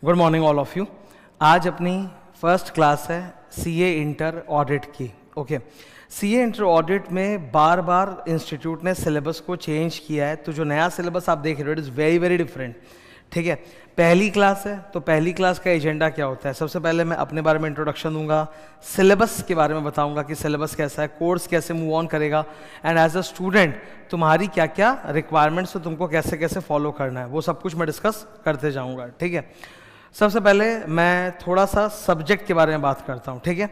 Good morning all of you. आज अपनी first class है सीए इंटर ऑडिट की। ओके, सीए इंटर ऑडिट में बार बार इंस्टीट्यूट ने सिलेबस को चेंज किया है, तो जो नया सिलेबस आप देख रहे हो it is very very different. ठीक है, पहली क्लास है तो पहली क्लास का एजेंडा क्या होता है। सबसे पहले मैं अपने बारे में इंट्रोडक्शन दूंगा, सिलेबस के बारे में बताऊंगा कि सिलेबस कैसा है, कोर्स कैसे मूव ऑन करेगा, एंड एज अ स्टूडेंट तुम्हारी क्या क्या रिक्वायरमेंट्स है, तुमको कैसे कैसे फॉलो करना है, वो सब कुछ मैं डिस्कस करते जाऊंगा। ठीक है, सबसे पहले मैं थोड़ा सा सब्जेक्ट के बारे में बात करता हूँ। ठीक है,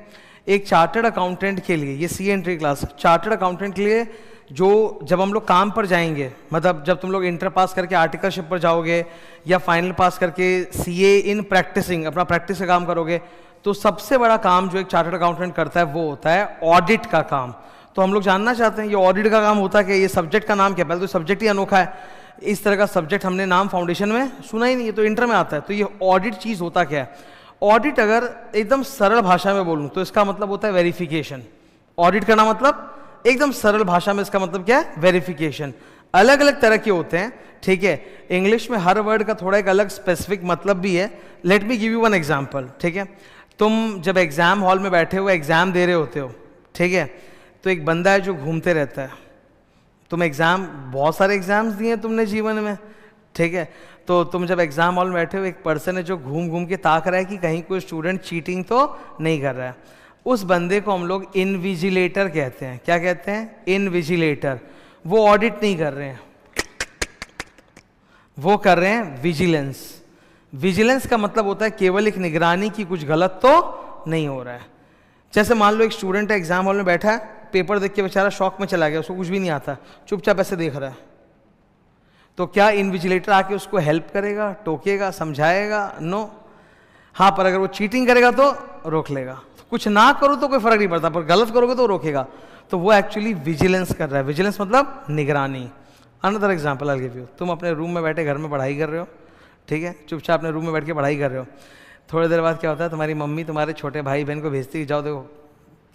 एक चार्टर्ड अकाउंटेंट के लिए ये सी एंट्री क्लास, चार्टर्ड अकाउंटेंट के लिए जो जब हम लोग काम पर जाएंगे, मतलब जब तुम लोग इंटर पास करके आर्टिकलशिप पर जाओगे या फाइनल पास करके सीए इन प्रैक्टिसिंग अपना प्रैक्टिस का काम करोगे, तो सबसे बड़ा काम जो एक चार्टर्ड अकाउंटेंट करता है वो होता है ऑडिट का काम। तो हम लोग जानना चाहते हैं ये ऑडिट का काम होता है कि ये सब्जेक्ट का नाम क्या है। पहले तो सब्जेक्ट ही अनोखा है, इस तरह का सब्जेक्ट हमने नाम फाउंडेशन में सुना ही नहीं है, तो इंटर में आता है। तो ये ऑडिट चीज़ होता क्या है? ऑडिट अगर एकदम सरल भाषा में बोलूँ तो इसका मतलब होता है वेरिफिकेशन। ऑडिट करना मतलब एकदम सरल भाषा में इसका मतलब क्या है? वेरिफिकेशन। अलग अलग तरह के होते हैं, ठीक है, इंग्लिश में हर वर्ड का थोड़ा एक अलग स्पेसिफिक मतलब भी है। Let me give you one example. ठीक है, तुम जब एग्जाम हॉल में बैठे हुए एग्जाम दे रहे होते हो, ठीक है, तो एक बंदा है जो घूमते रहता है। तुम एग्जाम, बहुत सारे एग्जाम्स दिए तुमने जीवन में, ठीक है, तो तुम जब एग्जाम हॉल में बैठे हो, एक पर्सन है जो घूम घूम के ताक रहा है कि कहीं कोई स्टूडेंट चीटिंग तो नहीं कर रहा है। उस बंदे को हम लोग इनविजिलेटर कहते हैं। क्या कहते हैं? इनविजिलेटर। वो ऑडिट नहीं कर रहे हैं, वो कर रहे हैं विजिलेंस। विजिलेंस का मतलब होता है केवल एक निगरानी की कुछ गलत तो नहीं हो रहा है। जैसे मान लो एक स्टूडेंट है एग्जाम हॉल में बैठा है, पेपर देख के बेचारा शॉक में चला गया, उसको कुछ भी नहीं आता, चुपचाप ऐसे देख रहा है, तो क्या इनविजिलेटर आके उसको हेल्प करेगा, टोकेगा, समझाएगा? नो। हाँ, पर अगर वो चीटिंग करेगा तो रोक लेगा। तो कुछ ना करो तो कोई फर्क नहीं पड़ता, पर गलत करोगे तो रोकेगा। तो वो एक्चुअली विजिलेंस कर रहा है। विजिलेंस मतलब निगरानी। Another example I give you. तुम अपने रूम में बैठे घर में पढ़ाई कर रहे हो, ठीक है, चुपचाप अपने रूम में बैठ के पढ़ाई कर रहे हो। थोड़ी देर बाद क्या होता है, तुम्हारी मम्मी तुम्हारे छोटे भाई बहन को भेजती है, जाओ देखो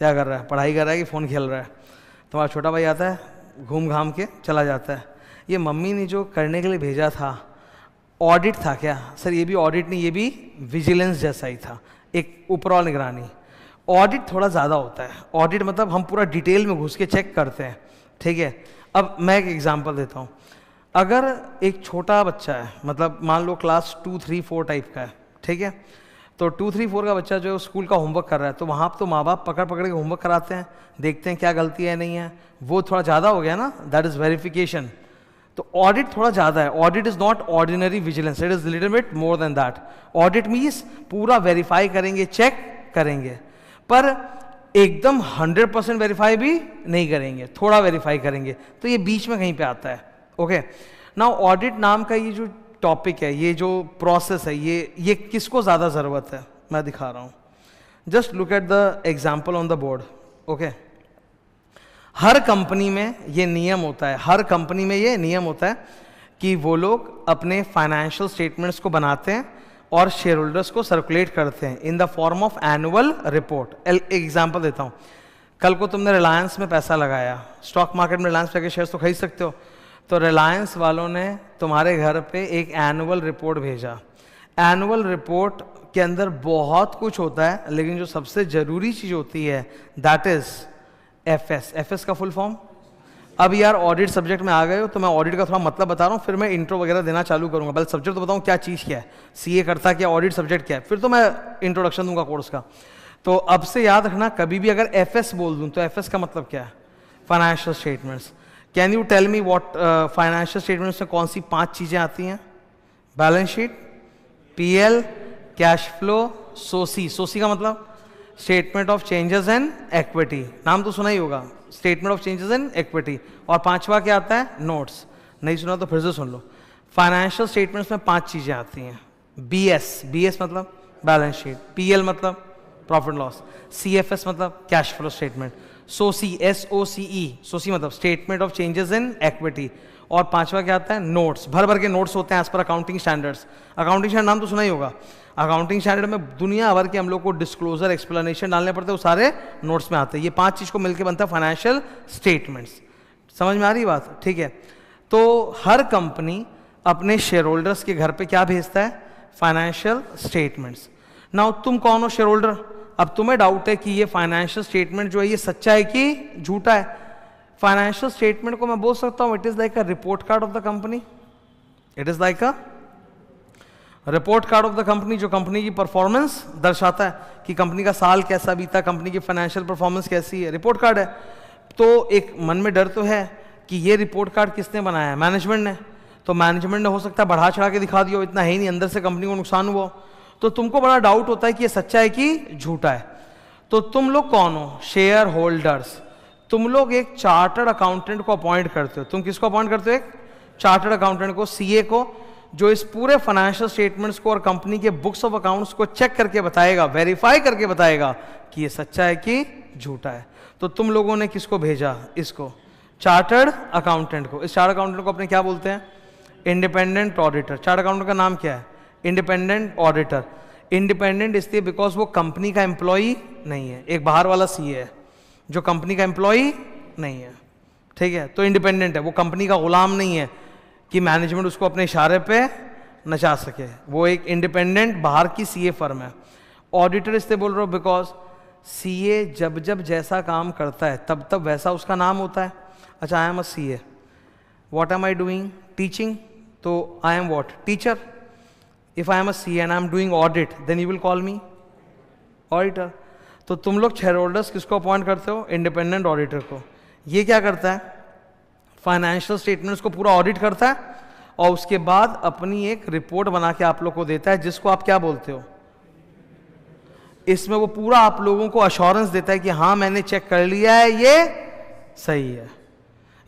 क्या कर रहा है, पढ़ाई कर रहा है कि फ़ोन खेल रहा है। तुम्हारा छोटा भाई आता है, घूम घाम के चला जाता है। ये मम्मी ने जो करने के लिए भेजा था ऑडिट था क्या? सर ये भी ऑडिट नहीं, ये भी विजिलेंस जैसा ही था, एक ओवरऑल निगरानी। ऑडिट थोड़ा ज़्यादा होता है। ऑडिट मतलब हम पूरा डिटेल में घुस के चेक करते हैं, ठीक है। अब मैं एक एग्जांपल देता हूँ। अगर एक छोटा बच्चा है, मतलब मान लो क्लास 2, 3, 4 टाइप का है, ठीक है, तो 2, 3, 4 का बच्चा जो स्कूल का होमवर्क कर रहा है, तो वहाँ तो माँ बाप पकड़ पकड़ के होमवर्क कराते हैं, देखते हैं क्या गलती है नहीं है। वो थोड़ा ज़्यादा हो गया ना, दैट इज़ वेरिफिकेशन। तो ऑडिट थोड़ा ज़्यादा है। Audit is not ordinary vigilance, it is little bit more than that. Audit means पूरा वेरीफाई करेंगे, चेक करेंगे, पर एकदम 100% वेरीफाई भी नहीं करेंगे, थोड़ा वेरीफाई करेंगे। तो ये बीच में कहीं पे आता है। ओके, नाउ ऑडिट नाम का ये जो टॉपिक है, ये जो प्रोसेस है, ये किसको ज़्यादा ज़रूरत है मैं दिखा रहा हूँ। Just look at the example on the board. Okay, her company में ये नियम होता है, हर कंपनी में ये नियम होता है कि वो लोग अपने फाइनेंशियल स्टेटमेंट्स को बनाते हैं और शेयर होल्डर्स को सर्कुलेट करते हैं in the form of annual report. एक एग्जाम्पल देता हूँ। कल को तुमने रिलायंस में पैसा लगाया, स्टॉक मार्केट में रिलायंस के शेयर्स तो खरीद सकते हो, तो रिलायंस वालों ने तुम्हारे घर पे एक एनुअल रिपोर्ट भेजा। एनुअल रिपोर्ट के अंदर बहुत कुछ होता है, लेकिन जो सबसे ज़रूरी चीज़ होती है दैट इज़ एफएस। एफएस का फुल फॉर्म, अब यार ऑडिट सब्जेक्ट में आ गए हो तो मैं ऑडिट का थोड़ा मतलब बता रहा हूँ, फिर मैं इंट्रो वगैरह देना चालू करूँगा। पहले सब्जेक्ट तो बताऊँ क्या चीज़ क्या है, सीए करता क्या, ऑडिट सब्जेक्ट क्या है, फिर तो मैं इंट्रोडक्शन दूंगा कोर्स का। तो अब से याद रखना, कभी भी अगर एफएस बोल दूँ तो एफएस का मतलब क्या है? Financial statements. Can you tell me what financial statements में कौन सी 5 चीज़ें आती हैं? Balance sheet, PL, cash flow, सोसी। सोसी का मतलब statement of changes in equity, नाम तो सुना ही होगा, statement of changes in equity. और 5वां क्या आता है? नोट्स। नहीं सुना तो फिर से सुन लो। फाइनेंशियल स्टेटमेंट्स में 5 चीज़ें आती हैं। बीएस, बीएस मतलब बैलेंस शीट, पीएल मतलब प्रॉफिट लॉस, सीएफएस मतलब कैश फ्लो स्टेटमेंट, सोसी, SOCE, सोसी मतलब statement of changes in equity. और 5वां क्या आता है? नोट्स। भर भर के नोट्स होते हैं as per accounting standards. Accounting standard नाम तो सुना ही होगा। अकाउंटिंग स्टैंडर्ड में दुनिया भर के हम लोग को डिस्क्लोजर, एक्सप्लेनेशन डालने पड़ते हैं, वो सारे नोट्स में आते हैं। ये 5 चीज़ को मिलकर बनता है फाइनेंशियल स्टेटमेंट्स। समझ में आ रही बात? ठीक है, तो हर कंपनी अपने शेयर होल्डर्स के घर पे क्या भेजता है? Financial statements. नाउ तुम कौन हो? Share holder. अब तुम्हें डाउट है कि ये फाइनेंशियल स्टेटमेंट जो है ये सच्चा है कि झूठा है। फाइनेंशियल स्टेटमेंट को मैं बोल सकता हूं it is like a report card of the company. It is like a report card of the company, जो कंपनी की परफॉर्मेंस दर्शाता है कि कंपनी का साल कैसा बीता, कंपनी की फाइनेंशियल परफॉर्मेंस कैसी है, रिपोर्ट कार्ड है। तो एक मन में डर तो है कि ये रिपोर्ट कार्ड किसने बनाया है? मैनेजमेंट ने। तो मैनेजमेंट ने हो सकता है बढ़ा चढ़ा के दिखा दिया हो, इतना है ही नहीं, अंदर से कंपनी को नुकसान हुआ। तो तुमको बड़ा डाउट होता है कि ये सच्चा है कि झूठा है। तो तुम लोग कौन हो? Share holders. तुम लोग एक चार्टर्ड अकाउंटेंट को अपॉइंट करते हो। तुम किसको अपॉइंट करते हो? एक चार्टर्ड अकाउंटेंट को, सीए को, जो इस पूरे फाइनेंशियल स्टेटमेंट्स को और कंपनी के बुक्स ऑफ अकाउंट्स को चेक करके बताएगा, वेरीफाई करके बताएगा कि ये सच्चा है कि झूठा है। तो तुम लोगों ने किसको भेजा? इसको, चार्टर्ड अकाउंटेंट को। इस चार्टर्ड अकाउंटेंट को अपने क्या बोलते हैं? Independent auditor. चार्टर्ड अकाउंटेंट का नाम क्या है? Independent auditor. इंडिपेंडेंट इसलिए बिकॉज वो कंपनी का एम्प्लॉई नहीं है। एक बाहर वाला सीए है जो कंपनी का एम्प्लॉई नहीं है, ठीक है, तो इंडिपेंडेंट है, वो कंपनी का गुलाम नहीं है कि मैनेजमेंट उसको अपने इशारे पे नचा सके। वो एक इंडिपेंडेंट बाहर की सीए फर्म है। ऑडिटर इसलिए बोल रहा हूँ बिकॉज सीए जब जब जैसा काम करता है तब तब वैसा उसका नाम होता है। अच्छा, I am a CA, what am I doing? Teaching, तो I am what? Teacher. If I am a CA and I am doing audit then you will call me auditor. तो तुम लोग शेयर होल्डर्स किसको appoint करते हो? Independent auditor को। ये क्या करता है? फाइनेंशियल स्टेटमेंट्स को पूरा ऑडिट करता है और उसके बाद अपनी एक रिपोर्ट बना के आप लोग को देता है, जिसको आप क्या बोलते हो? इसमें वो पूरा आप लोगों को अश्योरेंस देता है कि हाँ मैंने चेक कर लिया है ये सही है,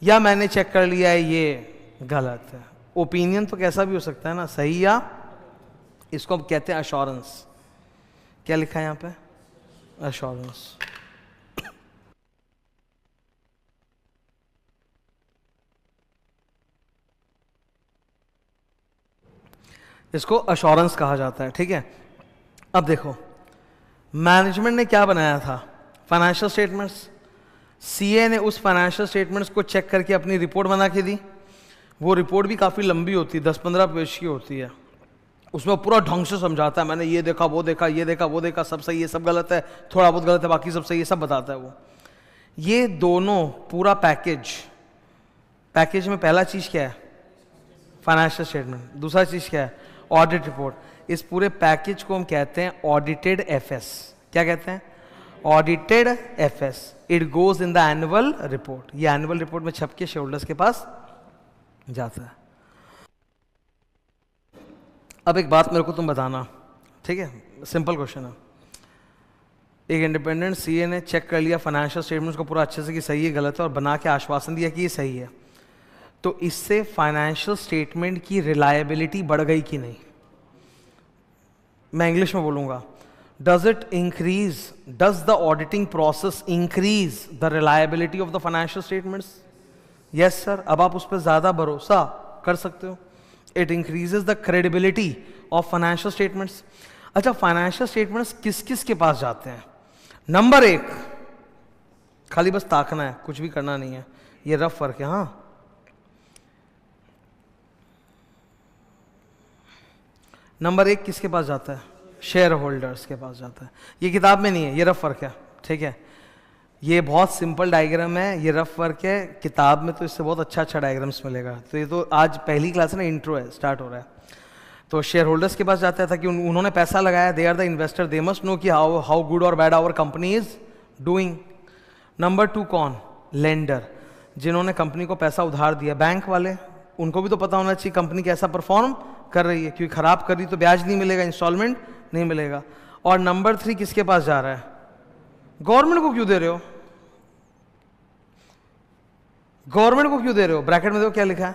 या मैंने चेक कर लिया है ये गलत है। ओपिनियन तो कैसा भी हो सकता है ना, सही या, इसको हम कहते हैं अश्योरेंस। क्या लिखा है यहां पे? अश्योरेंस। इसको अश्योरेंस कहा जाता है, ठीक है। अब देखो, मैनेजमेंट ने क्या बनाया था? Financial statements. सीए ने उस फाइनेंशियल स्टेटमेंट्स को चेक करके अपनी रिपोर्ट बना के दी। वो रिपोर्ट भी काफ़ी लंबी होती है, 10-15 पेज की होती है। उसमें पूरा ढंग से समझाता है, मैंने ये देखा, वो देखा, ये देखा, वो देखा, सब सही है, सब गलत है, थोड़ा बहुत गलत है, बाकी सब सही है, सब बताता है वो। ये दोनों पूरा पैकेज में पहला चीज़ क्या है? Financial statement. दूसरा चीज़ क्या है? Audit report. इस पूरे पैकेज को हम कहते हैं ऑडिटेड एफएस। क्या कहते हैं? Audited FS. It goes in the annual report. ये एनुअल रिपोर्ट में छप के शेयर होल्डर्स के पास जाता है। अब एक बात मेरे को तुम बताना, ठीक है, सिंपल क्वेश्चन है। एक इंडिपेंडेंट सीए ने चेक कर लिया फाइनेंशियल स्टेटमेंट्स को पूरा अच्छे से कि सही है गलत है और बना के आश्वासन दिया कि ये सही है, तो इससे फाइनेंशियल स्टेटमेंट की रिलायबिलिटी बढ़ गई कि नहीं? मैं इंग्लिश में बोलूंगा, does the auditing process increase the reliability of the financial statements? Yes sir. अब आप उस पर ज्यादा भरोसा कर सकते हो। It increases the credibility of financial statements. अच्छा, फाइनेंशियल स्टेटमेंट्स किस किस के पास जाते हैं? नंबर 1, खाली बस ताकना है, कुछ भी करना नहीं है, ये रफ फर्क है। हाँ, नंबर 1 किसके पास जाता है? शेयर होल्डर्स के पास जाता है। ये किताब में नहीं है, ये रफ फर्क है, ठीक है। ये बहुत सिंपल डायग्राम है, ये रफ वर्क है। किताब में तो इससे बहुत अच्छा डायग्राम्स मिलेगा। तो ये तो आज पहली क्लास है ना, इंट्रो है, स्टार्ट हो रहा है। तो शेयर होल्डर्स के पास जाता था कि उन्होंने पैसा लगाया, they are the investor, they must know कि हाउ गुड और bad our company is doing. Number 2 कौन? लेंडर, जिन्होंने कंपनी को पैसा उधार दिया, बैंक वाले। उनको भी तो पता होना चाहिए कंपनी कैसा परफॉर्म कर रही है, क्योंकि खराब कर रही तो ब्याज नहीं मिलेगा, इंस्टॉलमेंट नहीं मिलेगा। और नंबर 3 किसके पास जा रहा है? गवर्नमेंट को क्यों दे रहे हो? गवर्नमेंट को क्यों दे रहे हो? ब्रैकेट में देखो क्या लिखा है,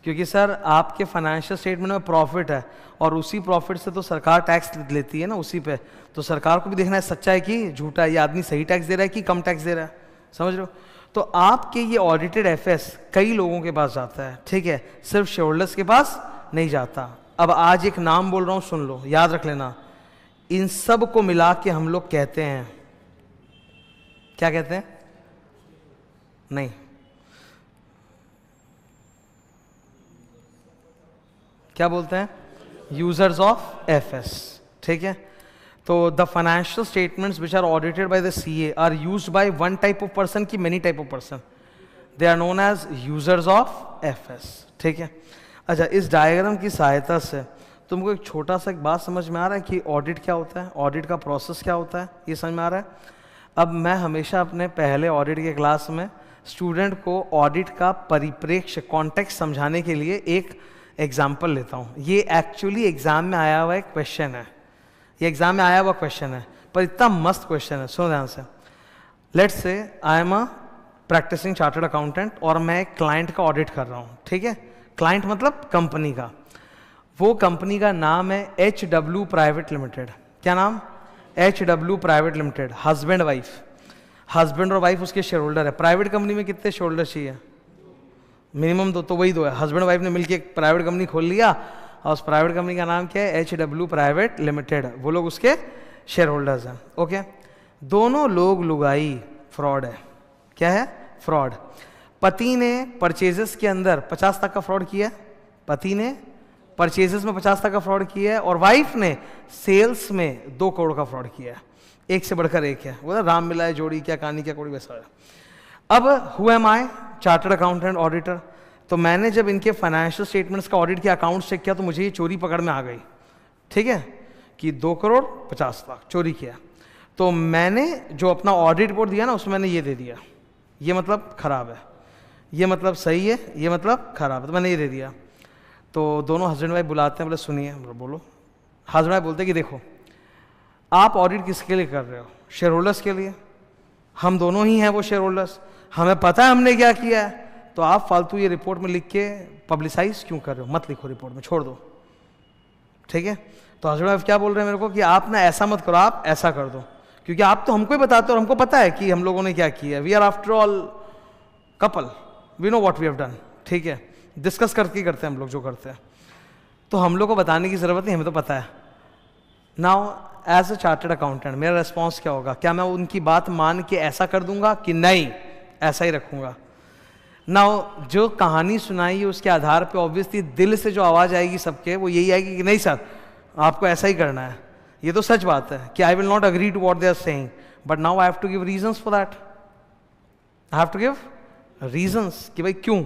क्योंकि सर आपके फाइनेंशियल स्टेटमेंट में प्रॉफिट है और उसी प्रॉफिट से तो सरकार टैक्स लेती है ना, उसी पे। तो सरकार को भी देखना है सच्चा है कि झूठा है, ये आदमी सही टैक्स दे रहा है कि कम टैक्स दे रहा है, समझ रहे हो? तो आपके ये ऑडिटेड एफएस कई लोगों के पास जाता है, ठीक है, सिर्फ शेयर होल्डर्स के पास नहीं जाता। अब आज एक नाम बोल रहा हूं, सुन लो, याद रख लेना। इन सब को मिला के हम लोग कहते हैं, क्या कहते हैं? नहीं, क्या बोलते हैं? यूजर्स ऑफ एफएस, ठीक है। तो the financial statements which are audited by the CA are used by one type of person की many type of person, they are known as users of FS, ठीक है। अच्छा, इस डायग्राम की सहायता से तुमको एक छोटा सा एक बात समझ में आ रहा है कि ऑडिट क्या होता है, ऑडिट का प्रोसेस क्या होता है, ये समझ में आ रहा है। अब मैं हमेशा अपने पहले ऑडिट के क्लास में स्टूडेंट को ऑडिट का परिप्रेक्ष्य कॉन्टेक्स्ट समझाने के लिए एक एग्जाम्पल लेता हूँ। ये एक्चुअली एग्जाम में आया हुआ एक क्वेश्चन है, ये एग्जाम में आया हुआ क्वेश्चन है, पर इतना मस्त क्वेश्चन है, सुनो ध्यान से। Let's say I am a practising chartered accountant और मैं एक क्लाइंट का ऑडिट कर रहा हूँ, ठीक है। क्लाइंट मतलब कंपनी का, वो कंपनी का नाम है HW प्राइवेट लिमिटेड। क्या नाम? HW private limited. Husband wife, husband और वाइफ उसके शेयर होल्डर है। प्राइवेट कंपनी में कितने शेयर होल्डर चाहिए? मिनिमम दो, तो वही दो है। हस्बैंड वाइफ ने मिलकर एक प्राइवेट कंपनी खोल लिया और उस प्राइवेट कंपनी का नाम क्या है? HW private limited. वो लोग उसके शेयर होल्डर्स हैं, ओके। दोनों लोग लुगाई, फ्रॉड है। क्या है? फ्रॉड। पति ने परचेजेस के अंदर 50 तक का फ्रॉड किया है, पति ने परचेजेस में 50 तक का फ्रॉड किया है, और वाइफ ने सेल्स में 2 करोड़ का फ्रॉड किया है। एक से बढ़कर एक है, वो राम मिलाए जोड़ी, क्या कहानी क्या कोड़ी, वैसा है। अब who am I? Chartered accountant auditor. तो मैंने जब इनके फाइनेंशियल स्टेटमेंट्स का ऑडिट किया, अकाउंट चेक किया, तो मुझे ये चोरी पकड़ में आ गई, ठीक है, कि 2 करोड़ 50 लाख चोरी किया। तो मैंने जो अपना ऑडिट रिपोर्ट दिया ना, उसमें मैंने ये दे दिया, ये मतलब खराब है, ये मतलब सही है, ये मतलब खराब है, तो मैंने ये दे दिया। तो दोनों हस्बैंड वाइफ बुलाते हैं, बोले सुनिए, बोलो। हस्बैंड वाइफ बोलते कि देखो, आप ऑडिट किसके लिए कर रहे हो? शेयर होल्डर्स के लिए। हम दोनों ही हैं वो शेयर होल्डर्स, हमें पता है हमने क्या किया है, तो आप फालतू ये रिपोर्ट में लिख के पब्लिसाइज क्यों कर रहे हो? मत लिखो रिपोर्ट में, छोड़ दो, ठीक है। तो हस्बैंड वाइफ क्या बोल रहे हैं मेरे को कि आप ना ऐसा मत करो, आप ऐसा कर दो, क्योंकि आप तो हमको ही बताते हो और हमको पता है कि हम लोगों ने क्या किया है। We are after all couple, we know what we have done, ठीक है। डिस्कस करके करते हैं हम लोग जो करते हैं, तो हम लोग को बताने की ज़रूरत नहीं, हमें तो पता है। Now as a chartered accountant मेरा रिस्पॉन्स क्या होगा? क्या मैं उनकी बात मान के ऐसा कर दूंगा कि नहीं ऐसा ही रखूंगा? नाउ जो कहानी सुनाई है उसके आधार पे ऑब्वियसली दिल से जो आवाज़ आएगी सबके, वो यही आएगी कि नहीं सर आपको ऐसा ही करना है। ये तो सच बात है कि I will not agree to what they are saying, but now I have to give reasons for that. I have to give reasons कि भाई क्यों,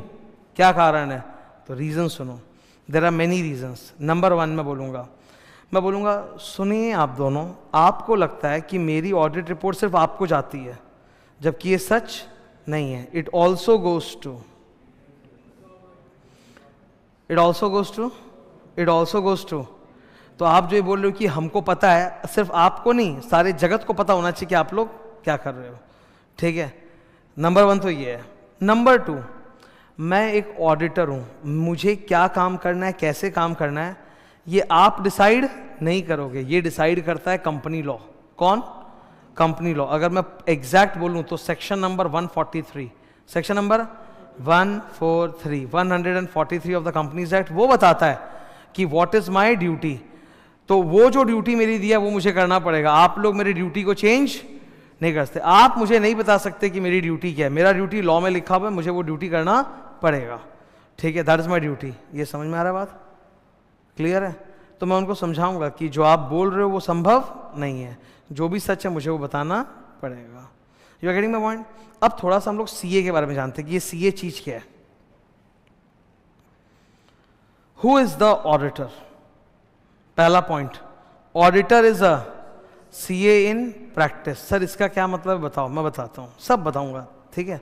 क्या कारण है। तो रीजन सुनो, there are many reasons. Number 1 मैं बोलूँगा सुनिए आप दोनों, आपको लगता है कि मेरी ऑडिट रिपोर्ट सिर्फ आपको जाती है, जबकि ये सच नहीं है। इट ऑल्सो गोज टू तो आप जो ये बोल रहे हो कि हमको पता है, सिर्फ आपको नहीं सारे जगत को पता होना चाहिए कि आप लोग क्या कर रहे हो, ठीक है। नंबर 1 तो ये है। नंबर 2, मैं एक ऑडिटर हूँ, मुझे क्या काम करना है, कैसे काम करना है, ये आप डिसाइड नहीं करोगे, ये डिसाइड करता है कंपनी लॉ। कौन? Company law. अगर मैं एग्जैक्ट बोलूँ तो section number 143, section number 143 of the companies act, वो बताता है कि व्हाट इज माय ड्यूटी। तो वो जो ड्यूटी मेरी दिया वो मुझे करना पड़ेगा। आप लोग मेरी ड्यूटी को चेंज नहीं कर सकते, आप मुझे नहीं बता सकते कि मेरी ड्यूटी क्या है। मेरा ड्यूटी लॉ में लिखा हुआ है, मुझे वो ड्यूटी करना पड़ेगा, ठीक है। That is my duty. ये समझ में आ रहा है बात? क्लियर है? तो मैं उनको समझाऊंगा कि जो आप बोल रहे हो वो संभव नहीं है, जो भी सच है मुझे वो बताना पड़ेगा। You are getting my point? अब थोड़ा सा हम लोग सीए के बारे में जानते हैं कि ये सीए चीज क्या है। Who is the auditor? पहला point, auditor is a CA in practice. Sir इसका क्या मतलब बताओ? मैं बताता हूँ, सब बताऊंगा, ठीक है।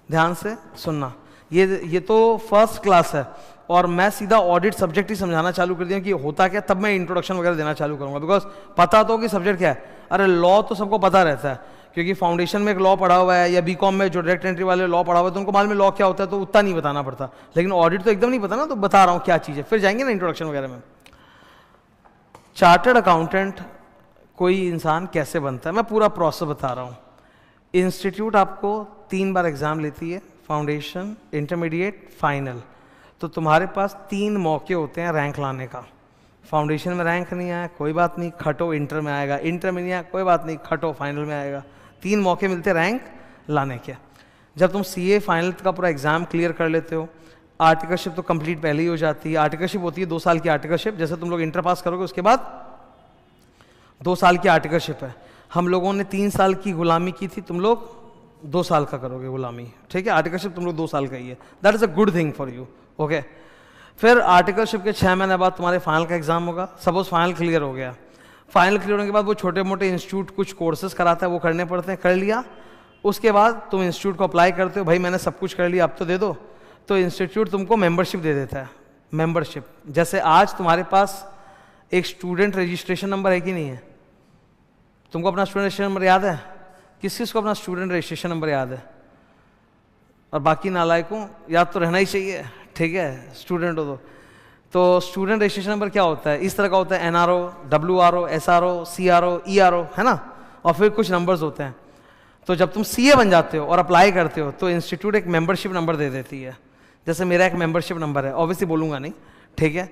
ध्यान से सुनना, ये तो फर्स्ट क्लास है और मैं सीधा ऑडिट सब्जेक्ट ही समझाना चालू कर दिया कि होता क्या, तब मैं इंट्रोडक्शन वगैरह देना चालू करूंगा। बिकॉज पता तो कि सब्जेक्ट क्या है। अरे लॉ तो सबको पता रहता है, क्योंकि फाउंडेशन में एक लॉ पढ़ा हुआ है, या बीकॉम में जो डायरेक्ट एंट्री वाले लॉ पढ़ा हुआ है, तो उनको मालूम है लॉ क्या होता है, तो उतना नहीं बताना पड़ता। लेकिन ऑडिट तो एकदम नहीं पता ना, तो बता रहा हूँ क्या चीज़ है, फिर जाएंगे ना इंट्रोडक्शन वगैरह में। चार्टर्ड अकाउंटेंट कोई इंसान कैसे बनता है, मैं पूरा प्रोसेस बता रहा हूँ। इंस्टीट्यूट आपको 3 बार एग्जाम लेती है, फाउंडेशन, इंटरमीडिएट, फाइनल। तो तुम्हारे पास 3 मौके होते हैं रैंक लाने का। फाउंडेशन में रैंक नहीं आया, कोई बात नहीं, खटो इंटर में आएगा, इंटर में नहीं आया, कोई बात नहीं, खटो फाइनल में आएगा। 3 मौके मिलते हैं रैंक लाने के। जब तुम सीए फाइनल का पूरा एग्जाम क्लियर कर लेते हो, आर्टिकलशिप तो कंप्लीट पहले ही हो जाती है। आर्टिकलशिप होती है 2 साल की आर्टिकलशिप, जैसे तुम लोग इंटर पास करोगे उसके बाद 2 साल की आर्टिकलशिप है। हम लोगों ने 3 साल की गुलामी की थी, तुम लोग 2 साल का करोगे गुलामी, ठीक है। आर्टिकलशिप तुम लोग 2 साल का ही है, that is a good thing for you, okay. फिर आर्टिकलशिप के 6 महीने बाद तुम्हारे फाइनल का एग्जाम होगा। सपोज फाइनल क्लियर हो गया, फाइनल क्लियर होने के बाद वो छोटे मोटे इंस्टीट्यूट कुछ कोर्सेज कराता है, वो करने पड़ते हैं, कर लिया। उसके बाद तुम इंस्टीट्यूट को अप्लाई करते हो, भाई मैंने सब कुछ कर लिया अब तो दे दो, तो इंस्टीट्यूट तुमको मेंबरशिप दे देता है। मेंबरशिप जैसे आज तुम्हारे पास एक स्टूडेंट रजिस्ट्रेशन नंबर है कि नहीं है? तुमको अपना स्टूडेंट रजिस्ट्रेशन नंबर याद है? किस किस को अपना स्टूडेंट रजिस्ट्रेशन नंबर याद है? और बाकी नालायकों याद तो रहना ही चाहिए, ठीक है, स्टूडेंट हो तो स्टूडेंट रजिस्ट्रेशन नंबर क्या होता है? इस तरह का होता है, NRO, WRO, SRO, CRO, ERO, है ना, और फिर कुछ नंबर्स होते हैं। तो जब तुम CA बन जाते हो और अप्लाई करते हो तो इंस्टीट्यूट एक मेंबरशिप नंबर दे देती है। जैसे मेरा एक मेंबरशिप नंबर है, ऑब्वियसली बोलूंगा नहीं, ठीक है।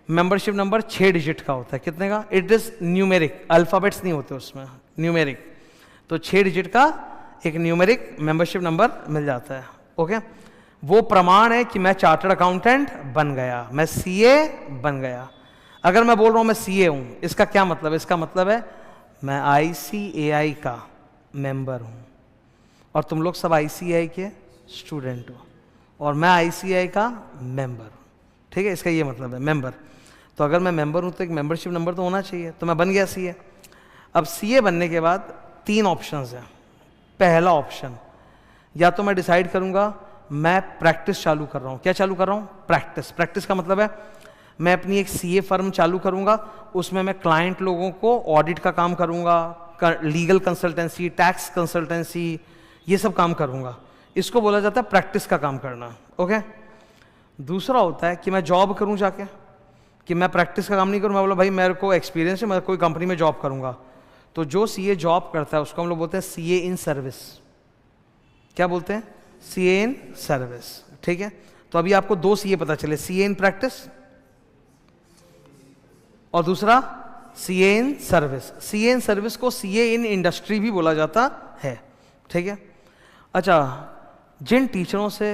मेंबरशिप नंबर 6 डिजिट का होता है। कितने का? इट इज न्यूमेरिक, अल्फाबेट्स नहीं होते उसमें, न्यूमेरिक। तो 6 डिजिट का एक न्यूमेरिक मेंबरशिप नंबर मिल जाता है, ओके। वो प्रमाण है कि मैं चार्टर्ड अकाउंटेंट बन गया, मैं CA बन गया। अगर मैं बोल रहा हूं मैं CA हूं, इसका क्या मतलब है? इसका मतलब है मैं ICAI का मेंबर हूं और तुम लोग सब ICAI के स्टूडेंट हो और मैं ICAI का मेंबर हूं, ठीक है। इसका ये मतलब है मेंबर। तो अगर मैं मेंबर हूं तो एक मेंबरशिप नंबर तो होना चाहिए, तो मैं बन गया CA। अब CA बनने के बाद 3 ऑप्शंस हैं। पहला ऑप्शन, या तो मैं डिसाइड करूंगा मैं प्रैक्टिस चालू कर रहा हूं। क्या चालू कर रहा हूं? प्रैक्टिस। प्रैक्टिस का मतलब है मैं अपनी एक CA फर्म चालू करूंगा, उसमें मैं क्लाइंट लोगों को ऑडिट का काम करूंगा, लीगल कंसल्टेंसी, टैक्स कंसल्टेंसी, ये सब काम करूंगा। इसको बोला जाता है प्रैक्टिस का काम करना, ओके। दूसरा होता है कि मैं जॉब करूं जाके, कि मैं प्रैक्टिस का काम नहीं करूं, मैं बोला भाई मेरे को एक्सपीरियंस है, मैं कोई कंपनी में जॉब करूंगा। तो जो CA जॉब करता है उसको हम लोग बोलते हैं CA इन सर्विस। क्या बोलते हैं? CA इन सर्विस, ठीक है। तो अभी आपको 2 CA पता चले, CA इन प्रैक्टिस और दूसरा CA in service. CA in service को CA इन इंडस्ट्री भी बोला जाता है, ठीक है। अच्छा, जिन टीचरों से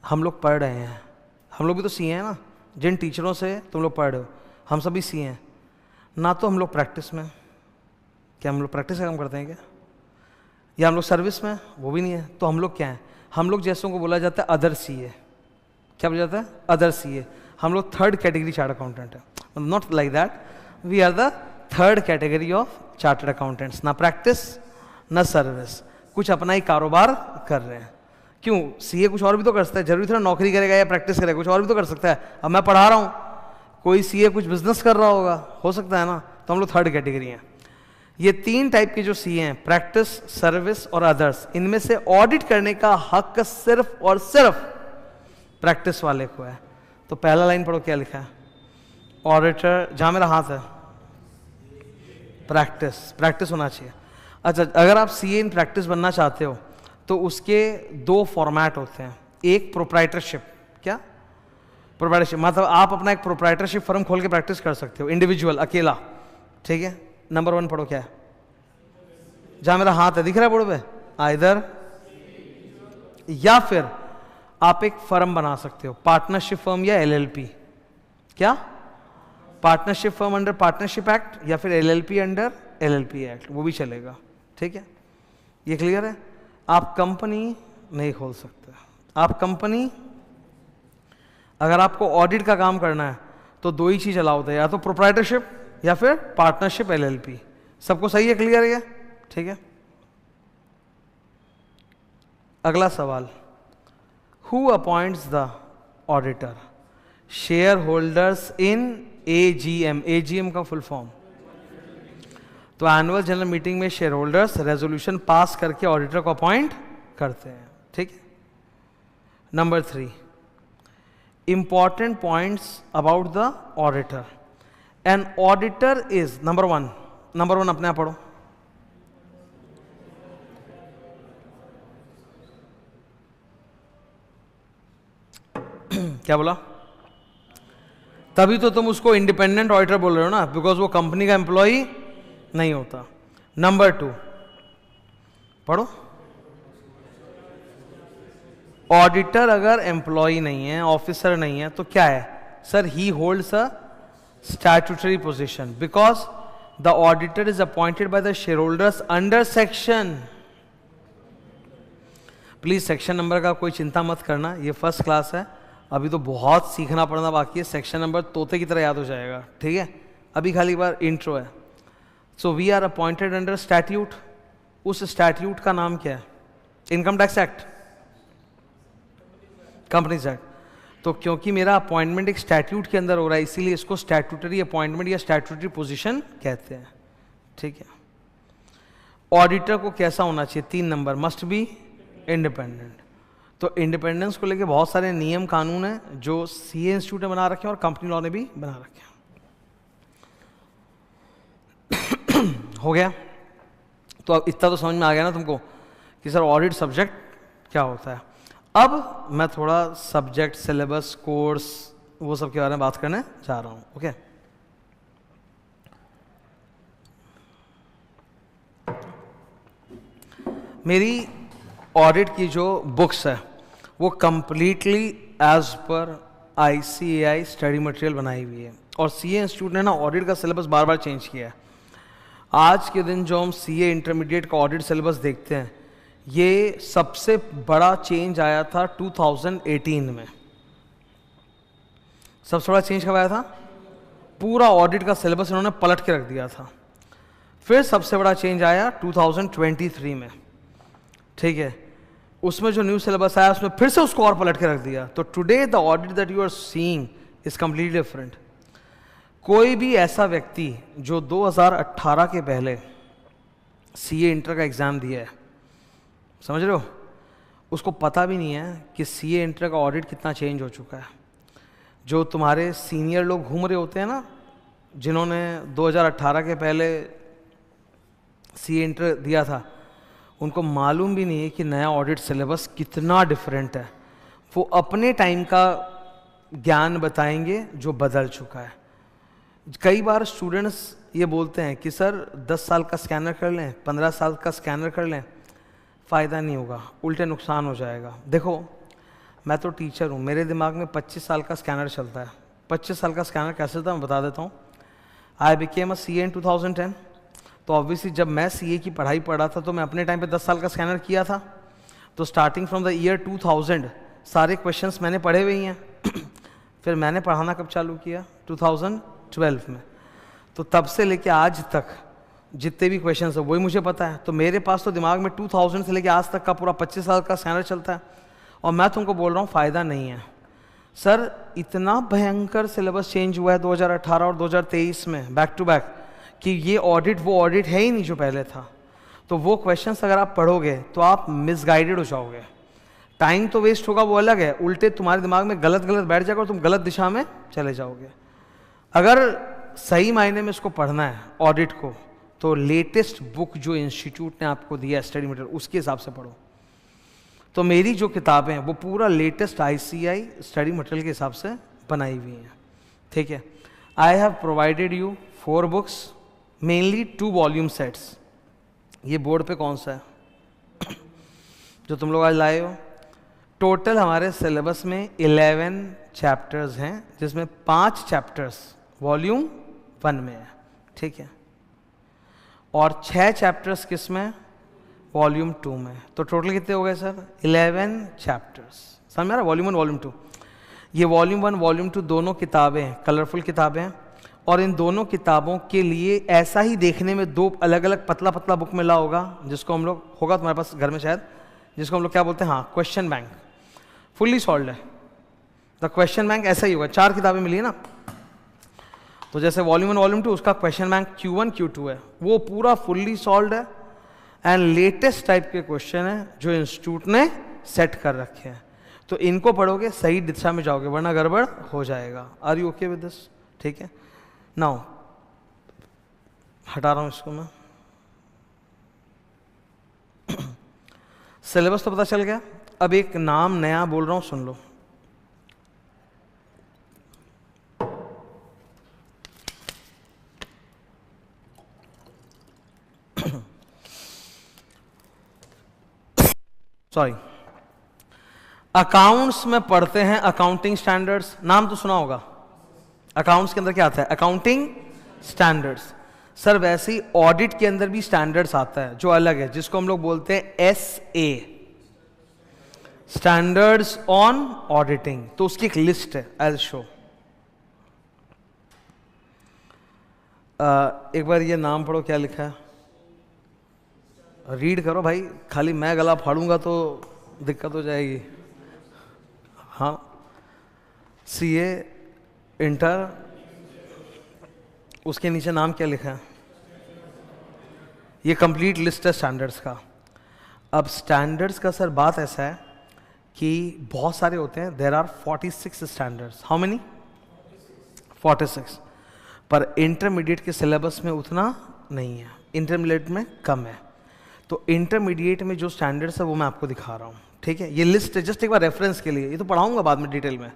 हम लोग पढ़ रहे हैं, हम लोग भी तो CA हैं ना, जिन टीचरों से तुम लोग पढ़ रहे हो हम सभी CA हैं ना। तो हम लोग प्रैक्टिस में, क्या हम लोग प्रैक्टिस का काम करते हैं क्या? या हम लोग सर्विस में? वो भी नहीं है। तो हम लोग क्या हैं? हम लोग जैसों को बोला जाता है अदर CA। क्या बोला जाता है? Other CA। हम लोग 3rd कैटेगरी चार्टर्ड अकाउंटेंट है, not like that, we are the 3rd category of chartered accountants. ना प्रैक्टिस ना सर्विस, कुछ अपना ही कारोबार कर रहे हैं। क्यों? CA कुछ और भी तो कर सकता है, जरूरी थोड़ा नौकरी करेगा या प्रैक्टिस करेगा, कुछ और भी तो कर सकता है। अब मैं पढ़ा रहा हूँ, कोई CA कुछ बिजनेस कर रहा होगा, हो सकता है ना। तो हम लोग 3rd कैटेगरी हैं। ये 3 टाइप के जो CA हैं, प्रैक्टिस, सर्विस और अदर्स, इनमें से ऑडिट करने का हक सिर्फ और सिर्फ प्रैक्टिस वाले को है। तो पहला लाइन पढ़ो, क्या लिखा है? ऑडिटर, जहां मेरा हाथ है, प्रैक्टिस, प्रैक्टिस होना चाहिए। अच्छा, अगर आप CA इन प्रैक्टिस बनना चाहते हो तो उसके 2 फॉर्मेट होते हैं। एक प्रोप्राइटरशिप। क्या? प्रोप्राइटरशिप मतलब आप अपना एक प्रोप्राइटरशिप फर्म खोल के प्रैक्टिस कर सकते हो, इंडिविजुअल, अकेला, ठीक है। नंबर 1 पढ़ो, क्या है? जहां मेरा हाथ है, दिख रहा है बोर्ड पे? आइदर, या फिर आप एक फर्म बना सकते हो, पार्टनरशिप फर्म या LLP। क्या? Partnership firm under partnership act या फिर LLP अंडर LLP एक्ट, वो भी चलेगा, ठीक है। ये क्लियर है? आप कंपनी नहीं खोल सकते। आप कंपनी, अगर आपको ऑडिट का काम करना है तो 2 ही चीज अलाउड है, या तो प्रोप्राइटरशिप या फिर पार्टनरशिप LLP। सबको सही है? क्लियर है? ठीक है। अगला सवाल, who appoints the auditor? Share holders in AGM। AGM का फुल फॉर्म? तो एनुअल जनरल मीटिंग में शेयर होल्डर्स रेजोल्यूशन पास करके ऑडिटर को अपॉइंट करते हैं, ठीक है। Number 3, important points about the auditor. An auditor is, number 1 अपने आप पढ़ो। क्या बोला? तभी तो तुम उसको इंडिपेंडेंट ऑडिटर बोल रहे हो ना, बिकॉज वो कंपनी का एम्प्लॉई नहीं होता। नंबर 2 पढ़ो। ऑडिटर अगर एम्प्लॉय नहीं है, ऑफिसर नहीं है, तो क्या है sir? He holds a statutory position because the auditor is appointed by the share holders under section. Please section number का कोई चिंता मत करना, ये फर्स्ट क्लास है, अभी तो बहुत सीखना पड़ना बाकी है। सेक्शन नंबर तोते की तरह याद हो जाएगा, ठीक है? अभी खाली बार इंट्रो है। So we are appointed under statute. उस स्टैट्यूट का नाम क्या है? Income tax act, companies act. तो क्योंकि मेरा अपॉइंटमेंट एक स्टैट्यूट के अंदर हो रहा है, इसीलिए इसको स्टैट्यूटरी अपॉइंटमेंट या स्टैट्यूटरी पोजीशन कहते हैं, ठीक है? ऑडिटर को कैसा होना चाहिए? 3 नंबर, मस्ट बी इंडिपेंडेंट। तो इंडिपेंडेंस को लेके बहुत सारे नियम कानून हैं जो सीए इंस्टीट्यूट ने बना रखे हैं और कंपनी लॉ ने भी बना रखे हैं। हो गया? तो अब इतना तो समझ में आ गया ना तुमको कि सर ऑडिट सब्जेक्ट क्या होता है। अब मैं थोड़ा सब्जेक्ट, सिलेबस, कोर्स, वो सब के बारे में बात करने जा रहा हूँ। ओके, मेरी ऑडिट की जो बुक्स है वो completely as per ICAI study material बनाई हुई है, और सीए इंस्टीट्यूट ने ना ऑडिट का सिलेबस बार बार चेंज किया है। आज के दिन जो हम सीए इंटरमीडिएट का ऑडिट सिलेबस देखते हैं, ये सबसे बड़ा चेंज आया था 2018 में। सबसे बड़ा चेंज कब आया था? पूरा ऑडिट का सिलेबस इन्होंने पलट के रख दिया था। फिर सबसे बड़ा चेंज आया 2023 में, ठीक है? उसमें जो न्यू सिलेबस आया उसमें फिर से उसको और पलट के रख दिया। तो today the audit that you are seeing is completely different. कोई भी ऐसा व्यक्ति जो 2018 के पहले सीए इंटर का एग्ज़ाम दिया है, समझ रहे हो, उसको पता भी नहीं है कि सीए इंटर का ऑडिट कितना चेंज हो चुका है। जो तुम्हारे सीनियर लोग घूम रहे होते हैं ना, जिन्होंने 2018 के पहले सीए इंटर दिया था, उनको मालूम भी नहीं है कि नया ऑडिट सिलेबस कितना डिफरेंट है। वो अपने टाइम का ज्ञान बताएंगे जो बदल चुका है। कई बार स्टूडेंट्स ये बोलते हैं कि सर 10 साल का स्कैनर कर लें, 15 साल का स्कैनर कर लें, फ़ायदा नहीं होगा, उल्टे नुकसान हो जाएगा। देखो, मैं तो टीचर हूँ, मेरे दिमाग में 25 साल का स्कैनर चलता है। 25 साल का स्कैनर कैसे था मैं बता देता हूँ। आई बिकेम अ सीए इन 2010। तो ऑब्वियसली जब मैं सीए की पढ़ाई पढ़ रहा था तो मैं अपने टाइम पे 10 साल का स्कैनर किया था। तो स्टार्टिंग फ्रॉम द ईयर 2000 सारे क्वेश्चंस मैंने पढ़े हुए ही हैं। फिर मैंने पढ़ाना कब चालू किया? 2012 में। तो तब से लेके आज तक जितने भी क्वेश्चंस हैं वही मुझे पता है। तो मेरे पास तो दिमाग में 2000 से लेके आज तक का पूरा 25 साल का स्कैनर चलता है। और मैं तुमको बोल रहा हूँ फ़ायदा नहीं है। सर इतना भयंकर सिलेबस चेंज हुआ है 2018 और 2023 में बैक टू बैक, कि ये ऑडिट वो ऑडिट है ही नहीं जो पहले था। तो वो क्वेश्चंस अगर आप पढ़ोगे तो आप मिसगाइडेड हो जाओगे। टाइम तो वेस्ट होगा, वो अलग है, उल्टे तुम्हारे दिमाग में गलत गलत बैठ जाएगा और तुम गलत दिशा में चले जाओगे। अगर सही मायने में इसको पढ़ना है ऑडिट को, तो लेटेस्ट बुक जो इंस्टीट्यूट ने आपको दिया स्टडी मटेरियल उसके हिसाब से पढ़ो। तो मेरी जो किताबें हैं वो पूरा लेटेस्ट ICAI स्टडी मटेरियल के हिसाब से बनाई हुई हैं, ठीक है? I have provided you 4 books, mainly 2 volume sets. ये बोर्ड पे कौन सा है जो तुम लोग आज लाए हो? टोटल हमारे सिलेबस में 11 चैप्टर्स हैं, जिसमें 5 चैप्टर्स वॉल्यूम 1 में है, ठीक है? और 6 चैप्टर्स किस में? वॉल्यूम 2 में। तो टोटल कितने हो गए सर? 11 चैप्टर्स। समझ में आ रहा? Volume 1 volume 2। ये वॉल्यूम 1 वॉल्यूम 2 दोनों किताबें हैं, कलरफुल किताबें हैं। और इन दोनों किताबों के लिए ऐसा ही देखने में 2 अलग अलग पतला पतला बुक मिला होगा, जिसको हम लोग, होगा तुम्हारे पास घर में शायद, जिसको हम लोग क्या बोलते हैं, हाँ, क्वेश्चन बैंक। फुल्ली सॉल्व्ड है द क्वेश्चन बैंक, ऐसा ही होगा। 4 किताबें मिली है ना। तो जैसे वॉल्यूम 1 वॉल्यूम 2 उसका क्वेश्चन बैंक Q1 Q2 है, वो पूरा फुल्ली सॉल्व्ड है एंड लेटेस्ट टाइप के क्वेश्चन है जो इंस्टीट्यूट ने सेट कर रखे हैं। तो इनको पढ़ोगे सही दिशा में जाओगे, वरना गड़बड़ हो जाएगा। Are you okay with this? ठीक है, नाउ हटा रहा हूं इसको मैं। सिलेबस तो पता चल गया। अब एक नाम नया बोल रहा हूं, सुन लो। सॉरी, अकाउंट्स में पढ़ते हैं अकाउंटिंग स्टैंडर्ड्स, नाम तो सुना होगा। अकाउंट्स के अंदर क्या आता है? Accounting standards. सर वैसे ही ऑडिट के अंदर भी स्टैंडर्ड्स आता है जो अलग है, जिसको हम लोग बोलते हैं SA, स्टैंडर्ड्स ऑन ऑडिटिंग। तो उसकी एक लिस्ट है, आई विल शो। एक बार ये नाम पढ़ो, क्या लिखा है, रीड करो भाई, खाली मैं गला फाड़ूंगा तो दिक्कत हो जाएगी। हाँ, CA इंटर, उसके नीचे नाम क्या लिखा है? ये कंप्लीट लिस्ट है स्टैंडर्ड्स का। अब स्टैंडर्ड्स का सर बात ऐसा है कि बहुत सारे होते हैं, there are 46 standards. How many? 46। पर इंटरमीडिएट के सिलेबस में उतना नहीं है, इंटरमीडिएट में कम है। तो इंटरमीडिएट में जो स्टैंडर्ड्स है वो मैं आपको दिखा रहा हूँ, ठीक है? ये लिस्ट है जस्ट एक बार रेफरेंस के लिए, ये तो पढ़ाऊंगा बाद में डिटेल में।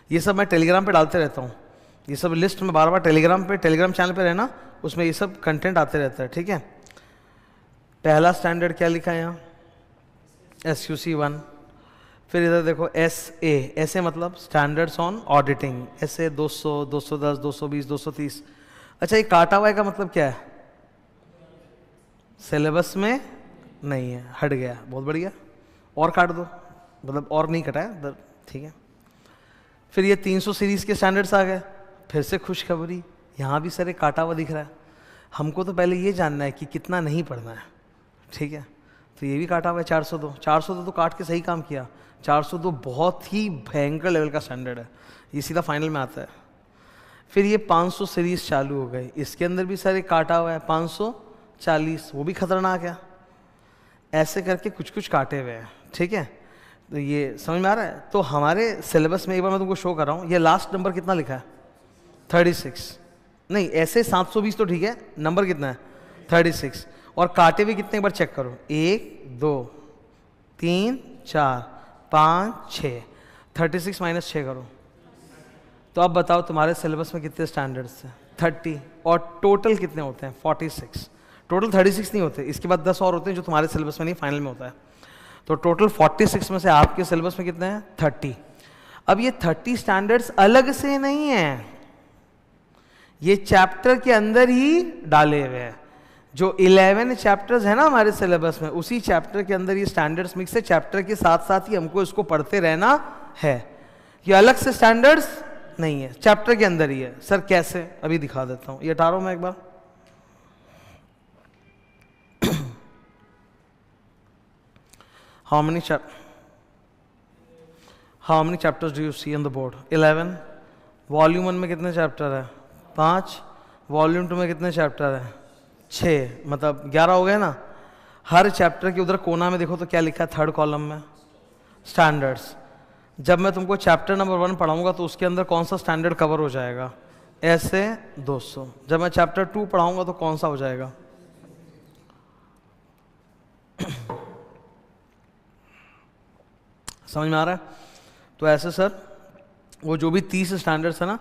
ये सब मैं टेलीग्राम पे डालते रहता हूँ, ये सब लिस्ट में बार बार टेलीग्राम चैनल पे रहना, उसमें ये सब कंटेंट आते रहता है, ठीक है? पहला स्टैंडर्ड क्या लिखा है यहाँ? SUC 1। फिर इधर देखो SA मतलब स्टैंडर्ड्स ऑन ऑडिटिंग, SA 200, 210, 220, 230। अच्छा, ये काटा हुआ का मतलब क्या है? सिलेबस में नहीं है, हट गया, बहुत बढ़िया, और काट दो, मतलब और नहीं कटा है, ठीक है? फिर ये 300 सीरीज के स्टैंडर्ड्स आ गए, फिर से खुशखबरी, यहाँ भी सर एक काटा हुआ दिख रहा है। हमको तो पहले ये जानना है कि कितना नहीं पढ़ना है, ठीक है? तो ये भी काटा हुआ है 402। 402 तो काट के सही काम किया। 402 बहुत ही भयंकर लेवल का स्टैंडर्ड है, ये सीधा फाइनल में आता है। फिर ये 500 सीरीज चालू हो गई, इसके अंदर भी सर एक काटा हुआ है 540, वो भी खतरनाक है। ऐसे करके कुछ कुछ काटे हुए हैं, ठीक है? तो ये समझ में आ रहा है? तो हमारे सिलेबस में एक बार मैं तुमको शो कर रहा हूँ, ये लास्ट नंबर कितना लिखा है? 36। नहीं, ऐसे 720 तो ठीक है, नंबर कितना है? 36। और काटे भी कितने, एक बार चेक करो, 1 2 3 4 5 6, 36 माइनस 6 करो, तो अब बताओ तुम्हारे सिलेबस में कितने स्टैंडर्ड्स हैं? 30। और टोटल कितने होते हैं? 46। टोटल 36 नहीं होते, इसके बाद 10 और होते हैं जो तुम्हारे सिलेबस में नहीं, फाइनल में होता है। तो टोटल 46 में से आपके सिलेबस में कितने हैं? 30। अब ये 30 स्टैंडर्ड्स अलग से नहीं है, ये चैप्टर के अंदर ही डाले हुए हैं। जो 11 चैप्टर्स है ना हमारे सिलेबस में, उसी चैप्टर के अंदर ये स्टैंडर्ड्स मिक्स है। चैप्टर के साथ साथ ही हमको इसको पढ़ते रहना है, ये अलग से स्टैंडर्ड्स नहीं है, चैप्टर के अंदर ही है। सर कैसे? अभी दिखा देता हूं, ये हटा रहा हूं मैं एक बार। How many chapters do you see on the board? 11. Volume 1 में कितने चैप्टर है? 5। वॉल्यूम 2 में कितने चैप्टर है? 6, मतलब 11 हो गए ना। हर चैप्टर के उधर कोना में देखो तो क्या लिखा है? 3rd कॉलम में स्टैंडर्ड्स। जब मैं तुमको चैप्टर नंबर 1 पढ़ाऊंगा तो उसके अंदर कौन सा स्टैंडर्ड कवर हो जाएगा? ऐसे 200। जब मैं चैप्टर 2 पढ़ाऊंगा तो कौन सा हो जाएगा? समझ में आ रहा है? तो ऐसे सर वो जो भी 30 स्टैंडर्ड्स है ना,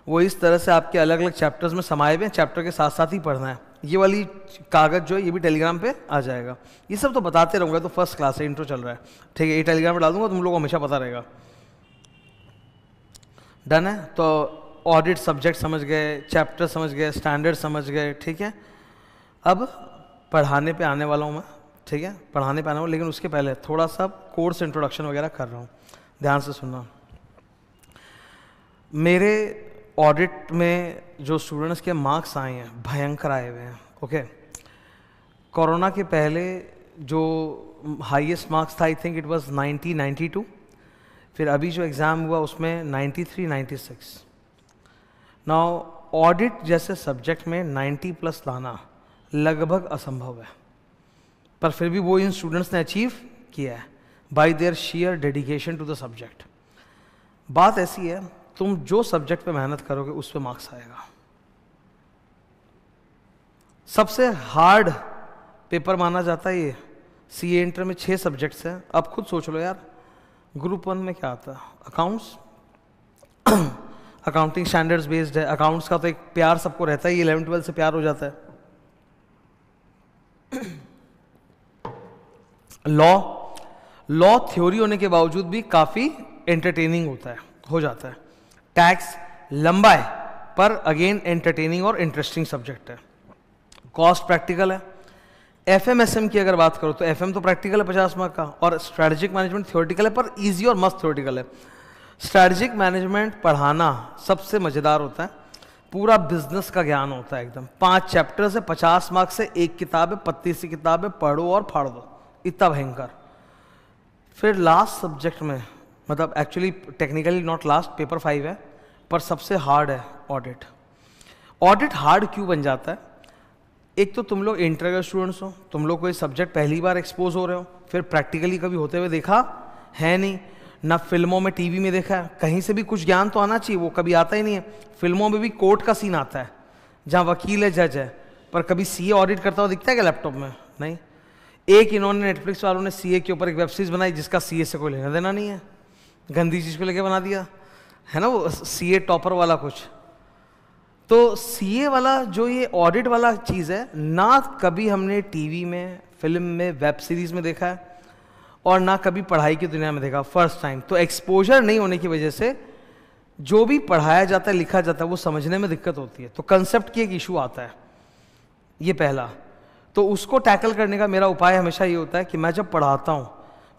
वो इस तरह से आपके अलग अलग चैप्टर्स में समाये हुए हैं, चैप्टर के साथ साथ ही पढ़ना है। ये वाली कागज जो है ये भी टेलीग्राम पे आ जाएगा। ये सब तो बताते रहूँगा, तो फर्स्ट क्लास है, इंट्रो चल रहा है, ठीक है? ये टेलीग्राम पे डाल दूंगा, तुम लोगों को हमेशा पता रहेगा। डन है? तो ऑडिट सब्जेक्ट समझ गए, चैप्टर समझ गए, स्टैंडर्ड समझ गए, ठीक है? अब पढ़ाने पे आने वाला हूँ मैं, ठीक है? पढ़ाने पे आने वाला, लेकिन उसके पहले थोड़ा सा कोर्स इंट्रोडक्शन वगैरह कर रहा हूँ, ध्यान से सुनना। मेरे ऑडिट में जो स्टूडेंट्स के मार्क्स आए हैं भयंकर आए हुए हैं, ओके? कोरोना के पहले जो हाईएस्ट मार्क्स था, आई थिंक इट वाज 90, 92। फिर अभी जो एग्ज़ाम हुआ उसमें 93, 96। नाउ ऑडिट जैसे सब्जेक्ट में 90+ लाना लगभग असंभव है, पर फिर भी वो इन स्टूडेंट्स ने अचीव किया है by their sheer dedication to the subject. बात ऐसी है, तुम जो सब्जेक्ट पे मेहनत करोगे उस पे मार्क्स आएगा। सबसे हार्ड पेपर माना जाता है ये। CA इंटर में 6 सब्जेक्ट्स हैं। अब खुद सोच लो यार, ग्रुप 1 में क्या आता है? अकाउंट्स, अकाउंटिंग स्टैंडर्ड्स बेस्ड है। अकाउंट्स का तो एक प्यार सबको रहता है, 11 12 से प्यार हो जाता है। लॉ, लॉ थ्योरी होने के बावजूद भी काफ़ी एंटरटेनिंग होता है, हो जाता है। टैक्स लंबा है पर अगेन एंटरटेनिंग और इंटरेस्टिंग सब्जेक्ट है। कॉस्ट प्रैक्टिकल है। एफएमएसएम की अगर बात करो तो एफएम तो प्रैक्टिकल है 50 मार्क का, और स्ट्रैटेजिक मैनेजमेंट थ्योरेटिकल है पर इजी और मस्त थ्योरेटिकल है। स्ट्रैटेजिक मैनेजमेंट पढ़ाना सबसे मज़ेदार होता है, पूरा बिजनेस का ज्ञान होता है एकदम। 5 चैप्टर्स है, 50 मार्क से, एक किताब है, पत्ती सी किताब है, पढ़ो और फाड़ दो, इतना भयंकर। फिर लास्ट सब्जेक्ट में, मतलब actually technically not last, paper 5 है, पर सबसे हार्ड है ऑडिट। ऑडिट हार्ड क्यों बन जाता है? एक तो तुम लोग इंटर स्टूडेंट्स हो, तुम लोग कोई सब्जेक्ट पहली बार एक्सपोज हो रहे हो, फिर प्रैक्टिकली कभी होते हुए देखा है नहीं, ना फिल्मों में टीवी में देखा है, कहीं से भी कुछ ज्ञान तो आना चाहिए, वो कभी आता ही नहीं है। फिल्मों में भी कोर्ट का सीन आता है जहाँ वकील है, जज है, पर कभी सीए ऑडिट करता हुआ दिखता है क्या लैपटॉप में? नहीं। एक इन्होंने नेटफ्लिक्स वालों ने सीए के ऊपर एक वेब सीरीज बनाई जिसका सीए से कोई लेना देना नहीं है, गंदी चीज़ को लेके बना दिया है ना, वो सीए टॉपर वाला कुछ। तो सीए वाला जो ये ऑडिट वाला चीज़ है ना, कभी हमने टीवी में, फिल्म में, वेब सीरीज में देखा है और ना कभी पढ़ाई की दुनिया में देखा, फर्स्ट टाइम। तो एक्सपोजर नहीं होने की वजह से जो भी पढ़ाया जाता है, लिखा जाता है, वो समझने में दिक्कत होती है। तो कंसेप्ट की एक इशू आता है, ये पहला। तो उसको टैकल करने का मेरा उपाय हमेशा ये होता है कि मैं जब पढ़ाता हूँ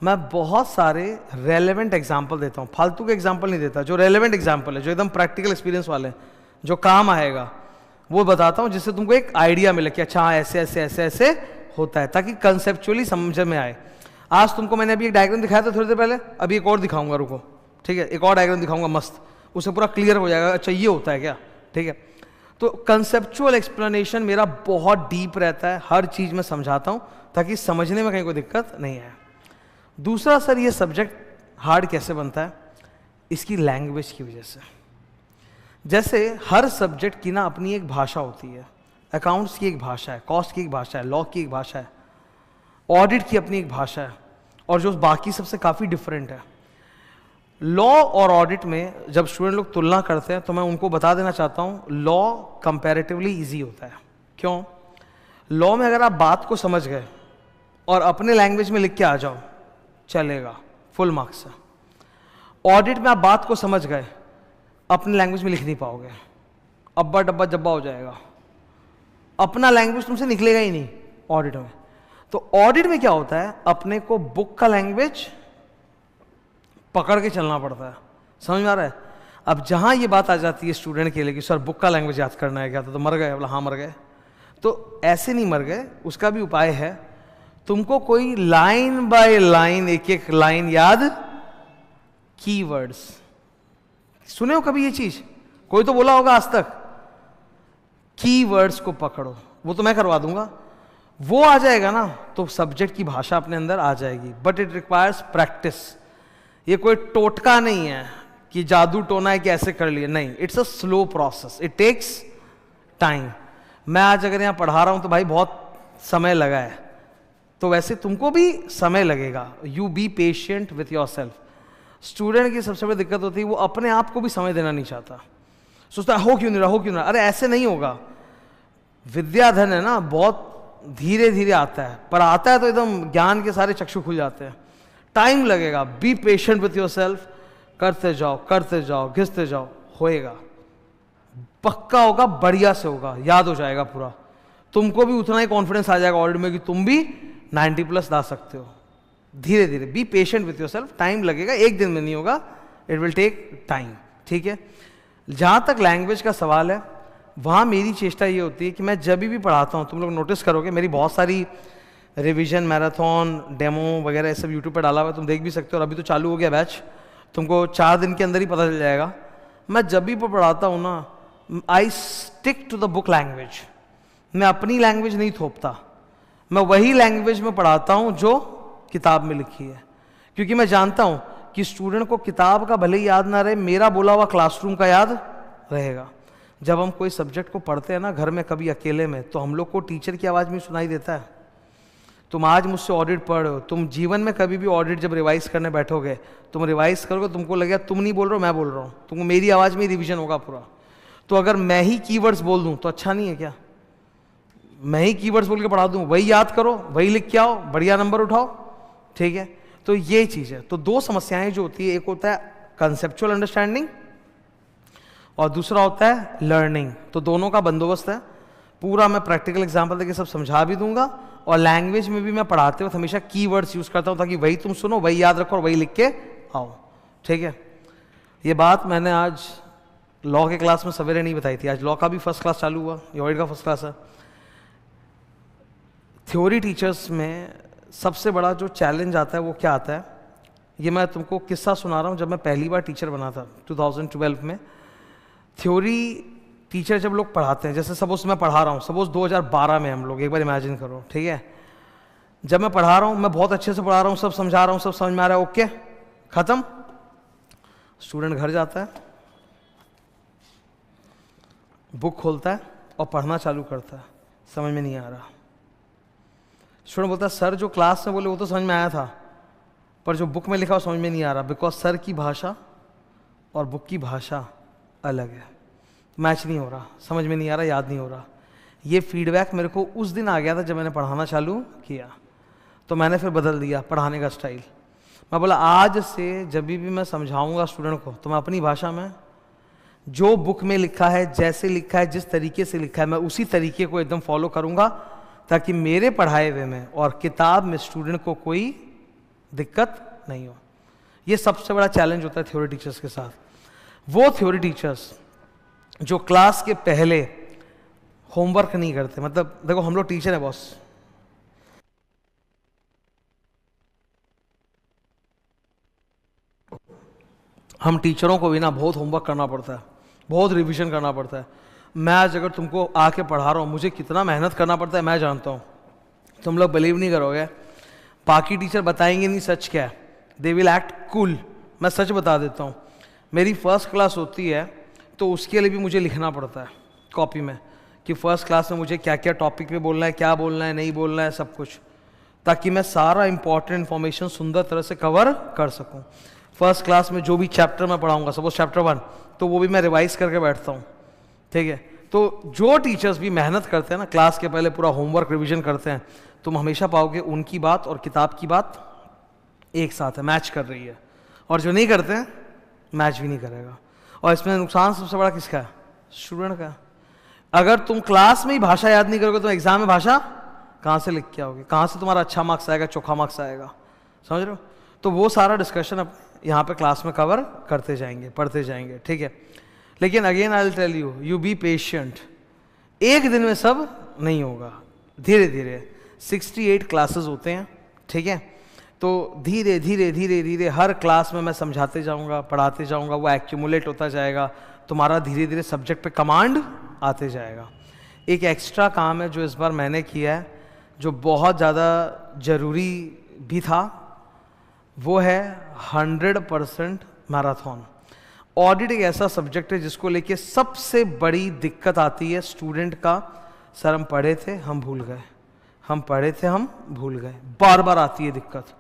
मैं बहुत सारे रेलेवेंट एग्जाम्पल देता हूँ, फालतू के एग्जाम्पल नहीं देता, जो रेलेवेंट एग्जाम्पल है, जो एकदम प्रैक्टिकल एक्सपीरियंस वाले हैं, जो काम आएगा, वो बताता हूँ, जिससे तुमको एक आइडिया मिले कि अच्छा हाँ ऐसे ऐसे ऐसे ऐसे होता है, ताकि कंसेप्चुअली समझ में आए। आज तुमको मैंने अभी एक डायग्राम दिखाया था थोड़ी देर पहले, अभी एक और दिखाऊंगा, रुको, ठीक है, एक और डायग्राम दिखाऊंगा मस्त, उससे पूरा क्लियर हो जाएगा, अच्छा ये होता है क्या, ठीक है। तो कंसेप्चुअल एक्सप्लेनेशन मेरा बहुत डीप रहता है, हर चीज़ में समझाता हूँ ताकि समझने में कहीं कोई दिक्कत नहीं आए। दूसरा, सर ये सब्जेक्ट हार्ड कैसे बनता है? इसकी लैंग्वेज की वजह से। जैसे हर सब्जेक्ट की ना अपनी एक भाषा होती है, अकाउंट्स की एक भाषा है, कॉस्ट की एक भाषा है, लॉ की एक भाषा है, ऑडिट की अपनी एक भाषा है, और जो बाकी सबसे काफ़ी डिफरेंट है। लॉ और ऑडिट में जब स्टूडेंट लोग तुलना करते हैं तो मैं उनको बता देना चाहता हूँ, लॉ कंपैरेटिवली इजी होता है। क्यों? लॉ में अगर आप बात को समझ गए और अपने लैंग्वेज में लिख के आ जाओ, चलेगा, फुल मार्क्स है। ऑडिट में आप बात को समझ गए, अपने लैंग्वेज में लिख नहीं पाओगे, अब्बा डब्बा जब्बा हो जाएगा, अपना लैंग्वेज तुमसे निकलेगा ही नहीं ऑडिट में। तो ऑडिट में क्या होता है, अपने को बुक का लैंग्वेज पकड़ के चलना पड़ता है, समझ में आ रहा है? अब जहां ये बात आ जाती है स्टूडेंट के लिए कि सर बुक का लैंग्वेज याद करना है क्या, तो मर गए, बोला हाँ मर गए। तो ऐसे नहीं मर गए, उसका भी उपाय है। तुमको कोई लाइन बाय लाइन, एक एक लाइन याद, कीवर्ड्स सुने हो कभी ये चीज? कोई तो बोला होगा आज तक, कीवर्ड्स को पकड़ो, वो तो मैं करवा दूंगा, वो आ जाएगा ना तो सब्जेक्ट की भाषा अपने अंदर आ जाएगी। But it requires practice. ये कोई टोटका नहीं है कि जादू टोना है कि ऐसे कर लिए, नहीं, it's a slow process, it takes time. मैं आज अगर यहाँ पढ़ा रहा हूँ तो भाई बहुत समय लगा है, तो वैसे तुमको भी समय लगेगा। You be patient with your self. Student की सबसे बड़ी दिक्कत होती है वो अपने आप को भी समय देना नहीं चाहता, सोचता है हो क्यों नहीं रहा, हो क्यों नहीं रहा। अरे ऐसे नहीं होगा, विद्याधन है ना, बहुत धीरे धीरे आता है, पर आता है तो एकदम ज्ञान के सारे चक्षु खुल जाते हैं। टाइम लगेगा, be patient with your self, करते जाओ, घिसते जाओ, होएगा, पक्का होगा, बढ़िया से होगा, याद हो जाएगा पूरा। तुमको भी उतना ही कॉन्फिडेंस आ जाएगा ऑडिट में कि तुम भी 90+ ला सकते हो। धीरे धीरे, be patient with your self, time लगेगा, एक दिन में नहीं होगा, इट विल टेक टाइम, ठीक है। जहाँ तक लैंग्वेज का सवाल है, वहाँ मेरी चेष्टा ये होती है कि मैं जब भी पढ़ाता हूँ, तुम लोग नोटिस करोगे मेरी बहुत सारी रिवीजन, मैराथन, डेमो वगैरह ये सब यूट्यूब पर डाला हुआ है, तुम देख भी सकते हो। और अभी तो चालू हो गया बैच, तुमको 4 दिन के अंदर ही पता चल जाएगा। मैं जब भी पढ़ाता हूँ ना, I stick to the book language. मैं अपनी लैंग्वेज नहीं थोपता, मैं वही लैंग्वेज में पढ़ाता हूँ जो किताब में लिखी है, क्योंकि मैं जानता हूँ कि स्टूडेंट को किताब का भले ही याद ना रहे, मेरा बोला हुआ क्लासरूम का याद रहेगा। जब हम कोई सब्जेक्ट को पढ़ते हैं ना घर में कभी अकेले में, तो हम लोग को टीचर की आवाज़ में सुनाई देता है। तुम आज मुझसे ऑडिट पढ़ रहे हो, तुम जीवन में कभी भी ऑडिट जब रिवाइज करने बैठोगे, तुम रिवाइज करोगे, तुमको लगेगा तुम नहीं बोल रहे हो, मैं बोल रहा हूँ, तुमको मेरी आवाज़ में रिवीजन होगा पूरा। तो अगर मैं ही कीवर्ड्स बोल दूँ तो अच्छा नहीं है क्या? मैं ही कीवर्ड्स बोल के पढ़ा दूँ, वही याद करो, वही लिख के आओ, बढ़िया नंबर उठाओ, ठीक है। तो ये चीज़ है। तो दो समस्याएं जो होती है, एक होता है कंसेप्चुअल अंडरस्टैंडिंग और दूसरा होता है लर्निंग। तो दोनों का बंदोबस्त है। पूरा मैं प्रैक्टिकल एग्जांपल देके सब समझा भी दूंगा, और लैंग्वेज में भी मैं पढ़ाते वक्त हमेशा कीवर्ड्स यूज करता हूं ताकि वही तुम सुनो, वही याद रखो और वही लिख के आओ। ठीक है, ये बात मैंने आज लॉ के क्लास में सवेरे नहीं बताई थी। आज लॉ का भी फर्स्ट क्लास चालू हुआ, योइड का फर्स्ट क्लास है। थ्योरी टीचर्स में सबसे बड़ा जो चैलेंज आता है वो क्या आता है, ये मैं तुमको किस्सा सुना रहा हूँ। जब मैं पहली बार टीचर बना था 2012 में, थ्योरी टीचर जब लोग पढ़ाते हैं, जैसे सपोज मैं पढ़ा रहा हूँ, सपोज 2012 में हम लोग, एक बार इमेजिन करो, ठीक है। जब मैं पढ़ा रहा हूँ, मैं बहुत अच्छे से पढ़ा रहा हूँ, सब समझा रहा हूँ, सब समझ में आ रहा है, ओके खत्म। स्टूडेंट घर जाता है, बुक खोलता है और पढ़ना चालू करता है, समझ में नहीं आ रहा। स्टूडेंट बोलता है सर जो क्लास में बोले वो तो समझ में आया था, पर जो बुक में लिखा वो समझ में नहीं आ रहा, बिकॉज सर की भाषा और बुक की भाषा अलग है, मैच नहीं हो रहा, समझ में नहीं आ रहा, याद नहीं हो रहा। ये फीडबैक मेरे को उस दिन आ गया था जब मैंने पढ़ाना चालू किया। तो मैंने फिर बदल दिया पढ़ाने का स्टाइल। मैं बोला आज से जब भी मैं समझाऊंगा स्टूडेंट को तो मैं अपनी भाषा में, जो बुक में लिखा है, जैसे लिखा है, जिस तरीके से लिखा है, मैं उसी तरीके को एकदम फॉलो करूंगा, ताकि मेरे पढ़ाए हुए में और किताब में स्टूडेंट को कोई दिक्कत नहीं हो। ये सबसे बड़ा चैलेंज होता है थ्योरी टीचर्स के साथ। वो थ्योरी टीचर्स जो क्लास के पहले होमवर्क नहीं करते, मतलब देखो हम लोग टीचर है बॉस, हम टीचरों को भी ना बहुत होमवर्क करना पड़ता है, बहुत रिवीजन करना पड़ता है। मैं आज अगर तुमको आके पढ़ा रहा हूँ, मुझे कितना मेहनत करना पड़ता है मैं जानता हूँ, तुम लोग बिलीव नहीं करोगे। बाकी टीचर बताएंगे नहीं सच क्या है, दे विल एक्ट कूल। मैं सच बता देता हूँ, मेरी फर्स्ट क्लास होती है तो उसके लिए भी मुझे लिखना पड़ता है कॉपी में कि फर्स्ट क्लास में मुझे क्या क्या टॉपिक पे बोलना है, क्या बोलना है, नहीं बोलना है, सब कुछ, ताकि मैं सारा इंपॉर्टेंट इन्फॉर्मेशन सुंदर तरह से कवर कर सकूं। फर्स्ट क्लास में जो भी चैप्टर मैं पढ़ाऊंगा, सपोज चैप्टर 1, तो वो भी मैं रिवाइज करके बैठता हूँ। ठीक है, तो जो टीचर्स भी मेहनत करते हैं ना, क्लास के पहले पूरा होमवर्क रिविजन करते हैं, तुम हमेशा पाओगे उनकी बात और किताब की बात एक साथ है, मैच कर रही है। और जो नहीं करते हैं मैच भी नहीं करेगा। और इसमें नुकसान सबसे बड़ा किसका है? स्टूडेंट का। अगर तुम क्लास में ही भाषा याद नहीं करोगे तो एग्जाम में भाषा कहाँ से लिख के आओगे, कहाँ से तुम्हारा अच्छा मार्क्स आएगा, चोखा मार्क्स आएगा, समझ रहे हो? तो वो सारा डिस्कशन अब यहाँ पे क्लास में कवर करते जाएंगे, पढ़ते जाएंगे। ठीक है, लेकिन again I will tell you, you be patient. एक दिन में सब नहीं होगा, धीरे धीरे 68 क्लासेस होते हैं। ठीक है, तो धीरे धीरे धीरे धीरे हर क्लास में मैं समझाते जाऊंगा, पढ़ाते जाऊंगा, वो एक्यूमुलेट होता जाएगा, तुम्हारा धीरे धीरे सब्जेक्ट पे कमांड आते जाएगा। एक एक्स्ट्रा काम है जो इस बार मैंने किया है, जो बहुत ज़्यादा ज़रूरी भी था, वो है 100% मैराथन। ऑडिट एक ऐसा सब्जेक्ट है जिसको लेके सबसे बड़ी दिक्कत आती है स्टूडेंट का, सर हम पढ़े थे हम भूल गए, हम पढ़े थे हम भूल गए, बार बार आती है दिक्कत,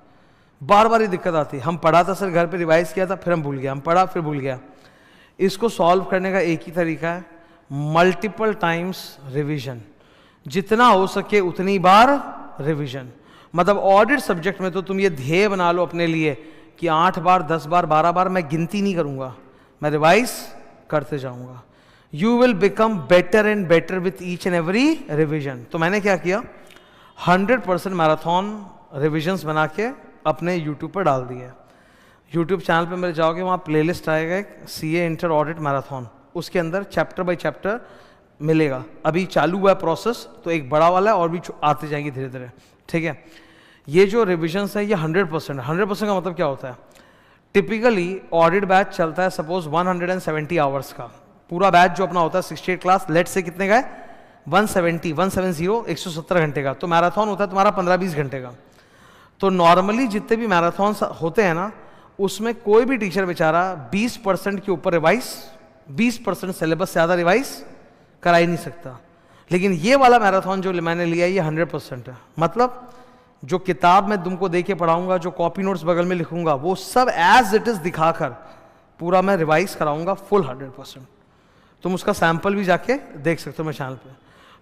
बार बार ये दिक्कत आती है। हम पढ़ा था सर, घर पे रिवाइज किया था, फिर हम भूल गया, हम पढ़ा फिर भूल गया। इसको सॉल्व करने का एक ही तरीका है, मल्टीपल टाइम्स रिवीजन, जितना हो सके उतनी बार रिवीजन। मतलब ऑडिट सब्जेक्ट में तो तुम ये ध्येय बना लो अपने लिए कि 8 बार 10 बार 12 बार मैं गिनती नहीं करूंगा, मैं रिवाइज करते जाऊंगा। You will become better and better with each and every revision. तो मैंने क्या किया, 100% मैराथन रिविजन्स बना के अपने यूट्यूब पर डाल दिए। यूट्यूब चैनल पे मेरे जाओगे, वहाँ प्लेलिस्ट आएगा एक सीए इंटर ऑडिट मैराथन, उसके अंदर चैप्टर बाय चैप्टर मिलेगा। अभी चालू हुआ है प्रोसेस, तो एक बड़ा वाला है और भी आते जाएंगे धीरे धीरे। ठीक है, ये जो रिविजन्स है ये 100% का मतलब क्या होता है? टिपिकली ऑडिट बैच चलता है सपोज 170 आवर्स का, पूरा बैच जो अपना होता है 68 क्लास, लेट से कितने का है? 170 घंटे का। तो मैराथन होता है तुम्हारा 15-20 घंटे का। तो नॉर्मली जितने भी मैराथन होते हैं ना, उसमें कोई भी टीचर बेचारा 20% के ऊपर रिवाइज, 20% सिलेबस से ज़्यादा रिवाइज करा ही नहीं सकता। लेकिन ये वाला मैराथन जो मैंने लिया ये 100% है। मतलब जो किताब में तुमको दे के पढ़ाऊंगा, जो कॉपी नोट्स बगल में लिखूंगा, वो सब एज इट इज दिखाकर पूरा मैं रिवाइज कराऊंगा फुल 100%। तुम उसका सैंपल भी जाके देख सकते हो मेरे चैनल पे।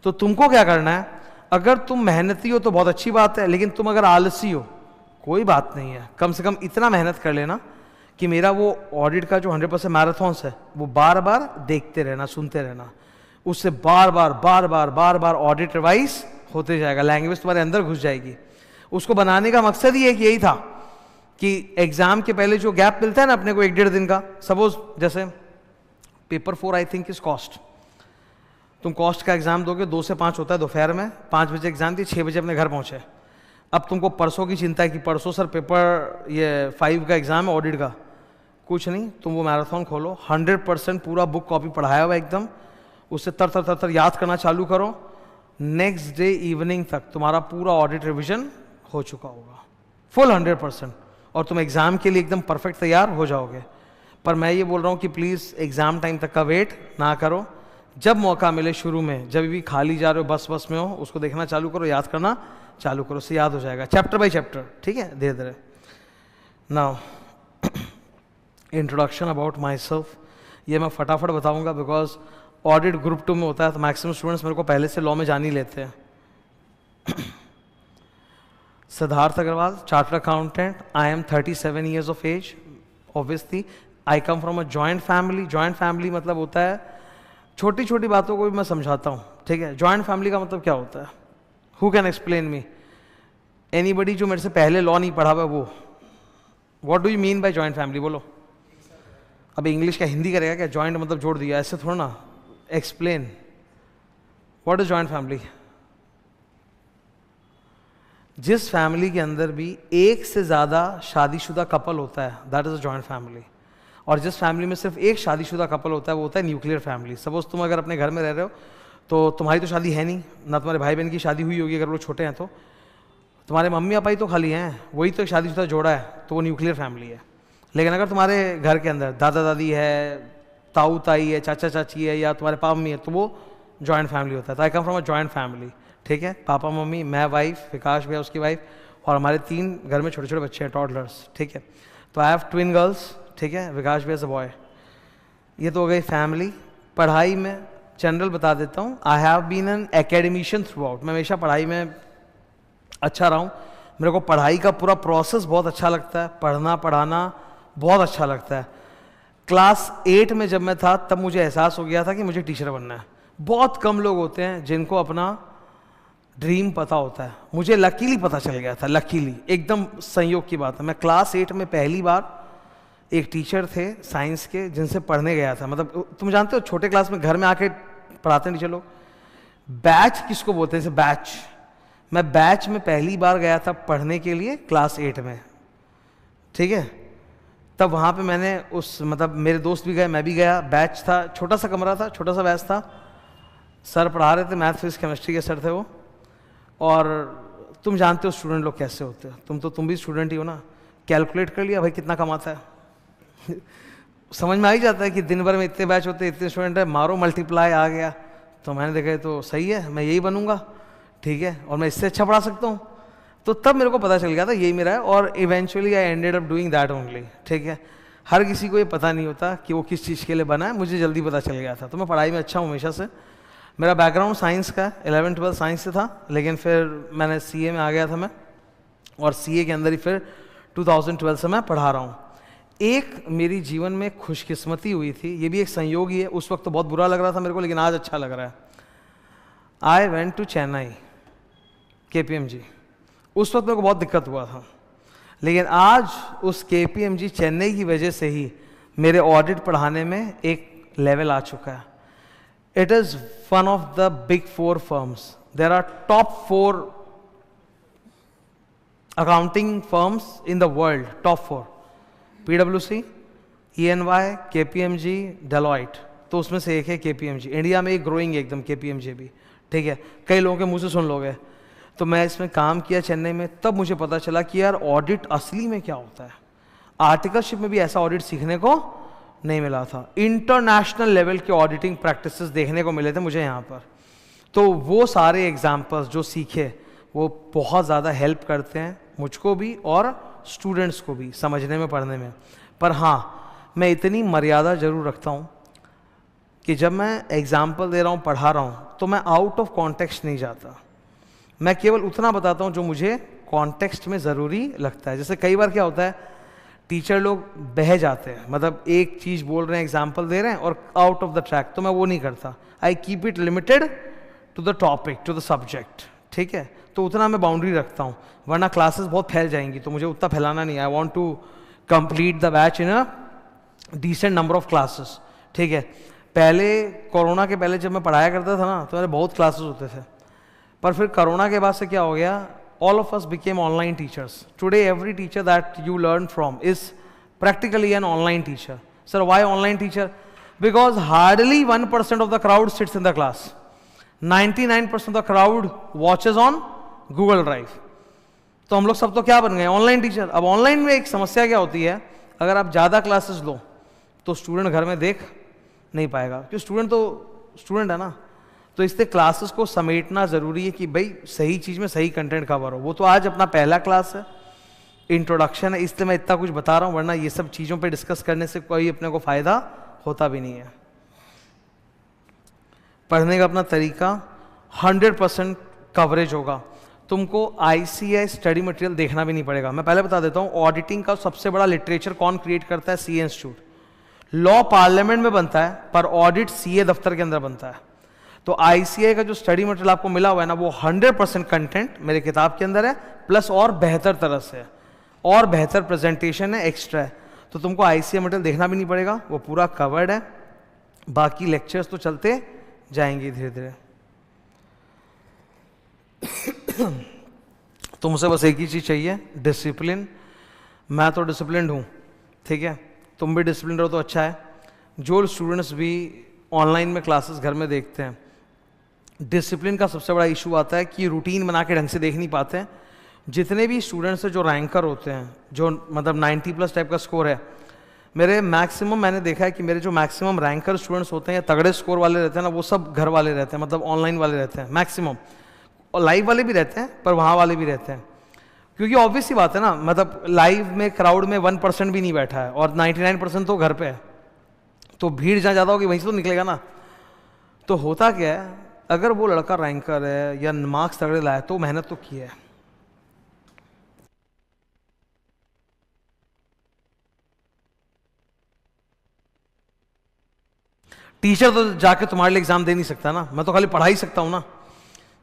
तो तुमको क्या करना है, अगर तुम मेहनती हो तो बहुत अच्छी बात है, लेकिन तुम अगर आलसी हो, कोई बात नहीं है, कम से कम इतना मेहनत कर लेना कि मेरा वो ऑडिट का जो 100% मैराथन्स है वो बार बार देखते रहना, सुनते रहना, उससे बार बार ऑडिट रिवाइज होते जाएगा, लैंग्वेज तुम्हारे अंदर घुस जाएगी। उसको बनाने का मकसद ही एक यही था कि एग्जाम के पहले जो गैप मिलता है ना अपने को 1-1.5 दिन का, सपोज जैसे paper 4 I think is cost, तुम कॉस्ट का एग्जाम दोगे 2 से 5 होता है दोपहर में, 5 बजे एग्जाम थी, 6 बजे अपने घर पहुंचे। अब तुमको परसों की चिंता है कि परसों सर पेपर ये 5 का एग्जाम है ऑडिट का, कुछ नहीं, तुम वो मैराथन खोलो, 100% पूरा बुक कॉपी पढ़ाया हुआ एकदम, उससे तर याद करना चालू करो, नेक्स्ट डे इवनिंग तक तुम्हारा पूरा ऑडिट रिविजन हो चुका होगा, फुल 100%, और तुम एग्जाम के लिए एकदम परफेक्ट तैयार हो जाओगे। पर मैं ये बोल रहा हूँ कि प्लीज़ एग्जाम टाइम तक का वेट ना करो, जब मौका मिले शुरू में, जब भी खाली जा रहे हो, बस में हो, उसको देखना चालू करो, याद करना चालू करो, उससे याद हो जाएगा, चैप्टर बाय चैप्टर, ठीक है, धीरे धीरे। Now introduction about my self, ये मैं फटाफट बताऊंगा बिकॉज ऑडिट ग्रुप 2 में होता है तो मैक्सिमम स्टूडेंट्स मेरे को पहले से लॉ में जान ही लेते हैं। Siddharth Agarwal, chartered accountant, I am 37 years of age, obviously I come from a joint family. Joint family मतलब होता है छोटी छोटी बातों को भी मैं समझाता हूँ, ठीक है। जॉइंट फैमिली का मतलब क्या होता है, who can explain me, anybody जो मेरे से पहले लॉ नहीं पढ़ा हुआ वो, what do you mean by joint family, बोलो। अब इंग्लिश का हिंदी करेगा क्या, जॉइंट मतलब जोड़ दिया, ऐसे थोड़ा ना, explain what is joint family. जिस फैमिली के अंदर भी एक से ज़्यादा शादीशुदा कपल होता है that is a joint family, और जिस फैमिली में सिर्फ एक शादीशुदा कपल होता है वो होता है न्यूक्लियर फैमिली। सपोज तुम अगर अपने घर में रह रहे हो तो तुम्हारी तो शादी है नहीं, ना तुम्हारे भाई बहन की शादी हुई होगी अगर वो छोटे हैं, तो तुम्हारे मम्मी पापा ही तो खाली हैं, वही तो एक शादीशुदा जोड़ा है, तो वो न्यूक्लियर फैमिली है। लेकिन अगर तुम्हारे घर के अंदर दादा दादी है, ताऊ ताई है, चाचा चाची है, या तुम्हारे पापा मम्मी है, तो वो जॉइंट फैमिली होता है। तो I come from a joint family, ठीक है, पापा मम्मी, मैं, वाइफ, विकास भैया उसकी वाइफ, और हमारे 3 घर में छोटे छोटे बच्चे हैं, टॉडलर्स, ठीक है। तो आई हैव ट्विन गर्ल्स, ठीक है, विकास भैया इज अ बॉय। ये तो हो गई फैमिली। पढ़ाई में जनरल बता देता हूँ, I have been an academician throughout, मैं हमेशा पढ़ाई में अच्छा रहा हूँ, मेरे को पढ़ाई का पूरा प्रोसेस बहुत अच्छा लगता है, पढ़ना पढ़ाना बहुत अच्छा लगता है। क्लास 8 में जब मैं था तब मुझे एहसास हो गया था कि मुझे टीचर बनना है। बहुत कम लोग होते हैं जिनको अपना ड्रीम पता होता है, मुझे लकीली पता चल गया था, लकीली, एकदम संयोग की बात है। मैं क्लास 8 में पहली बार एक टीचर थे साइंस के जिनसे पढ़ने गया था, मतलब तुम जानते हो छोटे क्लास में घर में आके पढ़ाते हैं टीचर लोग, बैच किसको बोलते हैं, बैच। मैं बैच में पहली बार गया था पढ़ने के लिए क्लास 8 में, ठीक है। तब वहाँ पे मैंने उस, मतलब मेरे दोस्त भी गए, मैं भी गया, बैच था, छोटा सा कमरा था, छोटा सा बैच था, सर पढ़ा रहे थे, मैथ फिजिक्स केमिस्ट्री के सर थे वो। और तुम जानते हो स्टूडेंट लोग कैसे होते हो, तुम भी स्टूडेंट ही हो ना, कैलकुलेट कर लिया भाई कितना कमाता है समझ में आ ही जाता है कि दिन भर में इतने बैच होते हैं, इतने स्टूडेंट है, मारो मल्टीप्लाई आ गया। तो मैंने देखा तो सही है, मैं यही बनूंगा, ठीक है, और मैं इससे अच्छा पढ़ा सकता हूँ। तो तब मेरे को पता चल गया था यही मेरा है, और eventually I ended up doing that only, ठीक है। हर किसी को ये पता नहीं होता कि वो किस चीज़ के लिए बना है, मुझे जल्दी पता चल गया था। तो मैं पढ़ाई में अच्छा हूँ हमेशा से, मेरा बैकग्राउंड साइंस का, 11th-12th साइंस से था, लेकिन फिर मैंने CA में आ गया था मैं, और CA के अंदर ही फिर 2012 से मैं पढ़ा रहा हूँ। एक मेरी जीवन में खुशकिस्मती हुई थी, ये भी एक संयोग ही है, उस वक्त तो बहुत बुरा लग रहा था मेरे को, लेकिन आज अच्छा लग रहा है। I went to Chennai, KPMG। उस वक्त मेरे को बहुत दिक्कत हुआ था, लेकिन आज उस KPMG चेन्नई की वजह से ही मेरे ऑडिट पढ़ाने में एक लेवल आ चुका है। It is one of the big 4 firms, there are top 4 accounting firms in the world, top 4, PwC, EY, KPMG, Deloitte, तो उसमें से एक है KPMG। इंडिया में एक ग्रोइंग है एकदम KPMG भी, ठीक है, कई लोगों के मुंह से सुन लोगे। तो मैं इसमें काम किया चेन्नई में, तब मुझे पता चला कि यार ऑडिट असली में क्या होता है। आर्टिकलशिप में भी ऐसा ऑडिट सीखने को नहीं मिला था, इंटरनेशनल लेवल के ऑडिटिंग प्रैक्टिसेस देखने को मिले थे मुझे यहाँ पर। तो वो सारे एग्जाम्पल्स जो सीखे वो बहुत ज़्यादा हेल्प करते हैं मुझको भी और स्टूडेंट्स को भी समझने में, पढ़ने में। पर हाँ, मैं इतनी मर्यादा ज़रूर रखता हूँ कि जब मैं एग्जाम्पल दे रहा हूँ, पढ़ा रहा हूँ, तो मैं आउट ऑफ कॉन्टेक्स्ट नहीं जाता, मैं केवल उतना बताता हूँ जो मुझे कॉन्टेक्स्ट में ज़रूरी लगता है। जैसे कई बार क्या होता है, टीचर लोग बह जाते हैं, मतलब एक चीज़ बोल रहे हैं, एग्जाम्पल दे रहे हैं और आउट ऑफ द ट्रैक, तो मैं वो नहीं करता। I keep it limited to the topic, to the subject, ठीक है। तो उतना मैं बाउंड्री रखता हूँ, वरना क्लासेस बहुत फैल जाएंगी, तो मुझे उतना फैलाना नहीं है। I want to complete the batch in a decent number of classes, ठीक है। पहले कोरोना के पहले जब मैं पढ़ाया करता था ना, तो मेरे बहुत क्लासेस होते थे, पर फिर कोरोना के बाद से क्या हो गया, all of us became online teachers. Today every teacher that you learn from is practically an online teacher. Sir, why online teacher? Because hardly 1% of the crowd sits in the class. 99% of the crowd watches on Google Drive. तो हम लोग सब तो क्या बन गए, online teacher. अब online में एक समस्या क्या होती है, अगर आप ज़्यादा क्लासेस लो तो स्टूडेंट घर में देख नहीं पाएगा, क्योंकि स्टूडेंट तो स्टूडेंट है ना। तो इससे क्लासेस को समेटना ज़रूरी है कि भाई सही चीज़ में सही कंटेंट कवर हो। वो तो आज अपना पहला क्लास है, इंट्रोडक्शन है, इसलिए मैं इतना कुछ बता रहा हूँ, वरना ये सब चीज़ों पे डिस्कस करने से कोई अपने को फ़ायदा होता भी नहीं है। पढ़ने का अपना तरीका 100% कवरेज होगा। तुमको ICAI स्टडी मटेरियल देखना भी नहीं पड़ेगा। मैं पहले बता देता हूँ, ऑडिटिंग का सबसे बड़ा लिटरेचर कौन क्रिएट करता है, CA इंस्टीट्यूट। लॉ पार्लियामेंट में बनता है, पर ऑडिट CA दफ्तर के अंदर बनता है। तो ICAI का जो स्टडी मटेरियल आपको मिला हुआ है ना, वो 100% कंटेंट मेरे किताब के अंदर है, प्लस और बेहतर तरह से है, और बेहतर प्रेजेंटेशन है, एक्स्ट्रा है। तो तुमको ICAI मटेरियल देखना भी नहीं पड़ेगा, वो पूरा कवर्ड है। बाकी लेक्चर्स तो चलते जाएंगे धीरे धीरे। तुमसे बस एक ही चीज़ चाहिए, डिसिप्लिन। मैं तो डिसिप्लिन हूँ, ठीक है, तुम भी डिसिप्लिन रहो तो अच्छा है। जो स्टूडेंट्स भी ऑनलाइन में क्लासेस घर में देखते हैं, डिसिप्लिन का सबसे बड़ा इशू आता है कि रूटीन बना के ढंग से देख नहीं पाते हैं। जितने भी स्टूडेंट्स हैं जो रैंकर होते हैं, जो मतलब 90+ टाइप का स्कोर है, मेरे मैक्सिमम मैंने देखा है कि मेरे जो मैक्सिमम रैंकर स्टूडेंट्स होते हैं या तगड़े स्कोर वाले रहते हैं ना, वो सब घर वाले रहते हैं, मतलब ऑनलाइन वाले रहते हैं मैक्सिमम, और लाइव वाले भी रहते हैं, पर वहाँ वाले भी रहते हैं। क्योंकि ऑब्वियस सी बात है ना, मतलब लाइव में क्राउड में 1% भी नहीं बैठा है और 99% तो घर पे है, तो भीड़ जहाँ ज़्यादा होगी वहीं से तो निकलेगा ना। तो होता क्या है, अगर वो लड़का रैंकर है या मार्क्स तगड़े लाए तो मेहनत तो की है। टीचर तो जाके तुम्हारे लिए एग्जाम दे नहीं सकता ना, मैं तो खाली पढ़ा ही सकता हूँ ना।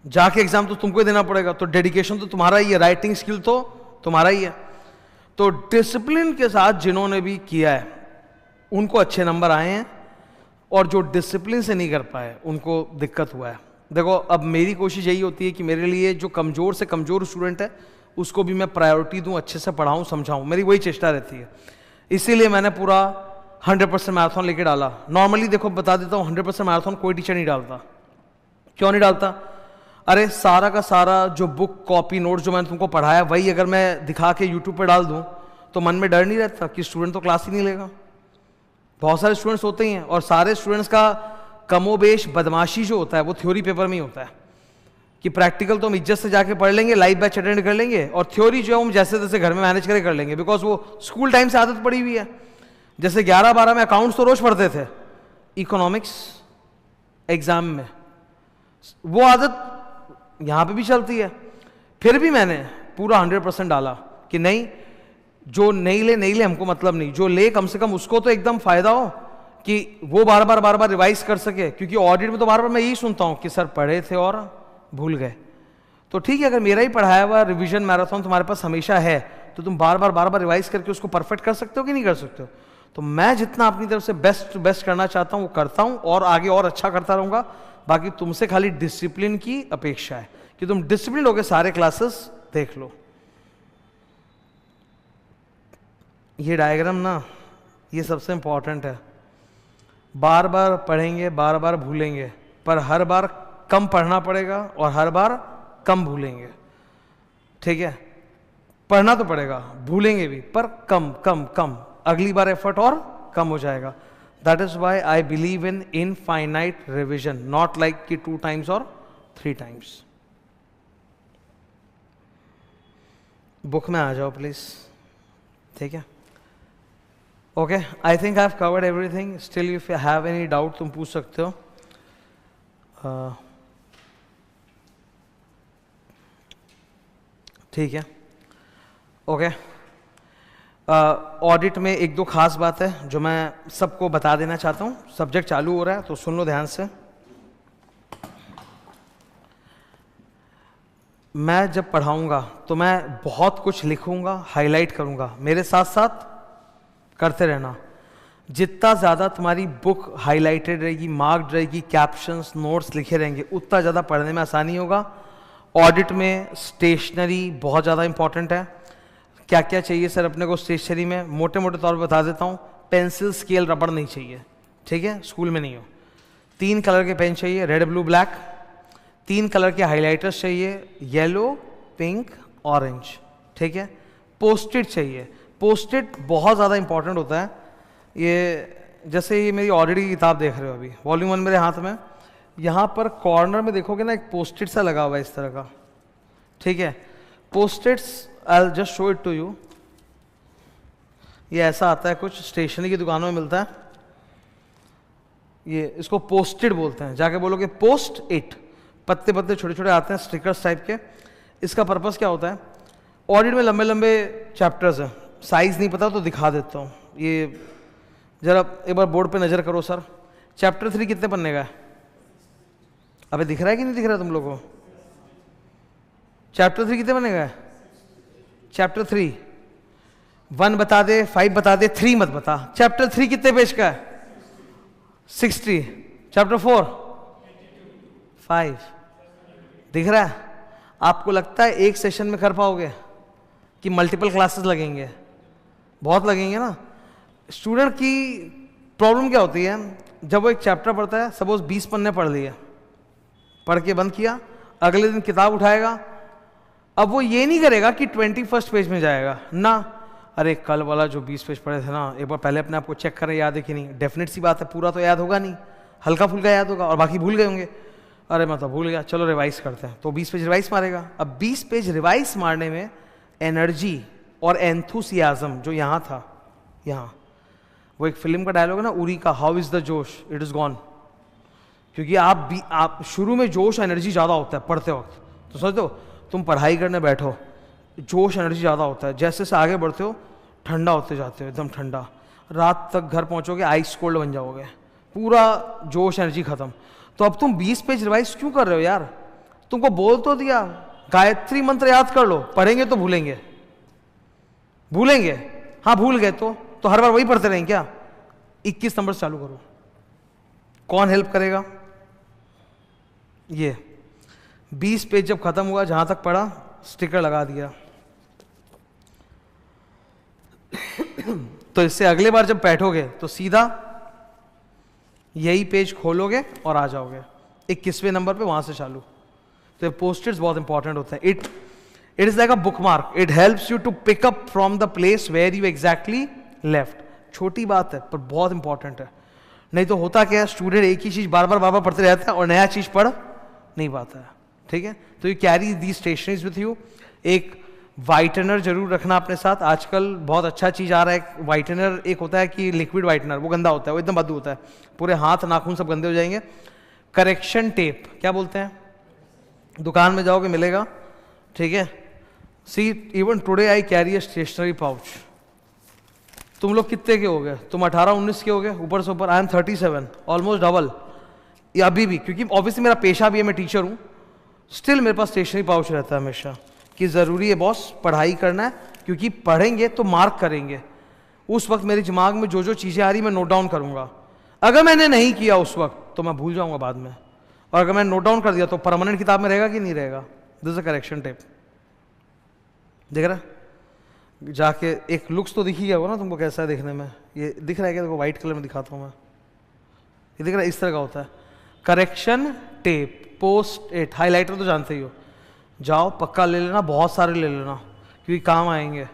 जाके एग्जाम तो तुमको ही देना पड़ेगा, तो डेडिकेशन तो तुम्हारा ही है, राइटिंग स्किल तो तुम्हारा ही है। तो डिसिप्लिन के साथ जिन्होंने भी किया है उनको अच्छे नंबर आए हैं, और जो डिसिप्लिन से नहीं कर पाए उनको दिक्कत हुआ है। देखो, अब मेरी कोशिश यही होती है कि मेरे लिए जो कमज़ोर से कमज़ोर स्टूडेंट है उसको भी मैं प्रायोरिटी दूं, अच्छे से पढ़ाऊं, समझाऊं, मेरी वही चेष्टा रहती है। इसीलिए मैंने पूरा 100% मैराथन लेके डाला। नॉर्मली देखो बता देता हूँ, 100% मैराथन कोई टीचर नहीं डालता। क्यों नहीं डालता? अरे सारा का सारा जो बुक कॉपी नोट्स जो मैंने तुमको पढ़ाया वही अगर मैं दिखा के यूट्यूब पर डाल दूँ तो मन में डर नहीं रहता कि स्टूडेंट तो क्लास ही नहीं लेगा। बहुत सारे स्टूडेंट्स होते ही हैं, और सारे स्टूडेंट्स का कमोबेश बदमाशी जो होता है वो थ्योरी पेपर में ही होता है कि प्रैक्टिकल तो हम इज्जत से जाके पढ़ लेंगे, लाइव बैच अटेंड कर लेंगे, और थ्योरी जो है हम जैसे तैसे घर में मैनेज करके कर लेंगे, बिकॉज वो स्कूल टाइम से आदत पड़ी हुई है। जैसे 11-12 में अकाउंट्स तो रोज पढ़ते थे, इकोनॉमिक्स एग्जाम में वो आदत यहाँ पे भी चलती है। फिर भी मैंने पूरा 100% डाला कि नहीं, जो नहीं ले हमको मतलब नहीं, जो ले कम से कम उसको तो एकदम फायदा हो कि वो बार बार रिवाइज कर सके। क्योंकि ऑडिट में तो बार बार मैं यही सुनता हूँ कि सर पढ़े थे और भूल गए। तो ठीक है, अगर मेरा ही पढ़ाया हुआ रिवीजन मैराथन तुम्हारे पास हमेशा है तो तुम बार बार रिवाइज करके उसको परफेक्ट कर सकते हो कि नहीं कर सकते हो। तो मैं जितना अपनी तरफ से बेस्ट करना चाहता हूँ वो करता हूँ, और आगे और अच्छा करता रहूँगा। बाकी तुमसे खाली डिसिप्लिन की अपेक्षा है कि तुम डिसिप्लिन होकर सारे क्लासेस देख लो। ये डायग्राम ना, ये सबसे इंपॉर्टेंट है। बार बार पढ़ेंगे, बार बार भूलेंगे, पर हर बार कम पढ़ना पड़ेगा और हर बार कम भूलेंगे। ठीक है, पढ़ना तो पड़ेगा, भूलेंगे भी, पर कम कम कम, अगली बार एफर्ट और कम हो जाएगा। That is why I believe in infinite revision, not like कि 2 times और 3 times। बुक में आ जाओ प्लीज। ठीक है, okay, I think I have covered everything. Still if you have any doubt तुम पूछ सकते हो। ठीक है। ओके। ऑडिट में एक दो खास बात है जो मैं सबको बता देना चाहता हूँ। सब्जेक्ट चालू हो रहा है तो सुन लो ध्यान से। मैं जब पढ़ाऊँगा तो मैं बहुत कुछ लिखूँगा, हाईलाइट करूँगा, मेरे साथ साथ करते रहना। जितना ज़्यादा तुम्हारी बुक हाईलाइटेड रहेगी, मार्क्ड रहेगी, कैप्शंस नोट्स लिखे रहेंगे, उतना ज़्यादा पढ़ने में आसानी होगा। ऑडिट में स्टेशनरी बहुत ज़्यादा इंपॉर्टेंट है। क्या क्या चाहिए सर अपने को स्टेशनरी में? मोटे मोटे तौर पर बता देता हूँ। पेंसिल, स्केल, रबड़ नहीं चाहिए, ठीक है, स्कूल में नहीं हो। 3 कलर के पेन चाहिए, रेड, ब्लू, ब्लैक। 3 कलर के हाइलाइटर्स चाहिए, येलो, पिंक, ऑरेंज, ठीक है। पोस्ट-इट चाहिए। पोस्ट-इट बहुत ज़्यादा इंपॉर्टेंट होता है। ये जैसे ये मेरी ऑडिट की किताब देख रहे हो अभी, वॉल्यूम 1 मेरे हाथ में, यहाँ पर कॉर्नर में देखोगे ना एक पोस्ट-इट सा लगा हुआ है इस तरह का, ठीक है। Post-it's I'll just show it to you। ये ऐसा आता है, कुछ स्टेशनरी की दुकानों में मिलता है। ये इसको पोस्ट-इट बोलते हैं। जाके बोलोगे पोस्ट-इट, पत्ते पत्ते छोटे छोटे आते हैं, स्टिकर्स टाइप के। इसका पर्पस क्या होता है? ऑडिट में लंबे लंबे चैप्टर्स हैं, साइज नहीं पता तो दिखा देता हूँ। ये जरा एक बार बोर्ड पे नज़र करो सर। चैप्टर 3 कितने पन्ने का है? अबे दिख रहा है कि नहीं दिख रहा है तुम लोगों को? चैप्टर 3 कितने पन्ने का है? चैप्टर 3 1 बता दे, 5 बता दे, 3 मत बता। चैप्टर 3 कितने पेज का है? 60। चैप्टर 4 5। दिख रहा है? आपको लगता है एक सेशन में कर पाओगे कि मल्टीपल क्लासेस लगेंगे? बहुत लगेंगे ना। स्टूडेंट की प्रॉब्लम क्या होती है, जब वो एक चैप्टर पढ़ता है, सपोज 20 पन्ने पढ़ लिए, पढ़ के बंद किया, अगले दिन किताब उठाएगा, अब वो ये नहीं करेगा कि 21 पेज में जाएगा ना। अरे कल वाला जो 20 पेज पढ़े थे ना, एक बार पहले अपने आप को चेक करें याद है कि नहीं। डेफिनेट सी बात है, पूरा तो याद होगा नहीं, हल्का फुल्का याद होगा और बाकी भूल गए होंगे। अरे मैं तो भूल गया, चलो रिवाइज करते हैं, तो 20 पेज रिवाइज मारेगा। अब 20 पेज रिवाइज मारने में एनर्जी और एंथुसियाज्म जो यहाँ था, यहाँ वो एक फिल्म का डायलॉग है ना, उरी का, हाउ इज द जोश, इट इज गॉन। क्योंकि आप शुरू में जोश एनर्जी ज़्यादा होता है पढ़ते वक्त, तो समझ दो तुम पढ़ाई करने बैठो, जोश एनर्जी ज़्यादा होता है, जैसे जैसे आगे बढ़ते हो ठंडा होते जाते हो, एकदम ठंडा। रात तक घर पहुंचोगे आइस कोल्ड बन जाओगे, पूरा जोश एनर्जी खत्म। तो अब तुम 20 पेज रिवाइज क्यों कर रहे हो यार? तुमको बोल तो दिया, गायत्री मंत्र याद कर लो, पढ़ेंगे तो भूलेंगे, भूलेंगे। हाँ भूल गए तो हर बार वही पढ़ते रहेंगे क्या? 21 नंबर से चालू करो। कौन हेल्प करेगा? ये 20 पेज जब खत्म हुआ, जहां तक पढ़ा स्टिकर लगा दिया। तो इससे अगले बार जब बैठोगे तो सीधा यही पेज खोलोगे और आ जाओगे 21वें नंबर पे, वहां से चालू। तो पोस्ट-इट्स बहुत इंपॉर्टेंट होते हैं। It is like a bookmark, it helps you to pick up from the place where you exactly left. छोटी बात है पर बहुत इंपॉर्टेंट है। नहीं तो होता क्या है, स्टूडेंट एक ही चीज बार बार पढ़ते रहता है और नया चीज पढ़ नहीं पाता है, ठीक है। तो you carry the stationeries with you. एक वाइटनर जरूर रखना अपने साथ। आजकल बहुत अच्छा चीज आ रहा है वाइटनर। एक होता है कि लिक्विड वाइटनर, वो गंदा होता है, वो एकदम बदबू होता है, पूरे हाथ नाखून सब गंदे हो जाएंगे। करेक्शन टेप क्या बोलते हैं, दुकान में जाओगे मिलेगा, ठीक है। See even today I carry a stationery pouch. तुम लोग कितने के हो गए? तुम 18-19 के हो गए ऊपर से ऊपर। आई एम 37, ऑलमोस्ट डबल। अभी भी, क्योंकि ऑब्वियसली मेरा पेशा भी है, मैं टीचर हूँ, स्टिल मेरे पास स्टेशनरी पाउच रहता है हमेशा कि ज़रूरी है बॉस पढ़ाई करना है, क्योंकि पढ़ेंगे तो मार्क करेंगे। उस वक्त मेरे दिमाग में जो जो चीज़ें आ रही मैं नोट डाउन करूँगा। अगर मैंने नहीं किया उस वक्त तो मैं भूल जाऊँगा बाद में, और अगर मैंने नोट डाउन कर दिया तो परमानेंट किताब में रहेगा कि नहीं रहेगा। This is a correction tape. देख रहा है? जाके एक लुक्स तो दिख ही गया होगा ना तुमको, कैसा है देखने में। ये दिख रहा है क्या? देखो व्हाइट कलर में दिखाता हूँ मैं। ये दिख रहा है, इस तरह का होता है करेक्शन टेप। पोस्ट-इट, हाइलाइटर तो जानते ही हो, जाओ पक्का ले लेना, बहुत सारे ले लेना, क्योंकि काम आएंगे,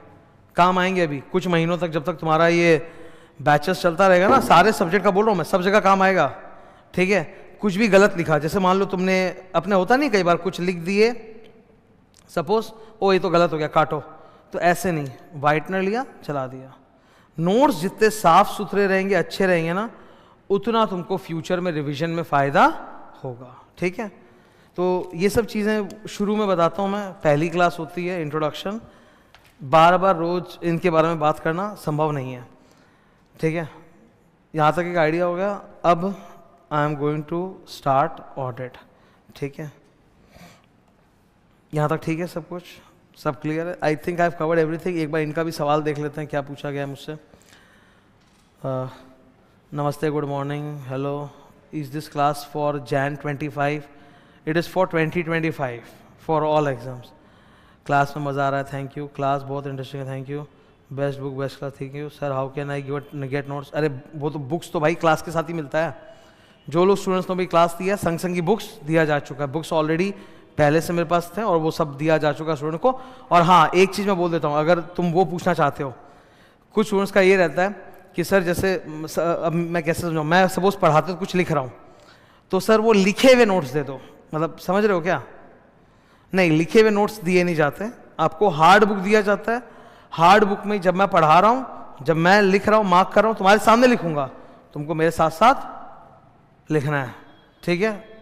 काम आएंगे अभी कुछ महीनों तक। जब तक तुम्हारा ये बैचेस चलता रहेगा ना, सारे सब्जेक्ट का बोल रहा हूँ मैं, सब जगह काम आएगा, ठीक है। कुछ भी गलत लिखा, जैसे मान लो तुमने अपने, होता नहीं कई बार कुछ लिख दिए, सपोज ओ ये तो गलत हो गया, काटो, तो ऐसे नहीं, वाइटनर लिया चला दिया। नोट्स जितने साफ सुथरे रहेंगे, अच्छे रहेंगे ना, उतना तुमको फ्यूचर में रिवीजन में फ़ायदा होगा, ठीक है। तो ये सब चीज़ें शुरू में बताता हूँ मैं, पहली क्लास होती है इंट्रोडक्शन, बार बार रोज इनके बारे में बात करना संभव नहीं है, ठीक है। यहाँ तक एक आइडिया हो गया। अब I am going to start audit, ठीक है। यहाँ तक ठीक है, सब कुछ सब क्लियर है। I think I have covered everything. एक बार इनका भी सवाल देख लेते हैं क्या पूछा गया है मुझसे। नमस्ते, good morning, hello, is this class for Jan 25? It is for 2025 for all exams. Class में मज़ा आ रहा है, थैंक यू। क्लास बहुत इंटरेस्टिंग है, thank you. Best book, best class, thank you sir. How can I get notes? अरे वो तो books तो भाई क्लास के साथ ही मिलता है। जो लोग स्टूडेंट्स ने भी क्लास दिया, संग संग की बुक्स दिया जा चुका है। बुक्स ऑलरेडी पहले से मेरे पास थे और वो सब दिया जा चुका है स्टूडेंट को। और हाँ, एक चीज़ मैं बोल देता हूँ, अगर तुम वो पूछना चाहते हो, कुछ स्टूडेंट्स का ये रहता है कि सर जैसे अब मैं कैसे समझाऊँ, मैं सपोज पढ़ाते तो कुछ लिख रहा हूँ, तो सर वो लिखे हुए नोट्स दे दो, मतलब समझ रहे हो क्या? नहीं, लिखे हुए नोट्स दिए नहीं जाते, आपको हार्ड बुक दिया जाता है। हार्ड बुक में जब मैं पढ़ा रहा हूँ, जब मैं लिख रहा हूँ, मार्क कर रहा हूँ, तुम्हारे सामने लिखूंगा, तुमको मेरे साथ साथ लिखना है, ठीक है।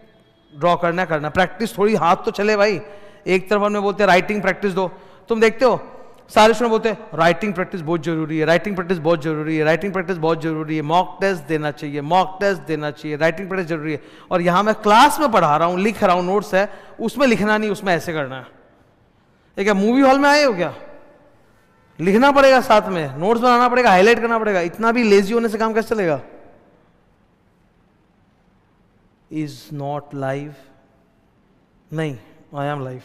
ड्रॉ करना प्रैक्टिस, थोड़ी हाथ तो चले भाई। एक तरफ में बोलते हैं राइटिंग प्रैक्टिस दो, तुम देखते हो सारे स्टूडेंट बोलते हैं राइटिंग प्रैक्टिस बहुत जरूरी है, राइटिंग प्रैक्टिस बहुत जरूरी है, राइटिंग प्रैक्टिस बहुत जरूरी है, मॉक टेस्ट देना चाहिए, मॉक टेस्ट देना चाहिए, राइटिंग प्रैक्टिस जरूरी है। और यहाँ मैं क्लास में पढ़ा रहा हूँ, लिख रहा हूँ, नोट्स है, उसमें लिखना नहीं, उसमें ऐसे करना है। ये क्या मूवी हॉल में आए हो क्या? लिखना पड़ेगा, साथ में नोट्स बनाना पड़ेगा, हाईलाइट करना पड़ेगा। इतना भी लेजी होने से काम कैसे चलेगा? इज नॉट लाइव, नहीं, आई एम लाइव।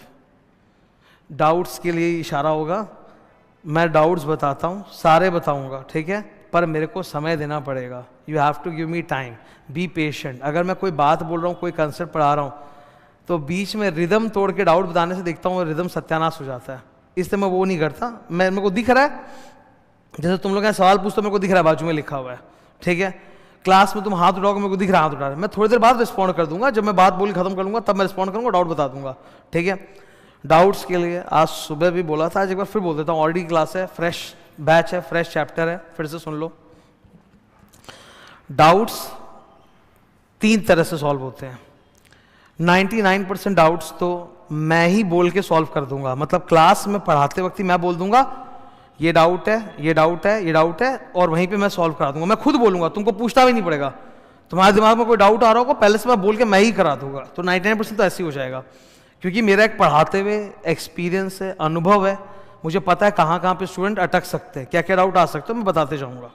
डाउट्स के लिए इशारा होगा, मैं डाउट्स बताता हूँ, सारे बताऊंगा, ठीक है, पर मेरे को समय देना पड़ेगा। You have to give me time, be patient. अगर मैं कोई बात बोल रहा हूँ, कोई कंसेप्ट पढ़ा रहा हूँ, तो बीच में रिदम तोड़ के डाउट बताने से देखता हूँ रिदम सत्यानाश हो जाता है, इसलिए मैं वो नहीं करता। मेरे को दिख रहा है, जैसे तुम लोग यहाँ सवाल पूछते हो, मेरे को दिख रहा है बाजू में लिखा हुआ है, ठीक है। क्लास में तुम हाथ उठाओगे, मेरे को दिख रहा है हाथ उठा रहे, मैं थोड़ी देर बाद रिस्पॉन्ड कर दूंगा, जब मैं बात बोली खत्म कर लूंगा तब मैं रिस्पॉन्ड करूंगा, डाउट बता दूंगा, ठीक है। डाउट्स के लिए आज सुबह भी बोला था, आज एक बार फिर बोल देता हूँ। ऑलरेडी क्लास है, फ्रेश बैच है, फ्रेश चैप्टर है, फिर से सुन लो। डाउट्स 3 तरह से सॉल्व होते हैं। 99% डाउट्स तो मैं ही बोल के सॉल्व कर दूंगा, मतलब क्लास में पढ़ाते वक्त ही मैं बोल दूंगा ये डाउट है, ये डाउट है, ये डाउट है, और वहीं पे मैं सॉल्व करा दूंगा। मैं खुद बोलूंगा, तुमको पूछना भी नहीं पड़ेगा। तुम्हारे दिमाग में कोई डाउट आ रहा होगा, पहले से मैं बोल के मैं ही करा दूंगा। तो 99% तो ऐसे ही हो जाएगा, क्योंकि मेरा एक पढ़ाते हुए एक्सपीरियंस है, अनुभव है, मुझे पता है कहाँ कहाँ पे स्टूडेंट अटक सकते हैं, क्या क्या डाउट आ सकते हैं, मैं बताते जाऊँगा।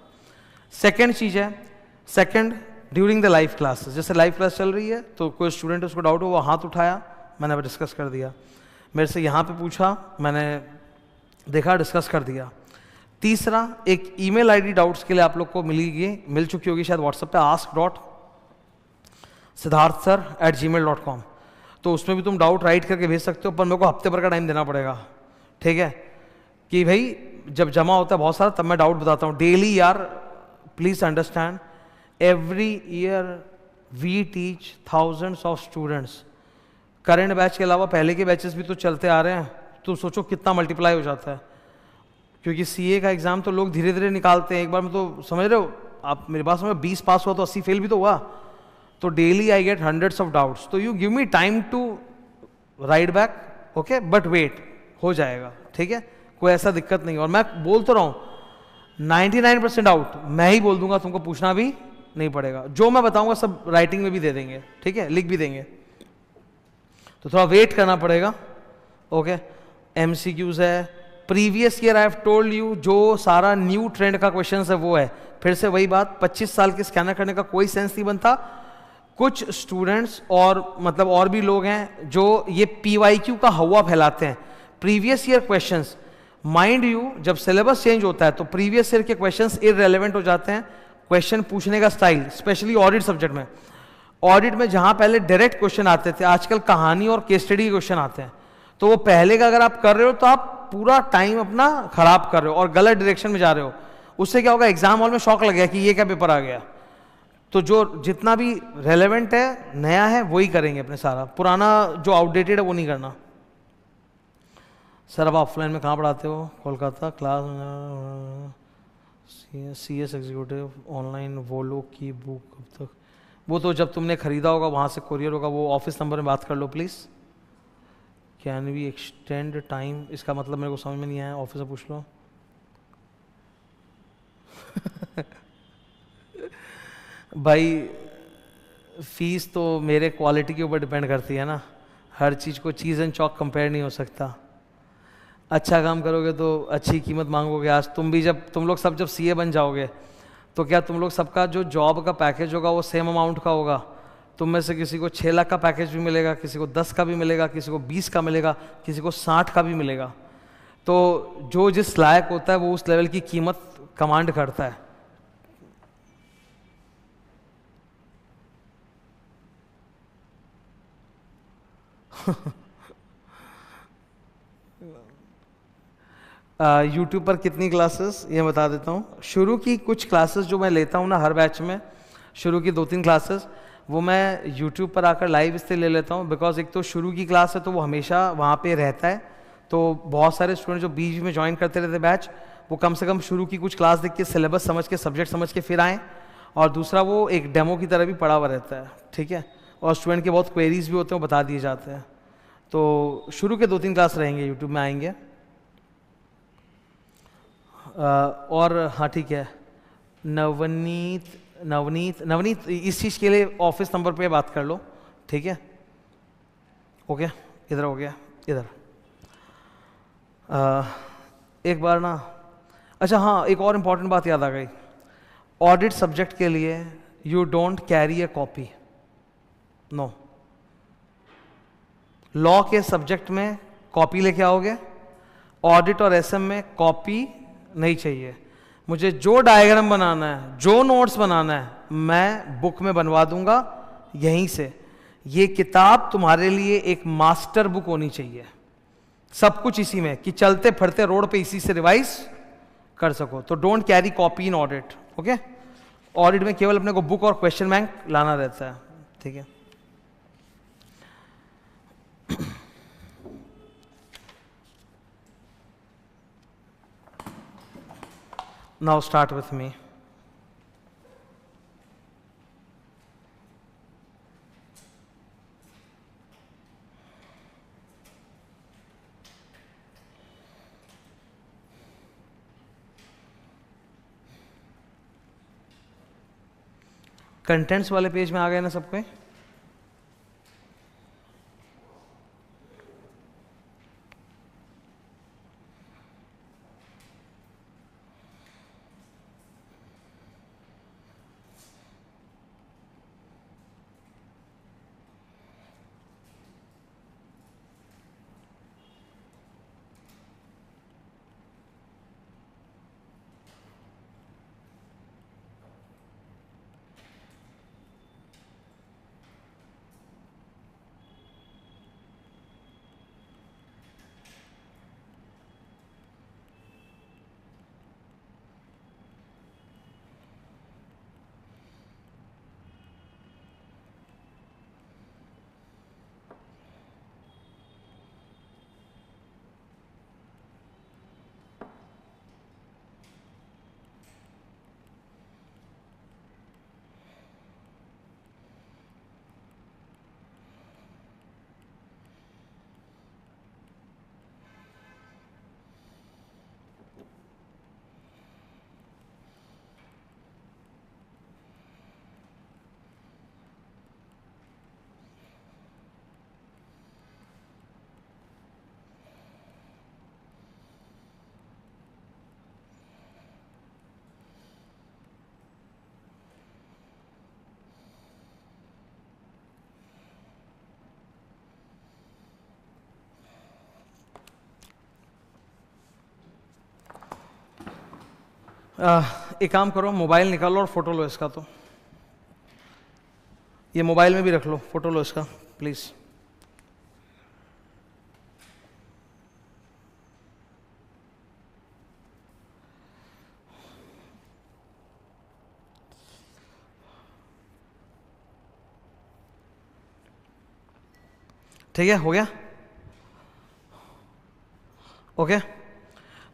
सेकेंड चीज़ है, second during the live classes, जैसे लाइव क्लास चल रही है तो कोई स्टूडेंट उसको डाउट हो, वो हाथ उठाया, मैंने डिस्कस कर दिया, मेरे से यहाँ पे पूछा, मैंने देखा, डिस्कस कर दिया। तीसरा, एक ईमेल आईडी डाउट्स के लिए आप लोग को मिल चुकी होगी शायद व्हाट्सएप पे, ask.siddharthsir@gmail.com। तो उसमें भी तुम डाउट राइट करके भेज सकते हो, पर मेरे को हफ्ते भर का टाइम देना पड़ेगा, ठीक है, कि भाई जब जमा होता है बहुत सारा, तब मैं डाउट बताता हूँ डेली। यार please understand, every year we teach thousands of students. Current batch के अलावा पहले के बैचेस भी तो चलते आ रहे हैं, तो सोचो कितना मल्टीप्लाई हो जाता है। क्योंकि सीए का एग्जाम तो लोग धीरे धीरे निकालते हैं, एक बार में तो समझ रहे हो आप, मेरे पास में 20 पास हुआ तो 80 फेल भी तो हुआ। तो daily I get hundreds of doubts, तो you give me time to write back, okay, but wait, हो जाएगा, ठीक है, कोई ऐसा दिक्कत नहीं। और मैं बोल तो रहा हूँ 99% डाउट मैं ही बोल दूंगा, तुमको पूछना भी नहीं पड़ेगा। जो मैं बताऊंगा सब राइटिंग में भी दे देंगे, ठीक है, लिख भी देंगे, तो थोड़ा वेट करना पड़ेगा, ओके। एमसीक्यूज है, previous year I have told you, जो सारा न्यू ट्रेंड का क्वेश्चन है वो है। फिर से वही बात, 25 साल के स्कैनर करने का कोई सेंस नहीं बनता। कुछ स्टूडेंट्स और मतलब और भी लोग हैं जो ये PYQ का हवा फैलाते हैं, previous year questions. Mind you, जब सिलेबस चेंज होता है तो प्रीवियस ईयर के क्वेश्चंस इररिलेवेंट हो जाते हैं। क्वेश्चन पूछने का स्टाइल, स्पेशली ऑडिट सब्जेक्ट में, ऑडिट में जहां पहले डायरेक्ट क्वेश्चन आते थे, आजकल कहानी और केस स्टडी के क्वेश्चन आते हैं। तो वो पहले का अगर आप कर रहे हो तो आप पूरा टाइम अपना खराब कर रहे हो और गलत डायरेक्शन में जा रहे हो। उससे क्या होगा, एग्जाम हॉल में शॉक लग गया कि ये क्या पेपर आ गया। तो जो जितना भी रेलेवेंट है, नया है, वही करेंगे अपने, सारा पुराना जो आउटडेटेड है वो नहीं करना। सर अब ऑफलाइन में कहाँ पढ़ाते हो? Kolkata. Class CS executive online, वो लोग की बुक कब तक? वो तो जब तुमने खरीदा होगा वहाँ से कोरियर होगा, वो ऑफिस नंबर में बात कर लो please. Can we extend time, इसका मतलब मेरे को समझ में नहीं आया, ऑफिस से पूछ लो। भाई फीस तो मेरे क्वालिटी के ऊपर डिपेंड करती है ना, हर चीज़ को चीज़ एंड चौक कंपेयर नहीं हो सकता। अच्छा काम करोगे तो अच्छी कीमत मांगोगे। आज तुम भी जब तुम लोग सब जब सीए बन जाओगे तो क्या तुम लोग सबका जो जॉब का पैकेज होगा वो सेम अमाउंट का होगा? तुम में से किसी को 6 लाख का पैकेज भी मिलेगा, किसी को 10 का भी मिलेगा, किसी को 20 का मिलेगा, किसी को 60 का भी मिलेगा। तो जो जिस लायक होता है वो उस लेवल की कीमत कमांड करता है। यूट्यूब पर कितनी क्लासेस, ये बता देता हूँ। शुरू की कुछ क्लासेस जो मैं लेता हूँ ना हर बैच में, शुरू की 2-3 क्लासेस वो मैं यूट्यूब पर आकर लाइव इसलिए ले लेता हूँ बिकॉज एक तो शुरू की क्लास है तो वो हमेशा वहाँ पे रहता है, तो बहुत सारे स्टूडेंट जो बीच में ज्वाइन करते रहते बैच वो कम से कम शुरू की कुछ क्लास देख के सिलेबस समझ के सब्जेक्ट समझ के फिर आएँ। और दूसरा वो एक डेमो की तरह भी पढ़ा हुआ रहता है, ठीक है, और स्टूडेंट के बहुत क्वेरीज भी होते हैं वो बता दिए जाते हैं। तो शुरू के 2-3 क्लास रहेंगे यूट्यूब में आएंगे। और हाँ ठीक है, नवनीत नवनीत नवनीत इस चीज़ के लिए ऑफिस नंबर पे बात कर लो, ठीक है, ओके। इधर हो गया, इधर एक बार ना, अच्छा हाँ एक और इम्पॉर्टेंट बात याद आ गई। ऑडिट सब्जेक्ट के लिए you don't carry a copy, no. Law के सब्जेक्ट में कॉपी लेके आओगे, ऑडिट और एसएम में कॉपी नहीं चाहिए। मुझे जो डायग्राम बनाना है, जो नोट्स बनाना है, मैं बुक में बनवा दूंगा यहीं से। ये किताब तुम्हारे लिए एक मास्टर बुक होनी चाहिए, सब कुछ इसी में, कि चलते फिरते रोड पे इसी से रिवाइज कर सको। तो don't carry copy in audit, okay. Audit में केवल अपने को बुक और क्वेश्चन बैंक लाना रहता है, ठीक है। Now start with me. Contents वाले पेज में आ गए ना सबको? एक काम करो, मोबाइल निकालो और फोटो लो इसका। तो ये मोबाइल में भी रख लो, फोटो लो इसका प्लीज। ठीक है, हो गया, ओके।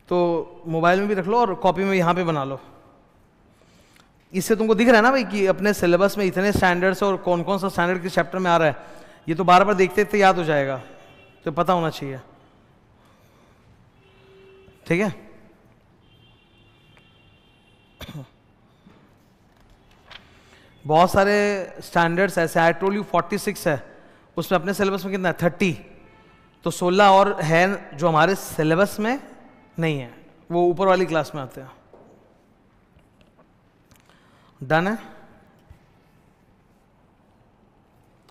तो मोबाइल में भी रख लो और कॉपी में यहाँ पे बना लो। इससे तुमको दिख रहा है ना भाई कि अपने सिलेबस में इतने स्टैंडर्ड्स और कौन कौन सा स्टैंडर्ड किस चैप्टर में आ रहा है। ये तो बार बार देखते देखते याद हो जाएगा, तो पता होना चाहिए, ठीक है। बहुत सारे स्टैंडर्ड्स ऐसे, आई टोल्ड यू 46 है, उसमें अपने सिलेबस में कितना है 30, तो 16 और है जो हमारे सिलेबस में नहीं है, वो ऊपर वाली क्लास में आते हैं। डन है,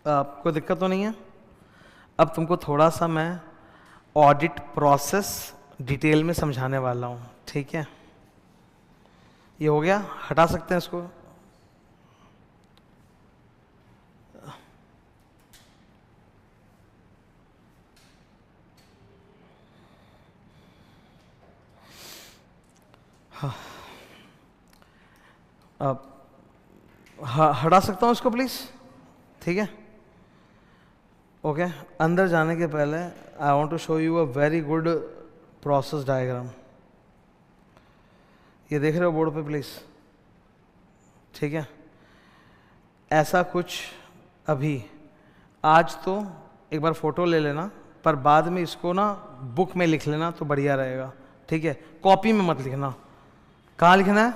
आपको दिक्कत तो नहीं है। अब तुमको थोड़ा सा मैं ऑडिट प्रोसेस डिटेल में समझाने वाला हूं, ठीक है। ये हो गया, हटा सकते हैं इसको। हाँ, अब हटा सकता हूँ इसको प्लीज, ठीक है। ओके, अंदर जाने के पहले I want to show you a very good process diagram. ये देख रहे हो बोर्ड पे प्लीज, ठीक है। ऐसा कुछ अभी आज तो एक बार फोटो ले लेना, पर बाद में इसको ना बुक में लिख लेना तो बढ़िया रहेगा, ठीक है। कॉपी में मत लिखना। कहाँ लिखना है?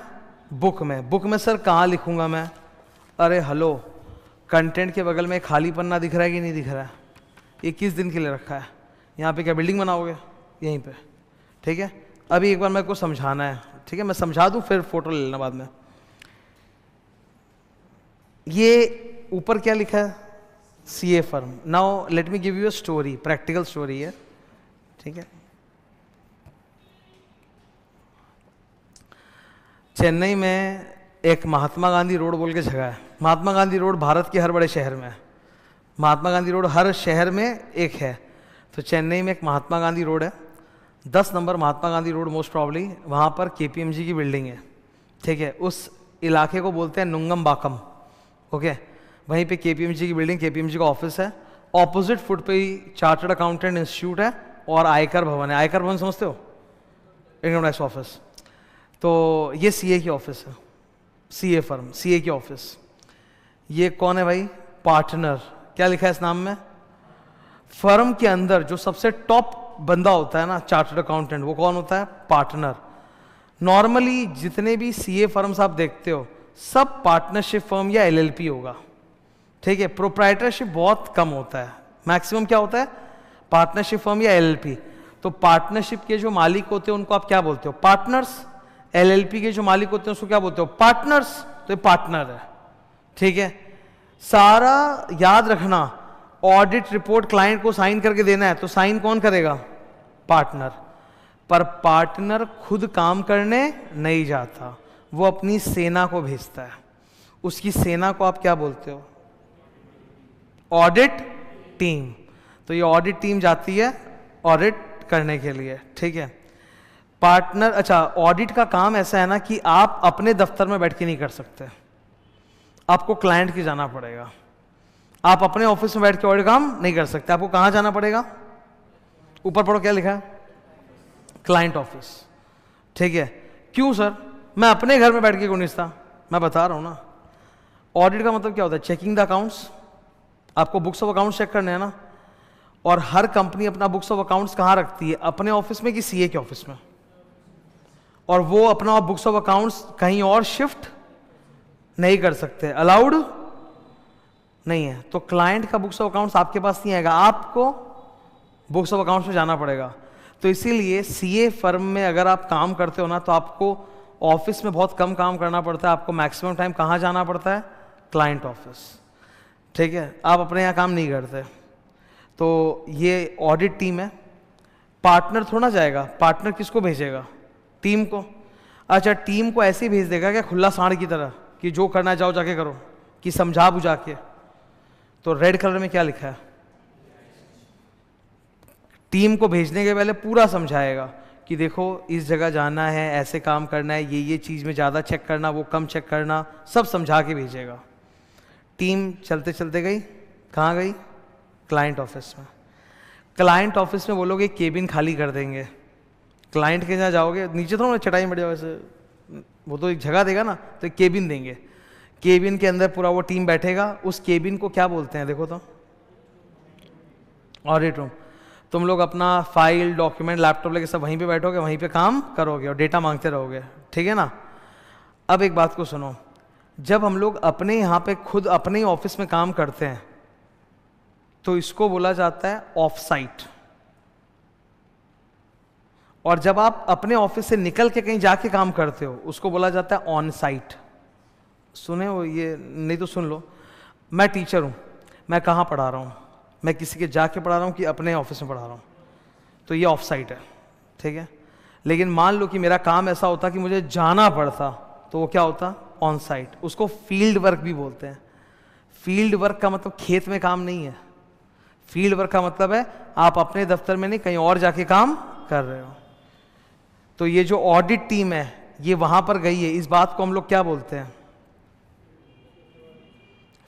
बुक में। बुक में सर कहाँ लिखूंगा मैं? अरे हेलो, कंटेंट के बगल में खाली पन्ना दिख रहा है कि नहीं दिख रहा है? ये किस दिन के लिए रखा है? यहाँ पे क्या बिल्डिंग बनाओगे? यहीं पे, ठीक है। अभी एक बार मेरे को समझाना है, ठीक है। मैं समझा दूँ फिर फोटो ले लेना बाद में। ये ऊपर क्या लिखा है? CA firm. Now let me give you a story, practical story है, ठीक है। चेन्नई में एक महात्मा गांधी रोड बोल के जगह है। महात्मा गांधी रोड भारत के हर बड़े शहर में है। महात्मा गांधी रोड हर शहर में एक है, तो चेन्नई में एक महात्मा गांधी रोड है, 10 number Mahatma Gandhi road most probably. वहाँ पर KPMG की बिल्डिंग है, ठीक है। उस इलाके को बोलते हैं नुंगमबाकम, ओके। वहीं पे KPMG की बिल्डिंग, KPMG का ऑफिस है। ऑपोजिट फुट पे ही चार्टर्ड अकाउंटेंट इंस्टीट्यूट है और आयकर भवन है। आयकर भवन समझते हो? Income tax office. तो ये CA की ऑफिस है, CA फर्म, CA की ऑफिस। ये कौन है भाई? पार्टनर। क्या लिखा है इस नाम में? फर्म के अंदर जो सबसे टॉप बंदा होता है ना, चार्टर्ड अकाउंटेंट, वो कौन होता है? पार्टनर। नॉर्मली जितने भी CA फर्म्स आप देखते हो सब पार्टनरशिप फर्म या LLP होगा, ठीक है। प्रोप्राइटरशिप बहुत कम होता है, मैक्सिमम क्या होता है? पार्टनरशिप फर्म या LLP। तो पार्टनरशिप के जो मालिक होते हैं उनको आप क्या बोलते हो? पार्टनर्स। LLP के जो मालिक होते हैं उसको क्या बोलते हो? पार्टनर्स। तो ये पार्टनर है, ठीक है। सारा याद रखना, ऑडिट रिपोर्ट क्लाइंट को साइन करके देना है, तो साइन कौन करेगा? पार्टनर। पर पार्टनर खुद काम करने नहीं जाता, वो अपनी सेना को भेजता है। उसकी सेना को आप क्या बोलते हो? Audit team. तो ये ऑडिट टीम जाती है ऑडिट करने के लिए, ठीक है। पार्टनर, अच्छा, ऑडिट का काम ऐसा है ना कि आप अपने दफ्तर में बैठ के नहीं कर सकते, आपको क्लाइंट के जाना पड़ेगा। आप अपने ऑफिस में बैठ के ऑडिट काम नहीं कर सकते, आपको कहां जाना पड़ेगा? ऊपर पढ़ो क्या लिखा है? क्लाइंट ऑफिस, ठीक है। क्यों सर? मैं अपने घर में बैठ के क्यों नहीं था? मैं बता रहा हूं ना, ऑडिट का मतलब क्या होता है? Checking the accounts. आपको बुक्स ऑफ अकाउंट्स चेक करने हैं ना, और हर कंपनी अपना बुक्स ऑफ अकाउंट्स कहां रखती है? अपने ऑफिस में कि CA के ऑफिस में? और वो अपना बुक्स ऑफ अकाउंट्स कहीं और शिफ्ट नहीं कर सकते, अलाउड नहीं है। तो क्लाइंट का बुक्स ऑफ अकाउंट्स आपके पास नहीं आएगा, आपको बुक्स ऑफ अकाउंट्स में जाना पड़ेगा। तो इसीलिए CA फर्म में अगर आप काम करते हो ना, तो आपको ऑफिस में बहुत कम काम करना पड़ता है, आपको मैक्सिमम टाइम कहाँ जाना पड़ता है? क्लाइंट ऑफिस, ठीक है। आप अपने यहाँ काम नहीं करते। तो ये ऑडिट टीम है। पार्टनर थोड़ा जाएगा, पार्टनर किसको भेजेगा? टीम को। अच्छा, टीम को ऐसे ही भेज देगा क्या खुला सांड की तरह कि जो करना जाओ जाके करो, कि समझा बुझा के? तो रेड कलर में क्या लिखा है? टीम को भेजने के पहले पूरा समझाएगा कि देखो इस जगह जाना है, ऐसे काम करना है, ये चीज़ में ज़्यादा चेक करना, वो कम चेक करना, सब समझा के भेजेगा। टीम चलते चलते गई, कहाँ गई? क्लाइंट ऑफिस में। क्लाइंट ऑफिस में बोलोगे केबिन खाली कर देंगे। क्लाइंट के जहाँ जाओगे, नीचे थोड़ा चटाई बढ़िया, वैसे वो तो एक जगह देगा ना, तो एक केबिन देंगे। केबिन के अंदर पूरा वो टीम बैठेगा। उस केबिन को क्या बोलते हैं? देखो तो, ऑडिट रूम। तुम लोग अपना फाइल डॉक्यूमेंट लैपटॉप लेके सब वहीं पे बैठोगे, वहीं पे काम करोगे और डेटा मांगते रहोगे, ठीक है ना। अब एक बात को सुनो, जब हम लोग अपने यहाँ पे खुद अपने ही ऑफिस में काम करते हैं तो इसको बोला जाता है ऑफ साइट, और जब आप अपने ऑफिस से निकल के कहीं जाके काम करते हो उसको बोला जाता है ऑन साइट। सुने हो ये? नहीं तो सुन लो। मैं टीचर हूँ, मैं कहाँ पढ़ा रहा हूँ? मैं किसी के जाके पढ़ा रहा हूँ कि अपने ऑफिस में पढ़ा रहा हूँ, तो ये ऑफ साइट है, ठीक है। लेकिन मान लो कि मेरा काम ऐसा होता कि मुझे जाना पड़ता, तो वो क्या होता? On site. उसको फील्ड वर्क भी बोलते हैं। फील्ड वर्क का मतलब खेत में काम नहीं है। फील्ड वर्क का मतलब है आप अपने दफ्तर में नहीं, कहीं और जाके काम कर रहे हो। तो ये जो ऑडिट टीम है ये वहां पर गई है, इस बात को हम लोग क्या बोलते हैं?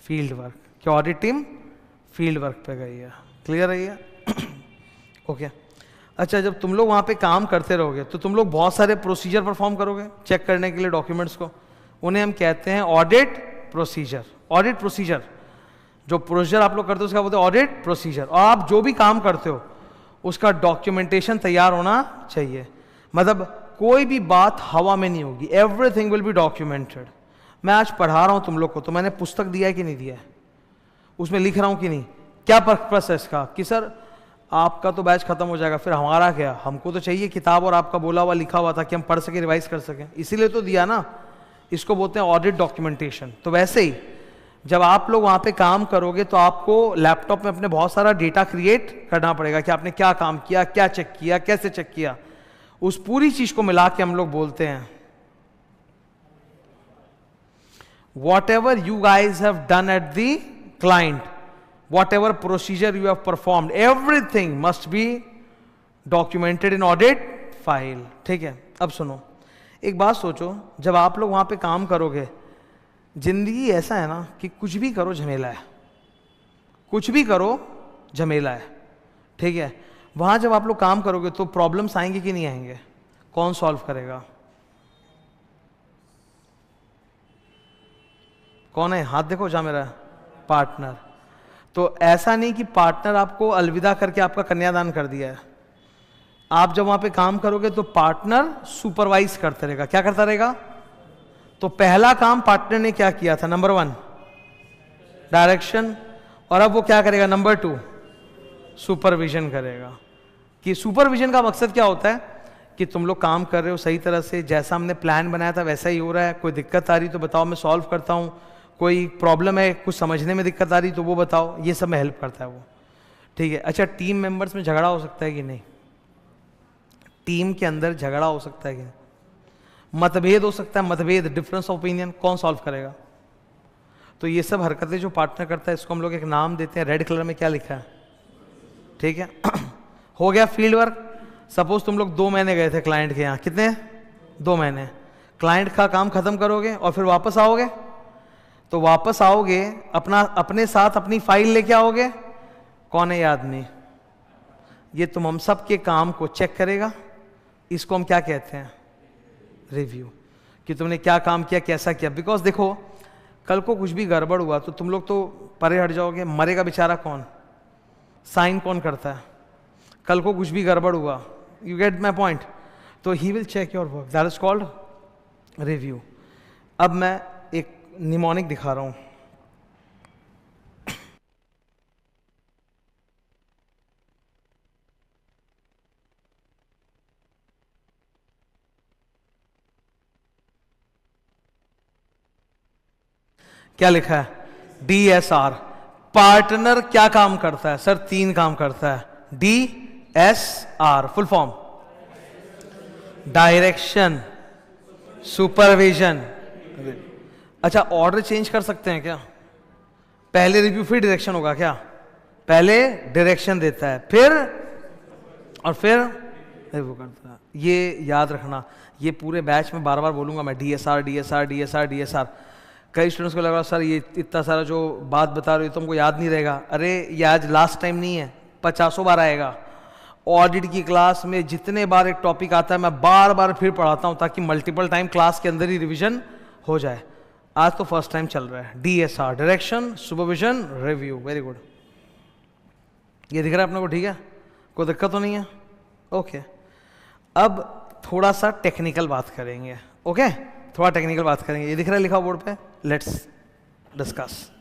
Field work. क्या ऑडिट टीम फील्ड वर्क पे गई है? क्लियर है ये? ओके। अच्छा, जब तुम लोग वहां पे काम करते रहोगे तो तुम लोग बहुत सारे प्रोसीजर परफॉर्म करोगे चेक करने के लिए डॉक्यूमेंट्स को, उन्हें हम कहते हैं ऑडिट प्रोसीजर। ऑडिट प्रोसीजर, जो प्रोसीजर आप लोग करते हो उसका बोलते हैं ऑडिट प्रोसीजर। और आप जो भी काम करते हो उसका डॉक्यूमेंटेशन तैयार होना चाहिए, मतलब कोई भी बात हवा में नहीं होगी, एवरीथिंग विल बी डॉक्यूमेंटेड। मैं आज पढ़ा रहा हूं तुम लोग को, तो मैंने पुस्तक दिया है कि नहीं दिया है? उसमें लिख रहा हूं कि नहीं? क्या पर्पस है इसका? कि सर आपका तो बैच खत्म हो जाएगा, फिर हमारा क्या? हमको तो चाहिए किताब और आपका बोला हुआ लिखा हुआ था कि हम पढ़ सके, रिवाइज कर सकें, इसीलिए तो दिया ना। इसको बोलते हैं ऑडिट डॉक्यूमेंटेशन। तो वैसे ही जब आप लोग वहां पे काम करोगे तो आपको लैपटॉप में अपने बहुत सारा डेटा क्रिएट करना पड़ेगा कि आपने क्या काम किया, क्या चेक किया, कैसे चेक किया। उस पूरी चीज को मिला के हम लोग बोलते हैं whatever you guys have done at the client, whatever procedure you have performed, everything must be documented in audit file। ठीक है। अब सुनो, एक बात सोचो, जब आप लोग वहां पे काम करोगे, जिंदगी ऐसा है ना कि कुछ भी करो झमेला है, कुछ भी करो झमेला है, ठीक है। वहां जब आप लोग काम करोगे तो प्रॉब्लम्स आएंगे कि नहीं आएंगे? कौन सॉल्व करेगा? कौन है? हाथ देखो जा मेरा। पार्टनर। तो ऐसा नहीं कि पार्टनर आपको अलविदा करके आपका कन्यादान कर दिया है। आप जब वहां पे काम करोगे तो पार्टनर सुपरवाइज करता रहेगा। क्या करता रहेगा? तो पहला काम पार्टनर ने क्या किया था? नंबर 1 डायरेक्शन, और अब वो क्या करेगा? नंबर 2 सुपरविजन करेगा। कि सुपरविजन का मकसद क्या होता है? कि तुम लोग काम कर रहे हो सही तरह से, जैसा हमने प्लान बनाया था वैसा ही हो रहा है। कोई दिक्कत आ रही तो बताओ, मैं सॉल्व करता हूं। कोई प्रॉब्लम है, कुछ समझने में दिक्कत आ रही तो वो बताओ। ये सब में हेल्प करता है वो, ठीक है। अच्छा, टीम मेंबर्स में झगड़ा हो सकता है कि नहीं? टीम के अंदर झगड़ा हो सकता है कि नहीं? मतभेद हो सकता है, मतभेद, डिफरेंस ऑफ ओपिनियन, कौन सॉल्व करेगा? तो ये सब हरकतें जो पार्टनर करता है इसको हम लोग एक नाम देते हैं, रेड कलर में क्या लिखा है, ठीक है। हो गया फील्ड वर्क। सपोज तुम लोग 2 महीने गए थे क्लाइंट के यहाँ, कितने? 2 महीने। क्लाइंट का काम खत्म करोगे और फिर वापस आओगे, तो वापस आओगे अपने साथ अपनी फाइल लेके आओगे। कौन है ये आदमी? ये तुम हम सब के काम को चेक करेगा। इसको हम क्या कहते हैं? रिव्यू। कि तुमने क्या काम किया, कैसा किया। बिकॉज देखो, कल को कुछ भी गड़बड़ हुआ तो तुम लोग तो परे हट जाओगे, मरेगा बेचारा कौन? साइन कौन करता है? कल को कुछ भी गड़बड़ हुआ, यू गेट माई पॉइंट। तो he will check your work, that is called review. अब मैं एक निमोनिक दिखा रहा हूं। क्या लिखा है? DSR। पार्टनर क्या काम करता है? सर 3 काम करता है। DSR full form direction, supervision. अच्छा, ऑर्डर चेंज कर सकते हैं क्या? पहले रिव्यू फिर डायरेक्शन होगा क्या? पहले डायरेक्शन देता है फिर और फिर रिव्यू करता है। ये याद रखना, ये पूरे बैच में बार बार बोलूंगा मैं, DSR DSR DSR DSR। कई स्टूडेंट्स को लगा सर ये इतना सारा जो बात बता रहे हो तुमको याद नहीं रहेगा। अरे ये आज लास्ट टाइम नहीं है, 50 बार आएगा। ऑडिट की क्लास में जितने बार एक टॉपिक आता है मैं बार बार फिर पढ़ाता हूं ताकि मल्टीपल टाइम क्लास के अंदर ही रिवीजन हो जाए। आज तो फर्स्ट टाइम चल रहा है। DSR direction, supervision, review. Very good. ये दिख रहा है अपने को? ठीक है। कोई दिक्कत तो नहीं है? ओके अब थोड़ा सा टेक्निकल बात करेंगे। ओके थोड़ा टेक्निकल बात करेंगे। ये दिख रहा है लिखा बोर्ड पे, लेट्स डिस्कस।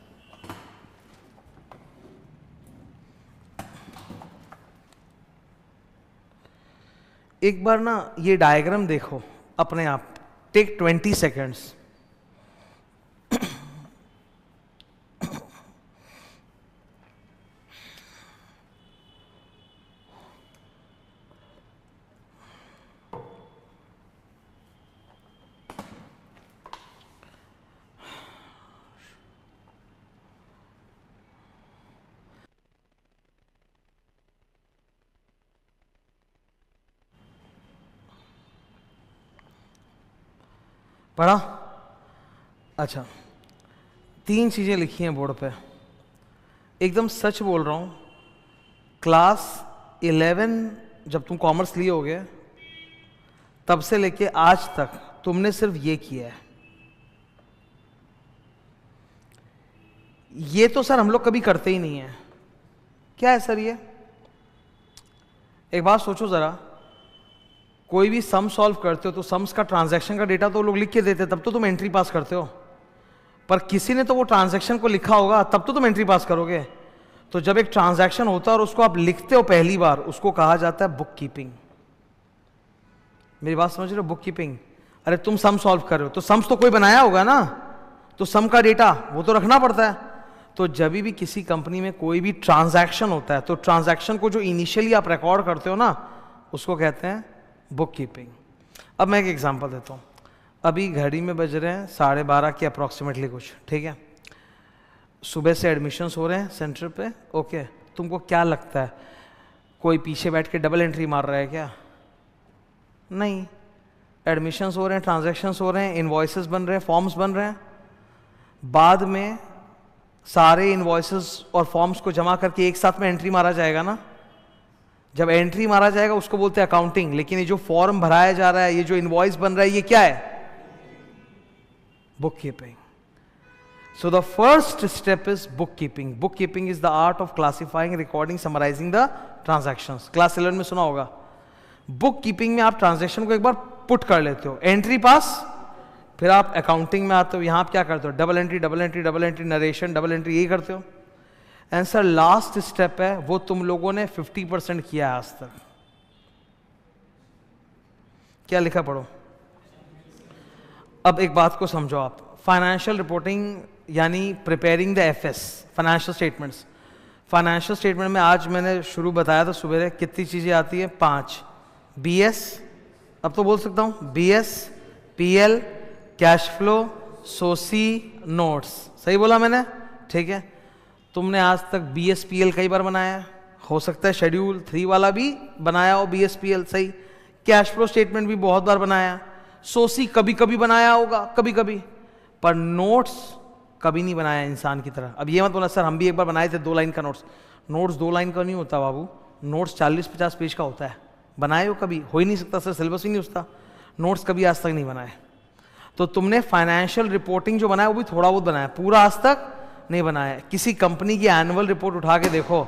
एक बार ना ये डायग्राम देखो अपने आप, टेक 20 सेकेंड्स। पढ़ा? अच्छा, 3 चीजें लिखी हैं बोर्ड पे, एकदम सच बोल रहा हूं। क्लास 11 जब तुम कॉमर्स लिए होगे तब से लेके आज तक तुमने सिर्फ ये किया है। ये तो सर हम लोग कभी करते ही नहीं है। क्या है सर ये? एक बात सोचो जरा, कोई भी सम सॉल्व करते हो तो सम्स का ट्रांजैक्शन का डेटा तो लोग लिख के देते, तब तो तुम एंट्री पास करते हो। पर किसी ने तो वो ट्रांजैक्शन को लिखा होगा, तब तो तुम एंट्री पास करोगे। तो जब एक ट्रांजैक्शन होता है और उसको आप लिखते हो पहली बार, उसको कहा जाता है बुक कीपिंग। मेरी बात समझ रहे हो? Book keeping. अरे तुम सम सॉल्व कर रहे हो तो सम्स तो कोई बनाया होगा ना, तो सम का डेटा वो तो रखना पड़ता है। तो जब भी किसी कंपनी में कोई भी ट्रांजैक्शन होता है तो ट्रांजैक्शन को जो इनिशियली आप रिकॉर्ड करते हो ना, उसको कहते हैं बुक कीपिंग। अब मैं एक एग्जांपल देता हूँ। अभी घड़ी में बज रहे हैं 12:30 के अप्रॉक्सीमेटली कुछ, ठीक है। सुबह से एडमिशन्स हो रहे हैं सेंटर पे। ओके, तुमको क्या लगता है कोई पीछे बैठ के डबल एंट्री मार रहा है क्या? नहीं, एडमिशन्स हो रहे हैं, ट्रांजैक्शंस हो रहे हैं, इनवॉइसेस बन रहे हैं, फॉर्म्स बन रहे हैं। बाद में सारे इनवॉइसेस और फॉर्म्स को जमा करके एक साथ में एंट्री मारा जाएगा ना। जब एंट्री मारा जाएगा उसको बोलते हैं अकाउंटिंग। लेकिन ये जो फॉर्म भराया जा रहा है, ये जो इनवॉइस बन रहा है, ये क्या है? Bookkeeping. So the first step is bookkeeping. Bookkeeping is the art of classifying, recording, summarising the transactions. Class 11 में सुना होगा। बुक कीपिंग में आप ट्रांजैक्शन को एक बार पुट कर लेते हो, एंट्री पास, फिर आप अकाउंटिंग में आते हो। यहां आप क्या करते हो? Double entry, double entry, double entry, narration, double entry, यही करते हो। आंसर लास्ट स्टेप है, वो तुम लोगों ने 50% किया है आज तक। क्या लिखा पढ़ो। अब एक बात को समझो आप, फाइनेंशियल रिपोर्टिंग यानी preparing the FS, financial statements. Financial statement में आज मैंने शुरू बताया था सुबह, कितनी चीजें आती है? 5। बीएस, अब तो बोल सकता हूं, बीएस, पीएल, कैश फ्लो, सोसी, नोट्स। सही बोला मैंने? ठीक है। तुमने आज तक बीएसपीएल कई बार बनाया, हो सकता है शेड्यूल 3 वाला भी बनाया हो बीएसपीएल, सही। कैश फ्लो स्टेटमेंट भी बहुत बार बनाया, सोसी कभी कभी बनाया होगा, कभी कभी, पर नोट्स कभी नहीं बनाया इंसान की तरह। अब ये मत बोला सर हम भी एक बार बनाए थे 2 लाइन का नोट्स। नोट्स 2 लाइन का नहीं होता बाबू, नोट्स 40-50 पेज का होता है। बनाए हो कभी? हो ही नहीं सकता सर, सिलेबस ही नहीं उसका। नोट्स कभी आज तक नहीं बनाए। तो तुमने फाइनेंशियल रिपोर्टिंग जो बनाया वो भी थोड़ा बहुत बनाया, पूरा आज तक नहीं बनाया। किसी कंपनी की एनुअल रिपोर्ट उठा के देखो,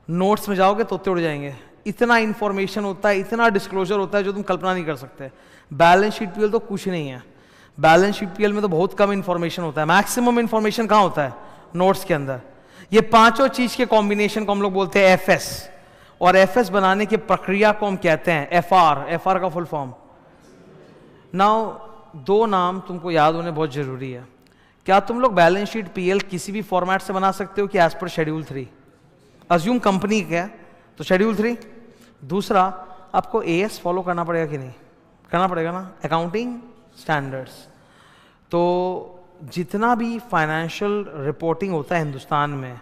नोट्स में जाओगे तो उड़ जाएंगे। इतना इंफॉर्मेशन होता है, इतना डिस्क्लोजर होता है जो तुम कल्पना नहीं कर सकते। बैलेंस शीट पीएल तो कुछ नहीं है। बैलेंस शीट पीएल में तो बहुत कम इंफॉर्मेशन होता है। मैक्सिमम इंफॉर्मेशन कहाँ होता है? नोट्स के अंदर। ये पांचों चीज के कॉम्बिनेशन को हम लोग बोलते हैं एफएस। और एफएस बनाने की प्रक्रिया को हम कहते हैं एफआर। एफआर का फुल फॉर्म। नाउ 2 नाम तुमको याद होने बहुत जरूरी है। क्या तुम लोग बैलेंस शीट पीएल किसी भी फॉर्मेट से बना सकते हो कि as per schedule 3? Assume company क्या तो शेड्यूल 3। दूसरा, आपको एएस फॉलो करना पड़ेगा कि नहीं? करना पड़ेगा ना, अकाउंटिंग स्टैंडर्ड्स। तो जितना भी फाइनेंशियल रिपोर्टिंग होता है हिंदुस्तान में,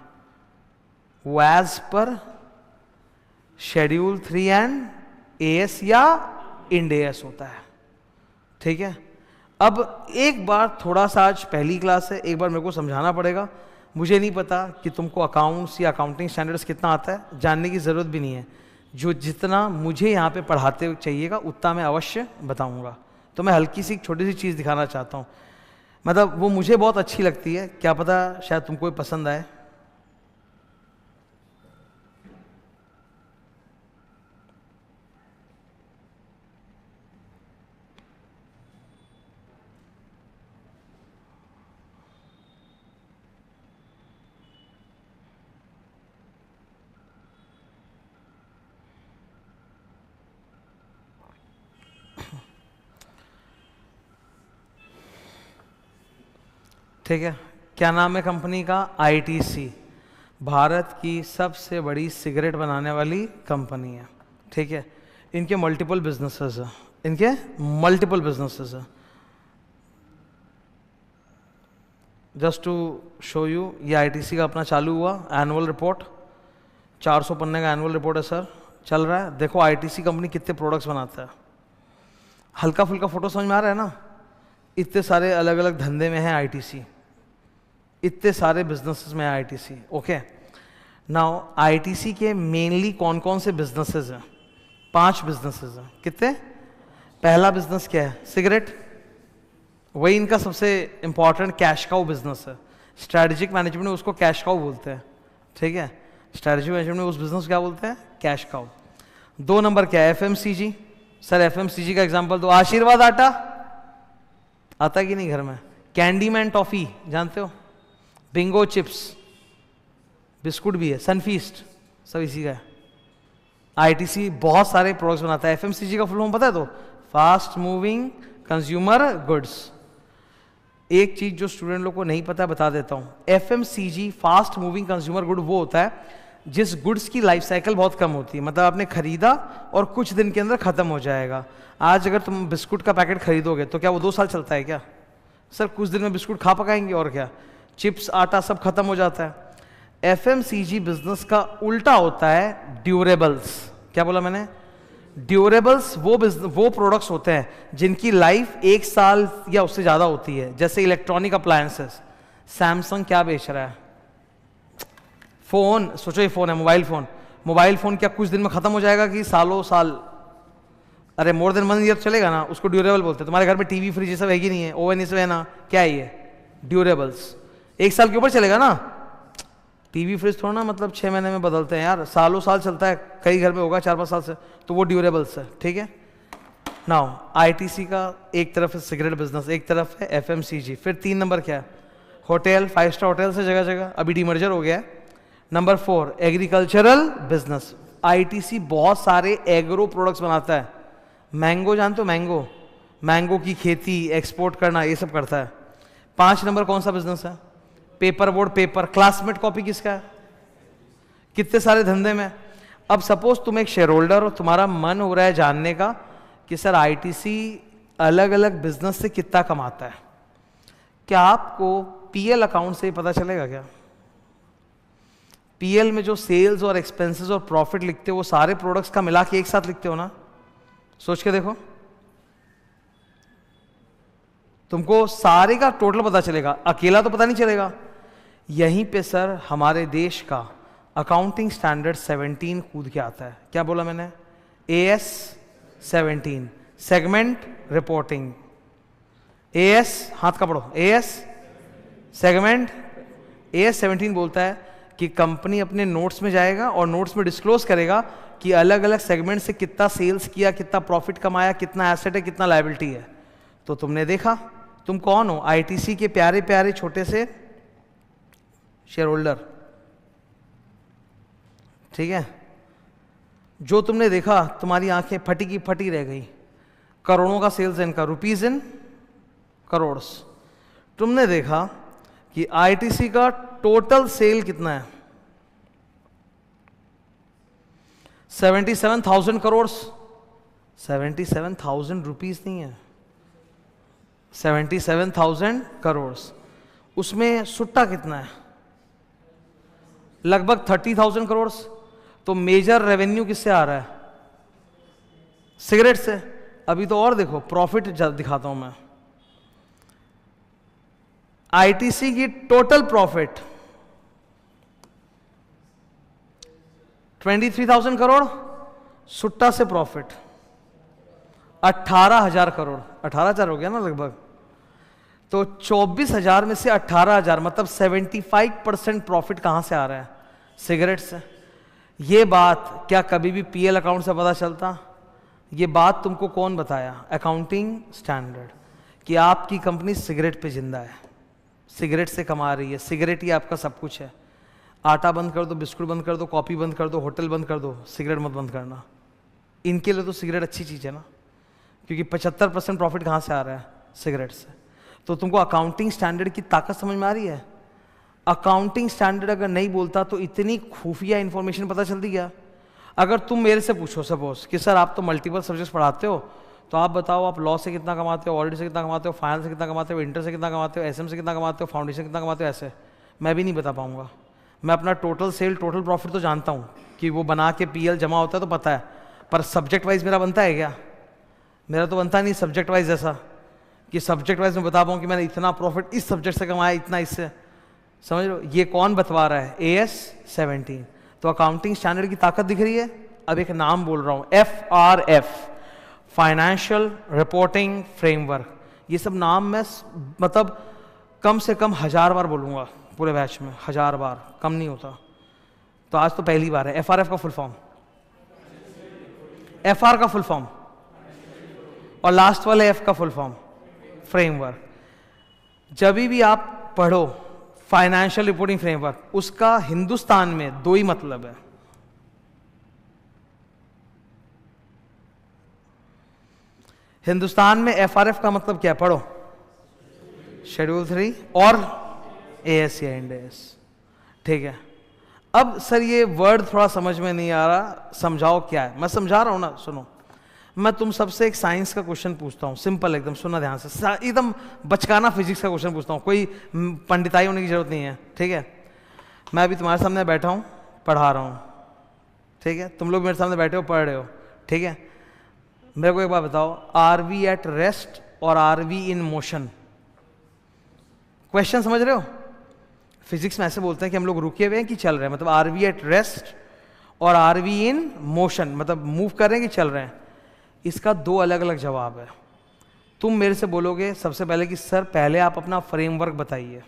वो as per schedule 3 and AS या इंड एएस होता है। ठीक है। अब एक बार थोड़ा सा, आज पहली क्लास है, एक बार मेरे को समझाना पड़ेगा। मुझे नहीं पता कि तुमको अकाउंट्स या अकाउंटिंग स्टैंडर्ड्स कितना आता है, जानने की ज़रूरत भी नहीं है। जो जितना मुझे यहाँ पे पढ़ाते हुए चाहिएगा उतना मैं अवश्य बताऊँगा। तो मैं हल्की सी छोटी सी चीज़ दिखाना चाहता हूँ, मतलब वो मुझे बहुत अच्छी लगती है, क्या पता शायद तुमको पसंद आए। ठीक है। क्या नाम है कंपनी का? आईटीसी, भारत की सबसे बड़ी सिगरेट बनाने वाली कंपनी है। ठीक है। इनके मल्टीपल बिजनेसेस हैं, इनके मल्टीपल बिजनेसेस हैं। जस्ट टू शो यू, ये आईटीसी का अपना चालू हुआ एनुअल रिपोर्ट, 400 पन्ने का एनुअल रिपोर्ट है सर, चल रहा है। देखो आईटीसी कंपनी कितने प्रोडक्ट्स बनाता है। हल्का फुल्का फोटो समझ में आ रहा है ना? इतने सारे अलग अलग धंधे में है आईटीसी, इतने सारे बिजनेसेस में है आईटीसी। ओके, नाउ आईटीसी के मेनली कौन कौन से बिजनेसेस हैं? 5 बिजनेसेस हैं। कितने? पहला बिजनेस क्या है? सिगरेट, वही इनका सबसे इंपॉर्टेंट कैश काउ बिजनेस है। स्ट्रैटेजिक मैनेजमेंट में उसको कैश काउ बोलते हैं। ठीक है, स्ट्रैटेजिक मैनेजमेंट में उस बिजनेस क्या बोलते हैं? Cash cow. 2 नंबर क्या है? एफएमसीजी। सर एफएमसीजी का एग्जांपल दो। आशीर्वाद आटा आता कि नहीं घर में? कैंडीमैन टॉफी जानते हो? बिंगो चिप्स, बिस्कुट भी है, सनफीस्ट, सब इसी का है। आईटीसी बहुत सारे प्रोडक्ट्स बनाता है। एफएमसीजी का फुल फॉर्म पता है? तो फास्ट मूविंग कंज्यूमर गुड्स। एक चीज जो स्टूडेंट लोग को नहीं पता बता देता हूं, FMCG fast moving consumer good वो होता है जिस गुड्स की लाइफ साइकिल बहुत कम होती है, मतलब आपने खरीदा और कुछ दिन के अंदर खत्म हो जाएगा। आज अगर तुम बिस्कुट का पैकेट खरीदोगे तो क्या वो 2 साल चलता है क्या? सर कुछ दिन में बिस्कुट खा पकाएंगे और क्या, चिप्स आटा सब खत्म हो जाता है। एफएमसीजी बिजनेस का उल्टा होता है ड्यूरेबल्स। क्या बोला मैंने? ड्यूरेबल्स वो प्रोडक्ट्स होते हैं जिनकी लाइफ 1 साल या उससे ज़्यादा होती है। जैसे इलेक्ट्रॉनिक अप्लायंसेस, सैमसंग क्या बेच रहा है? फ़ोन। सोचो ये फ़ोन है, मोबाइल फ़ोन। मोबाइल फ़ोन क्या कुछ दिन में ख़त्म हो जाएगा कि सालों साल? अरे मोर देन 1 ईयर चलेगा ना, उसको ड्यूरेबल बोलते हैं। तुम्हारे घर में टीवी फ्रिज ये सब है कि नहीं है? ओवन ये सब है ना? क्या है ये? ड्यूरेबल्स। 1 साल के ऊपर चलेगा ना? टीवी फ्रिज थोड़ा ना मतलब 6 महीने में बदलते हैं यार, सालों साल चलता है। कई घर में होगा 4-5 साल से, तो वो ड्यूरेबल्स है। ठीक है। नाउ आईटीसी का एक तरफ है सिगरेट बिजनेस, एक तरफ है एफएमसीजी। फिर 3 नंबर क्या है? होटल, 5 स्टार होटल से जगह जगह, अभी डीमर्जर हो गया है। Number 4 agricultural business. आईटीसी बहुत सारे एग्रो प्रोडक्ट्स बनाता है। मैंगो जानते हो? मैंगो, मैंगो की खेती, एक्सपोर्ट करना, ये सब करता है। 5 नंबर कौन सा बिजनेस है? Paper board, paper. Classmate copy किसका है? कितने सारे धंधे में। अब सपोज तुम एक शेयर होल्डर हो, तुम्हारा मन हो रहा है जानने का कि सर आईटीसी अलग अलग बिजनेस से कितना कमाता है। क्या आपको पीएल अकाउंट से पता चलेगा क्या? पीएल में जो सेल्स और एक्सपेंसेस और प्रॉफिट लिखते हो वो सारे प्रोडक्ट्स का मिला के एक साथ लिखते हो ना? सोच के देखो, तुमको सारे का टोटल पता चलेगा, अकेला तो पता नहीं चलेगा। यहीं पे सर हमारे देश का अकाउंटिंग स्टैंडर्ड 17 कूद के आता है। क्या बोला मैंने? AS 17, segment reporting. AS हाथ का पढ़ो, AS सेगमेंट। AS 17 बोलता है कि कंपनी अपने नोट्स में जाएगा और नोट्स में डिस्क्लोज करेगा कि अलग अलग सेगमेंट से कितना सेल्स किया, कितना प्रॉफिट कमाया, कितना एसेट है, कितना लायबिलिटी है। तो तुमने देखा, तुम कौन हो? आईटीसी के प्यारे प्यारे छोटे से शेयर होल्डर। ठीक है। जो तुमने देखा, तुम्हारी आंखें फटी की फटी रह गई। करोड़ों का सेल्स है इनका, रुपीज इन करोड़। तुमने देखा कि आईटीसी का टोटल सेल कितना है? 77,000 करोड़। 77,000 रुपीज नहीं है, 77,000 करोड़। उसमें सुट्टा कितना है? लगभग 30,000 करोड़। तो मेजर रेवेन्यू किससे आ रहा है? सिगरेट से। अभी तो और देखो, प्रॉफिट दिखाता हूं मैं। आईटीसी की टोटल प्रॉफिट 23,000 करोड़, सुट्टा से प्रॉफिट 18,000 करोड़। 18,000 हो गया ना लगभग। तो 24,000 में से 18,000 मतलब 75% प्रॉफिट कहां से आ रहा है? सिगरेट से। ये बात क्या कभी भी पीएल अकाउंट से पता चलता? ये बात तुमको कौन बताया? अकाउंटिंग स्टैंडर्ड, कि आपकी कंपनी सिगरेट पे जिंदा है, सिगरेट से कमा रही है, सिगरेट ही आपका सब कुछ है। आटा बंद कर दो, बिस्कुट बंद कर दो, कॉफी बंद कर दो, होटल बंद कर दो, सिगरेट मत बंद करना। इनके लिए तो सिगरेट अच्छी चीज़ है ना, क्योंकि 75% प्रॉफिट कहाँ से आ रहा है? सिगरेट से। तो तुमको अकाउंटिंग स्टैंडर्ड की ताकत समझ में आ रही है? अकाउंटिंग स्टैंडर्ड अगर नहीं बोलता तो इतनी खुफिया इंफॉर्मेशन पता चलती क्या? अगर तुम मेरे से पूछो सपोज कि सर आप तो मल्टीपल सब्जेक्ट्स पढ़ाते हो, तो आप बताओ आप लॉ से कितना कमाते हो, ऑडिट से कितना कमाते हो, फाइनेंस से कितना कमाते हो, इंटर से कितना कमाते हो, एसएम से कितना कमाते हो, फाउंडेशन कितना कमाते हो, ऐसे मैं भी नहीं बता पाऊंगा। मैं अपना टोटल सेल टोटल प्रॉफिट तो जानता हूँ कि वो बना के पीएल जमा होता है तो पता है, पर सब्जेक्ट वाइज मेरा बनता है क्या? मेरा तो बनता नहीं सब्जेक्ट वाइज ऐसा कि सब्जेक्ट वाइज मैं बता पाऊँ कि मैंने इतना प्रॉफिट इस सब्जेक्ट से कमाया, इतना इससे। समझ लो ये कौन बतवा रहा है? AS 17। तो अकाउंटिंग स्टैंडर्ड की ताकत दिख रही है। अब एक नाम बोल रहा हूँ, FRF, फाइनेंशियल रिपोर्टिंग फ्रेमवर्क। ये सब नाम मैं मतलब कम से कम 1000 बार बोलूँगा पूरे बैच में, 1000 बार, कम नहीं होता। तो आज तो पहली बार है। FRF का फुल फॉर्म, FR का फुल फॉर्म, और लास्ट वाले F का फुल फॉर्म फ्रेमवर्क। जब भी आप पढ़ो फाइनेंशियल रिपोर्टिंग फ्रेमवर्क, उसका हिंदुस्तान में 2 ही मतलब है। हिंदुस्तान में FRF का मतलब क्या है? पढ़ो, शेड्यूल 3 और AS या इंड AS। ठीक है। अब सर ये वर्ड थोड़ा समझ में नहीं आ रहा, समझाओ क्या है। मैं समझा रहा हूं ना, सुनो। मैं तुम सबसे एक साइंस का क्वेश्चन पूछता हूँ, सिंपल एकदम, सुनना ध्यान से, एकदम बचकाना फिजिक्स का क्वेश्चन पूछता हूँ, कोई पंडिताई होने की जरूरत नहीं है। ठीक है। मैं अभी तुम्हारे सामने बैठा हूँ, पढ़ा रहा हूँ। ठीक है। तुम लोग मेरे सामने बैठे हो, पढ़ रहे हो। ठीक है। मेरे को एक बात बताओ, आर वी एट रेस्ट और are we in motion? Question समझ रहे हो? फिजिक्स में ऐसे बोलते हैं कि हम लोग रुके हुए हैं कि चल रहे हैं, मतलब आर वी एट रेस्ट और आर वी इन मोशन, मतलब मूव कर रहे हैं कि चल रहे हैं। इसका 2 अलग अलग जवाब है। तुम मेरे से बोलोगे सबसे पहले कि सर पहले आप अपना फ्रेमवर्क बताइए,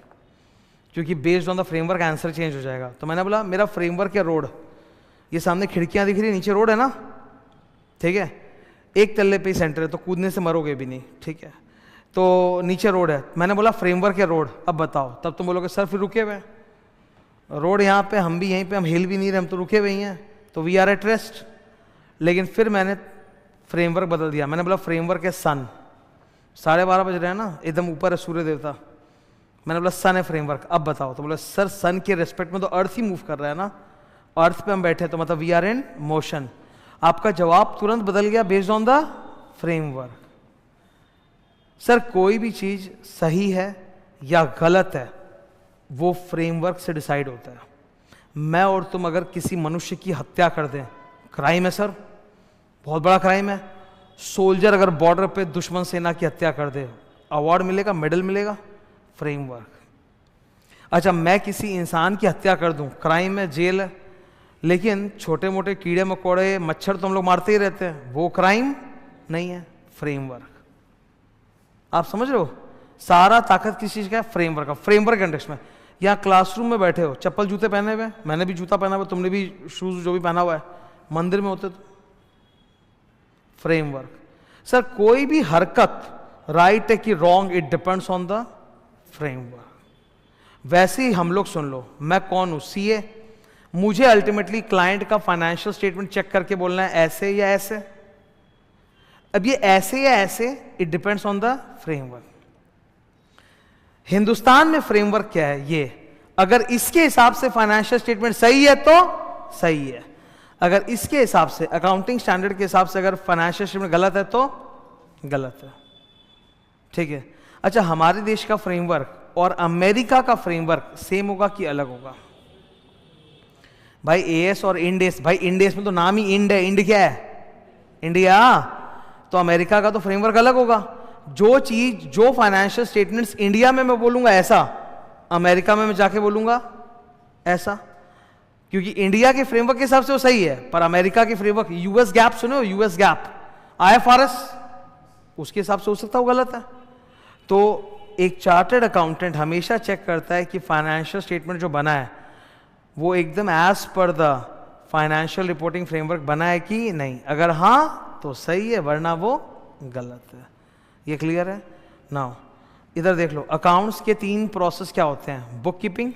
क्योंकि based on the framework answer change हो जाएगा। तो मैंने बोला मेरा फ्रेमवर्क है रोड, ये सामने खिड़कियां दिख रही है, नीचे रोड है ना। ठीक है। एक तल्ले पे ही सेंटर है, तो कूदने से मरोगे भी नहीं। ठीक है। तो नीचे रोड है, मैंने बोला फ्रेमवर्क है रोड, अब बताओ। तब तुम बोलोगे सर फिर रुके हुए, रोड यहाँ पे, हम भी यहीं पे, हम हिल भी नहीं रहे, हम तो रुके हुए ही हैं, तो वी आर एट रेस्ट। लेकिन फिर मैंने फ्रेमवर्क बदल दिया, मैंने बोला फ्रेमवर्क है सन। 12:30 बज रहे हैं ना, एकदम ऊपर है सूर्य देवता, मैंने बोला सन है फ्रेमवर्क, अब बताओ। तो बोला सर सन के रेस्पेक्ट में तो अर्थ ही मूव कर रहा है ना, अर्थ पे हम बैठे, तो मतलब वी आर इन मोशन। आपका जवाब तुरंत बदल गया based on the framework. Sir कोई भी चीज सही है या गलत है वो फ्रेमवर्क से डिसाइड होता है। मैं और तुम अगर किसी मनुष्य की हत्या कर दें, क्राइम है सर, बहुत बड़ा क्राइम है। सोल्जर अगर बॉर्डर पे दुश्मन सेना की हत्या कर दे, अवार्ड मिलेगा, मेडल मिलेगा, फ्रेमवर्क। अच्छा मैं किसी इंसान की हत्या कर दूं, क्राइम है, जेल है। लेकिन छोटे मोटे कीड़े मकोड़े मच्छर तो हम लोग मारते ही रहते हैं, वो क्राइम नहीं है, फ्रेमवर्क। आप समझ रहे हो? सारा ताकत किस चीज का है? फ्रेमवर्क का। फ्रेमवर्क कंटेक्स्ट में, यहाँ क्लासरूम में बैठे हो, चप्पल जूते पहने हुए, मैंने भी जूता पहना हुआ, तुमने भी शूज जो भी पहना हुआ है, मंदिर में होते तो फ्रेमवर्क। सर कोई भी हरकत राइट है कि wrong, it depends on the framework. वैसे ही हम लोग सुन लो, मैं कौन हूं? CA। मुझे अल्टीमेटली क्लाइंट का फाइनेंशियल स्टेटमेंट चेक करके बोलना है ऐसे या ऐसे। अब ये ऐसे या ऐसे, it depends on the framework. Hindustan में फ्रेमवर्क क्या है? ये अगर इसके हिसाब से फाइनेंशियल स्टेटमेंट सही है तो सही है, अगर इसके हिसाब से अकाउंटिंग स्टैंडर्ड के हिसाब से अगर फाइनेंशियल स्टेटमेंट गलत है तो गलत है। ठीक है। अच्छा हमारे देश का फ्रेमवर्क और अमेरिका का फ्रेमवर्क सेम होगा कि अलग होगा? भाई AS और इंड AS, भाई इंड AS में तो नाम ही इंड है, इंड क्या है? इंडिया। तो अमेरिका का तो फ्रेमवर्क अलग होगा। जो चीज, जो फाइनेंशियल स्टेटमेंट्स इंडिया में मैं बोलूंगा ऐसा, अमेरिका में मैं जाके बोलूंगा ऐसा, क्योंकि इंडिया के फ्रेमवर्क के हिसाब से वो सही है, पर अमेरिका के फ्रेमवर्क, यूएस गैप सुने हो? यूएस गैप, IFRS, उसके हिसाब से हो सकता है वो गलत है। तो एक चार्टर्ड अकाउंटेंट हमेशा चेक करता है कि फाइनेंशियल स्टेटमेंट जो बना है वो एकदम as per the financial reporting framework बना है कि नहीं। अगर हाँ तो सही है, वरना वो गलत है। ये क्लियर है? नाउ इधर देख लो, अकाउंट्स के 3 प्रोसेस क्या होते हैं? Book keeping,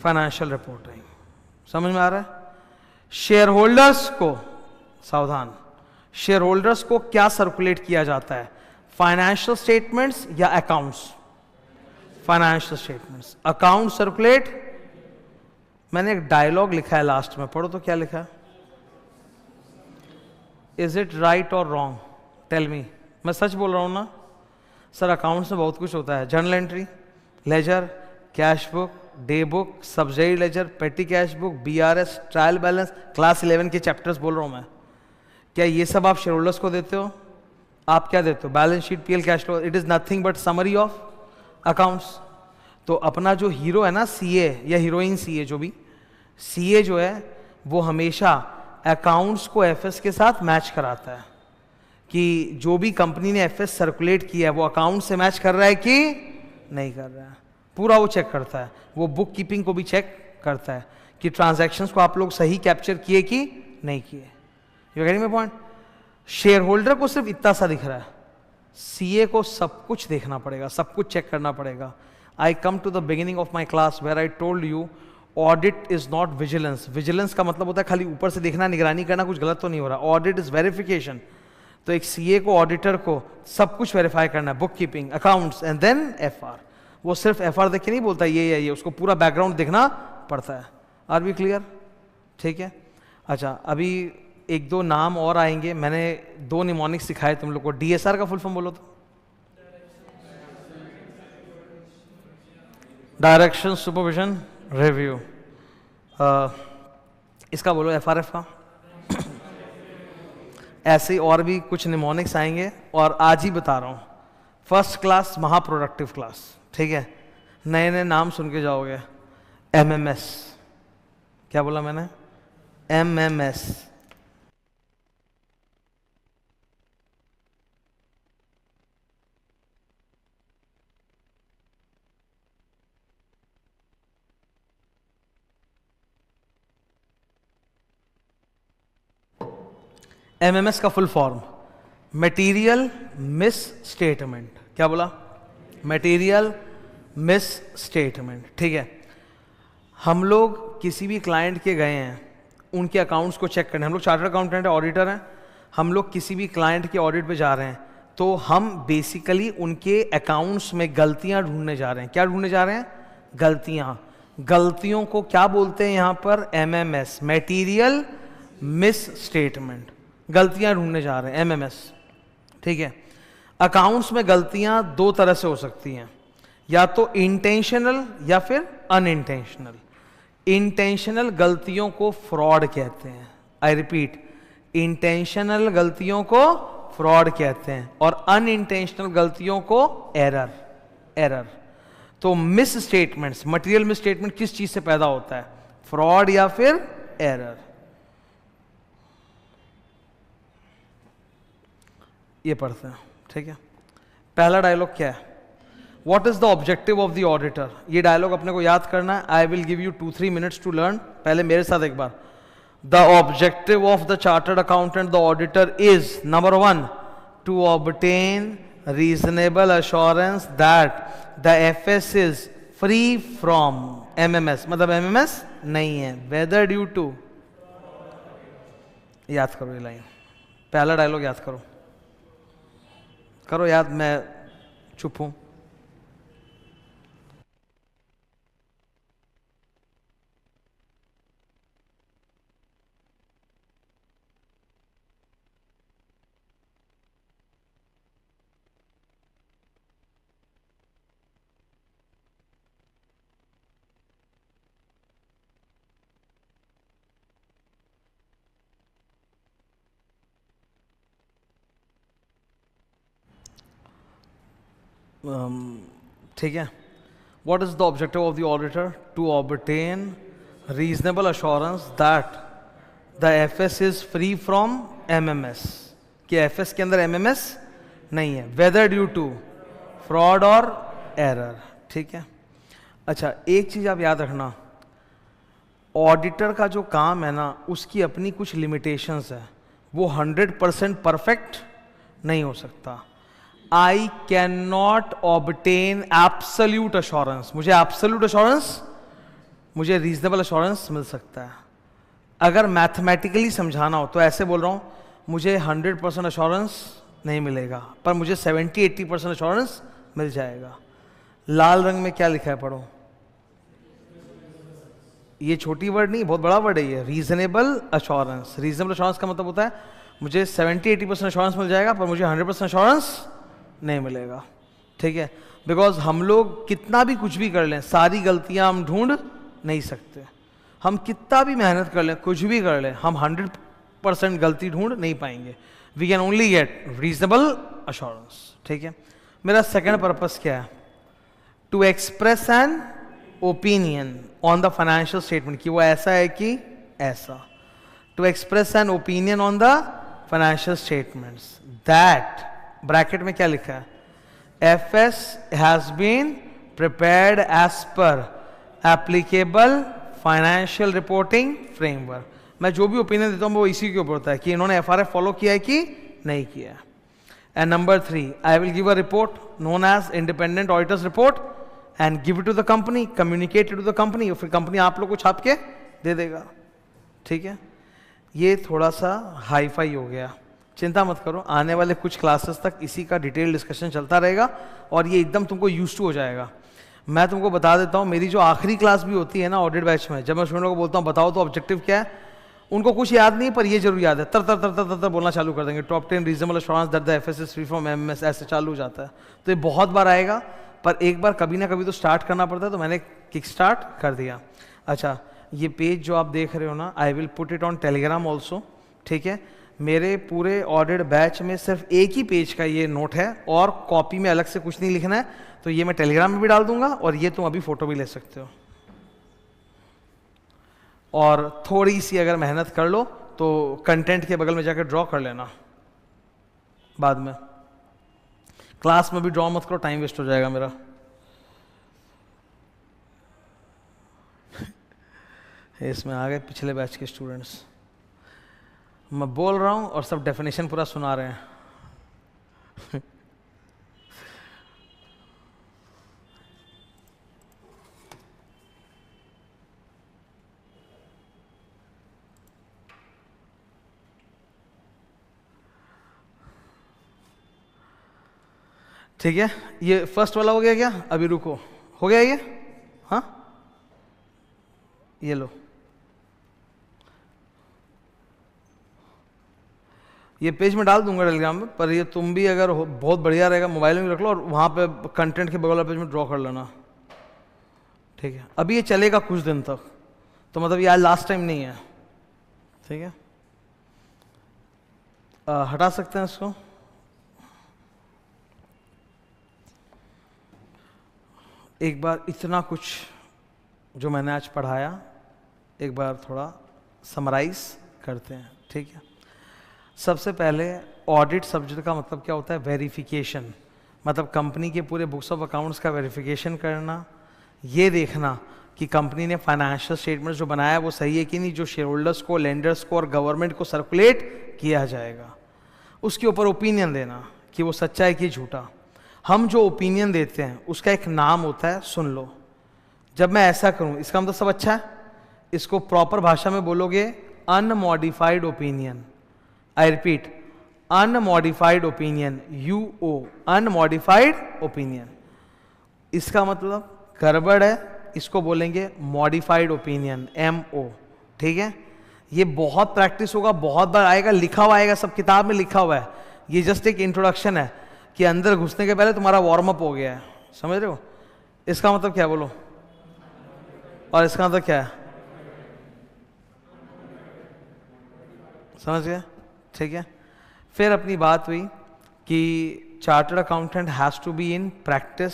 financial reporting. समझ में आ रहा है? शेयर होल्डर्स को, सावधान, शेयर होल्डर्स को क्या सर्कुलेट किया जाता है? फाइनेंशियल स्टेटमेंट्स या accounts? Financial statements. Account circulate, मैंने एक डायलॉग लिखा है लास्ट में, पढ़ो तो क्या लिखा है? इज इट राइट और रॉन्ग? Tell me. मैं सच बोल रहा हूं ना? सर अकाउंट्स में बहुत कुछ होता है, journal entry, ledger, cash book, day book, subsidiary ledger, petty cash book, BRS, trial balance, class 11 के चैप्टर्स बोल रहा हूं मैं। क्या ये सब आप शेयर होल्डर्स को देते हो? आप क्या देते हो? Balance sheet, PL, cash flow. It is nothing but summary of accounts. तो अपना जो हीरो है ना, सीए या हीरोइन सीए, जो भी सीए जो है वो हमेशा अकाउंट्स को एफएस के साथ मैच कराता है कि जो भी कंपनी ने एफएस सर्कुलेट किया है वो अकाउंट से मैच कर रहा है कि नहीं कर रहा है, पूरा वो चेक करता है। वो बुक कीपिंग को भी चेक करता है कि ट्रांजैक्शंस को आप लोग सही कैप्चर किए कि नहीं किए। You getting my point? Share holder को सिर्फ इतना सा दिख रहा है, सीए को सब कुछ देखना पड़ेगा, सब कुछ चेक करना पड़ेगा। I come to the beginning of my class where I told you audit is not vigilance. Vigilance का मतलब होता है खाली ऊपर से देखना, निगरानी करना, कुछ गलत तो नहीं हो रहा। Audit is verification. तो एक सीए को, ऑडिटर को सब कुछ वेरीफाई करना है, bookkeeping, accounts and then FR. वो सिर्फ एफआर देख के नहीं बोलता ये या ये, उसको पूरा बैकग्राउंड देखना पड़ता है। Are we clear? ठीक है। अच्छा, अभी एक दो नाम और आएंगे। मैंने 2 निमोनिक्स सिखाए तुम लोग को। डीएसआर का फुल फॉर्म बोलो तो? Direction, supervision, review. इसका बोलो एफआरएफ का। ऐसे और भी कुछ निमोनिक्स आएंगे और आज ही बता रहा हूं, फर्स्ट क्लास महा प्रोडक्टिव क्लास। ठीक है, नए नए नाम सुन के जाओगे। एमएमएस, क्या बोला मैंने? एमएमएस। एमएमएस का full form material miss statement. क्या बोला? Material miss statement. ठीक है, हम लोग किसी भी क्लाइंट के गए हैं, उनके अकाउंट्स को चेक करने। हम लोग चार्टर्ड अकाउंटेंट है, ऑडिटर हैं। हम लोग किसी भी क्लाइंट के ऑडिट पे जा रहे हैं तो हम बेसिकली उनके अकाउंट्स में गलतियां ढूंढने जा रहे हैं। क्या ढूंढने जा रहे हैं? गलतियां। गलतियों को क्या बोलते हैं यहां पर? MMS, material miss statement. गलतियां ढूंढने जा रहे हैं, एमएमएस। ठीक है, अकाउंट्स में गलतियां 2 तरह से हो सकती हैं, या तो इंटेंशनल या फिर अनइंटेंशनल। इंटेंशनल गलतियों को फ्रॉड कहते हैं। आई रिपीट, इंटेंशनल गलतियों को फ्रॉड कहते हैं और अनइंटेंशनल गलतियों को एरर। एरर। तो miss statements, material miss statement किस चीज से पैदा होता है? फ्रॉड या फिर एरर। ये पढ़ते हैं। ठीक है, पहला डायलॉग क्या है? What is the objective of the auditor? ये डायलॉग अपने को याद करना है। I will give you 2-3 minutes to learn. पहले मेरे साथ एक बार। The objective of the chartered accountant, the auditor is number 1, to obtain reasonable assurance that the FS is free from MMS। मतलब MMS नहीं है, whether due to। याद करो ये लाइन, पहला डायलॉग याद करो। करो याद, मैं चुप हूं। ठीक है, what is the objective of the auditor? To obtain reasonable assurance that the FS is free from MMS। कि FS के अंदर MMS नहीं है, whether due to fraud और error। ठीक है। अच्छा, एक चीज आप याद रखना, ऑडिटर का जो काम है ना, उसकी अपनी कुछ लिमिटेशंस है। वो 100% परफेक्ट नहीं हो सकता। I cannot obtain absolute assurance। मुझे absolute assurance, मुझे reasonable assurance मिल सकता है। अगर मैथमेटिकली समझाना हो तो ऐसे बोल रहा हूं, मुझे 100% assurance नहीं मिलेगा, पर मुझे 70-80% एश्योरेंस मिल जाएगा। लाल रंग में क्या लिखा है पढ़ो, ये छोटी वर्ड नहीं बहुत बड़ा वर्ड है ये, रीजनेबल एश्योरेंस। रीजनेबल एश्योरेंस का मतलब होता है मुझे 70-80% एश्योरेंस मिल जाएगा पर मुझे 100% एश्योरेंस नहीं मिलेगा, ठीक है। बिकॉज हम लोग कितना भी कुछ भी कर लें, सारी गलतियां हम ढूंढ नहीं सकते। हम कितना भी मेहनत कर लें, कुछ भी कर लें, हम 100% गलती ढूंढ नहीं पाएंगे। We can only get reasonable assurance, ठीक है। मेरा सेकंड पर्पस क्या है, to express an opinion on the financial statement, कि वो ऐसा है कि ऐसा। To express an opinion on the financial statements that, bracket में क्या लिखा है, FS has been prepared as per applicable financial reporting framework। मैं जो भी ओपिनियन देता हूँ वो इसी के ऊपर होता है कि इन्होंने FRF फॉलो किया है कि नहीं किया है। And number 3, I will give a report known as independent auditor's report and give it to the company, communicate it to the company, और फिर कंपनी आप लोग को छाप के दे देगा, ठीक है। ये थोड़ा सा हाई फाई हो गया, चिंता मत करो, आने वाले कुछ क्लासेस तक इसी का डिटेल डिस्कशन चलता रहेगा और ये एकदम तुमको यूज्ड टू हो जाएगा। मैं तुमको बता देता हूँ, मेरी जो आखिरी क्लास भी होती है ना ऑडिट बैच में, जब मैं स्टूडेंटों को बोलता हूँ बताओ तो ऑब्जेक्टिव क्या है, उनको कुछ याद नहीं पर ये जरूर याद है, तर तर तर तर तर, तर बोलना चालू कर देंगे, top 10 reasonable assurance that the FS is free from MMS, ऐसे चालू हो जाता है। तो ये बहुत बार आएगा पर एक बार कभी ना कभी तो स्टार्ट करना पड़ता है, तो मैंने किक स्टार्ट कर दिया। अच्छा, ये पेज जो आप देख रहे हो ना, I will put it on Telegram also, ठीक है। मेरे पूरे ऑडिट बैच में सिर्फ एक ही पेज का ये नोट है और कॉपी में अलग से कुछ नहीं लिखना है, तो ये मैं टेलीग्राम में भी डाल दूंगा और ये तुम अभी फोटो भी ले सकते हो। और थोड़ी सी अगर मेहनत कर लो तो कंटेंट के बगल में जाकर ड्रॉ कर लेना, बाद में क्लास में भी ड्रॉ मत करो, टाइम वेस्ट हो जाएगा मेरा। इसमें आ गए पिछले बैच के स्टूडेंट्स, मैं बोल रहा हूं और सब डेफिनेशन पूरा सुना रहे हैं। ठीक है, ये फर्स्ट वाला हो गया क्या, अभी रुको, हो गया ये, हाँ ये लो, ये पेज में डाल दूंगा टेलीग्राम में, पर ये तुम भी अगर बहुत बढ़िया रहेगा मोबाइल में भी रख लो और वहाँ पे कंटेंट के बगल वाले पेज में ड्रॉ कर लेना, ठीक है। अभी ये चलेगा कुछ दिन तक, तो मतलब ये आज लास्ट टाइम नहीं है, ठीक है। हटा सकते हैं इसको। एक बार इतना कुछ जो मैंने आज पढ़ाया एक बार थोड़ा समराइज करते हैं, ठीक है। सबसे पहले ऑडिट सब्जेक्ट का मतलब क्या होता है, वेरिफिकेशन, मतलब कंपनी के पूरे बुक्स ऑफ अकाउंट्स का वेरिफिकेशन करना, ये देखना कि कंपनी ने फाइनेंशियल स्टेटमेंट्स जो बनाया है वो सही है कि नहीं, जो शेयर होल्डर्स को, लेंडर्स को और गवर्नमेंट को सर्कुलेट किया जाएगा, उसके ऊपर ओपिनियन देना कि वो सच्चा है कि झूठा। हम जो ओपिनियन देते हैं उसका एक नाम होता है, सुन लो। जब मैं ऐसा करूं इसका मतलब सब अच्छा है, इसको प्रॉपर भाषा में बोलोगे unmodified opinion. I repeat, unmodified opinion, UO, unmodified opinion. इसका मतलब गड़बड़ है, इसको बोलेंगे मॉडिफाइड ओपिनियन, MO, ठीक है। ये बहुत प्रैक्टिस होगा, बहुत बार आएगा, लिखा हुआ आएगा, सब किताब में लिखा हुआ है। ये जस्ट एक इंट्रोडक्शन है कि अंदर घुसने के पहले तुम्हारा वार्म अप हो गया है, समझ रहे हो। इसका मतलब क्या बोलो, और इसका मतलब क्या है, समझ गए, ठीक है। फिर अपनी बात हुई कि chartered accountant has to be in practice,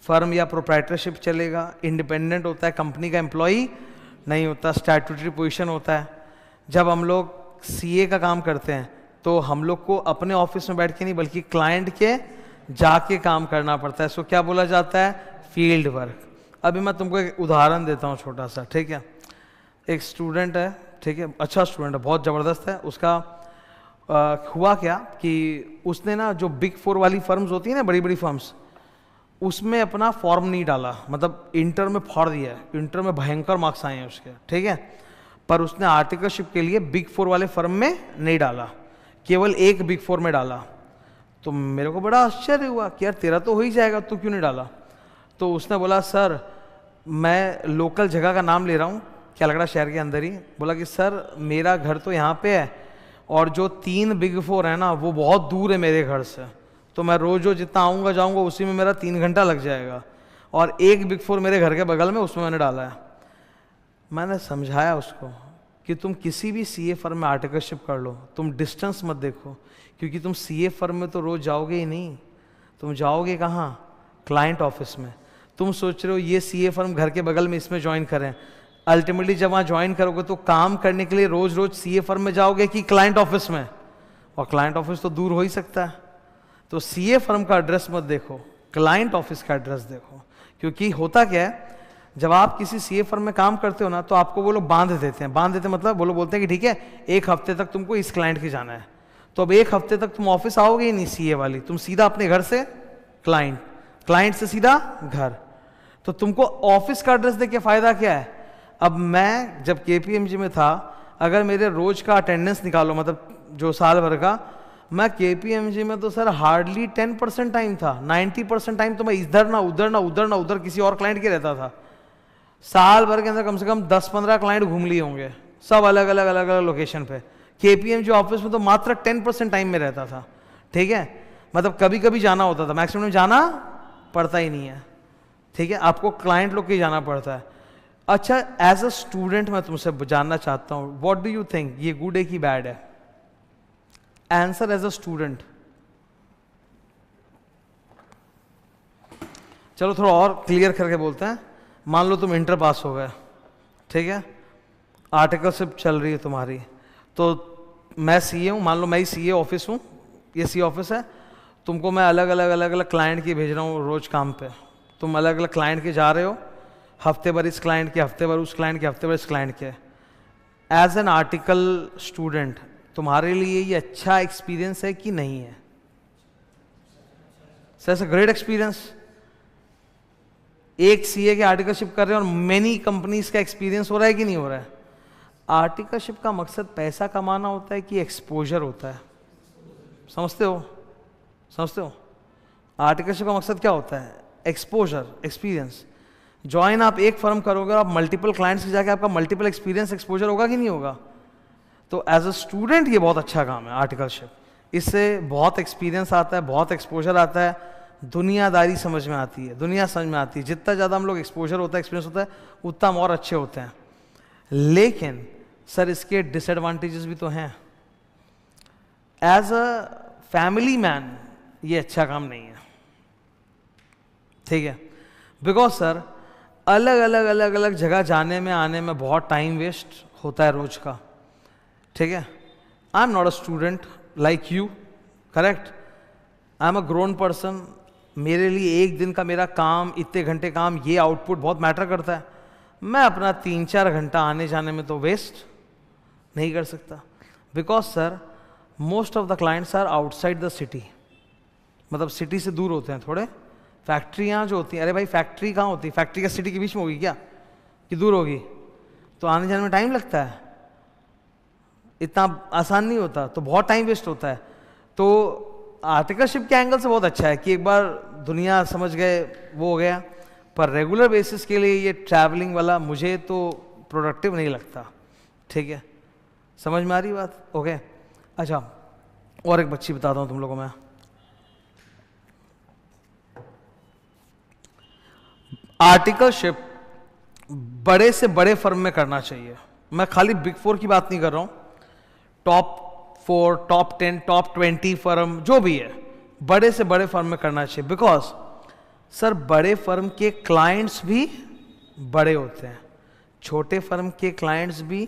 firm या प्रोप्राइटरशिप चलेगा, इंडिपेंडेंट होता है, कंपनी का एम्प्लॉई नहीं होता, स्टैट्यूटरी पोजीशन होता है। जब हम लोग CA का काम करते हैं तो हम लोग को अपने ऑफिस में बैठ के नहीं बल्कि क्लाइंट के जाके काम करना पड़ता है, इसको क्या बोला जाता है, फील्ड वर्क। अभी मैं तुमको एक उदाहरण देता हूँ छोटा सा, ठीक है। एक स्टूडेंट है, ठीक है, अच्छा स्टूडेंट है, बहुत ज़बरदस्त है। उसका हुआ क्या कि उसने ना जो बिग 4 वाली फर्म्स होती है ना, बड़ी बड़ी फर्म्स, उसमें अपना फॉर्म नहीं डाला, मतलब इंटर में फाड़ दिया है, इंटर में भयंकर मार्क्स आए हैं उसके, ठीक है। पर उसने आर्टिकलशिप के लिए बिग 4 वाले फर्म में नहीं डाला, केवल एक बिग 4 में डाला। तो मेरे को बड़ा आश्चर्य हुआ कि यार तेरा तो हो ही जाएगा, तू क्यों नहीं डाला? तो उसने बोला सर मैं लोकल जगह का नाम ले रहा हूँ, क्या लग रहा है शहर के अंदर ही। बोला कि सर मेरा घर तो यहाँ पे है और जो 3 बिग 4 है ना वो बहुत दूर है मेरे घर से, तो मैं रोज जितना आऊँगा जाऊँगा उसी में मेरा 3 घंटा लग जाएगा, और एक बिग 4 मेरे घर के बगल में, उसमें मैंने डाला है। मैंने समझाया उसको कि तुम किसी भी सीए फर्म में आर्टिकलशिप कर लो, तुम डिस्टेंस मत देखो, क्योंकि तुम सीए फर्म में तो रोज जाओगे ही नहीं, तुम जाओगे कहाँ? क्लाइंट ऑफिस में। तुम सोच रहे हो ये सीए फर्म घर के बगल में, इसमें ज्वाइन करें, अल्टीमेटली जब वहाँ ज्वाइन करोगे तो काम करने के लिए रोज रोज सीए फर्म में जाओगे कि क्लाइंट ऑफिस में, और क्लाइंट ऑफिस तो दूर हो ही सकता है। तो सीए फर्म का एड्रेस मत देखो, क्लाइंट ऑफिस का एड्रेस देखो, क्योंकि होता क्या है जब आप किसी सीए फर्म में काम करते हो ना तो आपको वो लोग बांध देते हैं। बांध देते मतलब वो लोग बोलते हैं कि ठीक है 1 हफ्ते तक तुमको इस क्लाइंट के जाना है, तो अब 1 हफ्ते तक तुम ऑफिस आओगे ही नहीं सीए वाली, तुम सीधा अपने घर से क्लाइंट, क्लाइंट से सीधा घर। तो तुमको ऑफिस का एड्रेस देके फायदा क्या है? अब मैं जब केपीएमजी में था, अगर मेरे रोज का अटेंडेंस निकालो, मतलब जो साल भर का, मैं केपीएमजी में तो सर हार्डली 10% टाइम था, 90% टाइम तो मैं इधर ना उधर ना उधर ना उधर किसी और क्लाइंट के रहता था। साल भर के अंदर कम से कम 10-15 क्लाइंट घूम लिए होंगे, सब अलग अलग अलग अलग लोकेशन पे। केपीएमजी ऑफिस में तो मात्र 10% टाइम में रहता था, ठीक है, मतलब कभी कभी जाना होता था, मैक्सिमम जाना पड़ता ही नहीं है, ठीक है, आपको क्लाइंट लोग के जाना पड़ता है। अच्छा, एज अ स्टूडेंट मैं तुमसे जानना चाहता हूँ, व्हाट डू यू थिंक, ये गुड है कि बैड है? Answer as a student. चलो थोड़ा और क्लियर करके बोलते हैं। मान लो तुम इंटर पास हो गए, ठीक है, आर्टिकलशिप चल रही है तुम्हारी, तो मैं सीए हूँ, मान लो मैं ही सीए ऑफिस हूँ, ये सीए ऑफिस है, तुमको मैं अलग अलग अलग अलग क्लाइंट की भेज रहा हूँ रोज काम पे, तुम अलग अलग क्लाइंट के जा रहे हो, हफ्ते भर इस क्लाइंट के, हफ्ते भर उस क्लाइंट के, हफ्ते भर इस क्लाइंट के। एज एन आर्टिकल स्टूडेंट तुम्हारे लिए ये अच्छा एक्सपीरियंस है कि नहीं है? Sir great experience. एक सीए के आर्टिकलशिप कर रहे हैं और मेनी कंपनीज का एक्सपीरियंस हो रहा है कि नहीं हो रहा है? आर्टिकलशिप का मकसद पैसा कमाना होता है कि एक्सपोजर होता है? समझते हो? समझते हो? आर्टिकलशिप का मकसद क्या होता है? Exposure, experience. ज्वाइन आप एक फर्म करोगे और आप मल्टीपल क्लाइंट्स के जाके आपका मल्टीपल एक्सपीरियंस, एक्सपोजर होगा कि नहीं होगा? तो एज अ स्टूडेंट ये बहुत अच्छा काम है आर्टिकलशिप, इससे बहुत एक्सपीरियंस आता है, बहुत एक्सपोजर आता है, दुनियादारी समझ में आती है, दुनिया समझ में आती है। जितना ज़्यादा हम लोग एक्सपोजर होता है, एक्सपीरियंस होता है, उतना हम और अच्छे होते हैं। लेकिन सर इसके डिसएडवांटेजेस भी तो हैं। एज अ फैमिली मैन ये अच्छा काम नहीं है, ठीक है, बिकॉज सर अलग अलग अलग अलग जगह जाने में आने में बहुत टाइम वेस्ट होता है रोज का, ठीक है। I am not a student like you, correct, I am a grown person. मेरे लिए एक दिन का मेरा काम, इतने घंटे काम, ये आउटपुट बहुत मैटर करता है। मैं अपना 3-4 घंटा आने जाने में तो वेस्ट नहीं कर सकता, because sir most of the clients are outside the city, मतलब सिटी से दूर होते हैं थोड़े। फैक्ट्रियाँ जो होती हैं, अरे भाई फैक्ट्री कहाँ होती है? फैक्ट्री का सिटी के बीच में होगी क्या कि दूर होगी? तो आने जाने में टाइम लगता है, इतना आसान नहीं होता, तो बहुत टाइम वेस्ट होता है। तो आर्टिकलशिप के एंगल से बहुत अच्छा है कि एक बार दुनिया समझ गए, वो हो गया, पर रेगुलर बेसिस के लिए ये ट्रैवलिंग वाला मुझे तो प्रोडक्टिव नहीं लगता, ठीक है। समझ में आ रही बात? ओके। अच्छा, और एक बच्ची बताता हूँ तुम लोगों में। आर्टिकलशिप बड़े से बड़े फर्म में करना चाहिए। मैं खाली बिग 4 की बात नहीं कर रहा हूँ, टॉप 4, टॉप 10, टॉप 20 फर्म जो भी है, बड़े से बड़े फर्म में करना चाहिए। बिकॉज सर बड़े फर्म के क्लाइंट्स भी बड़े होते हैं, छोटे फर्म के क्लाइंट्स भी,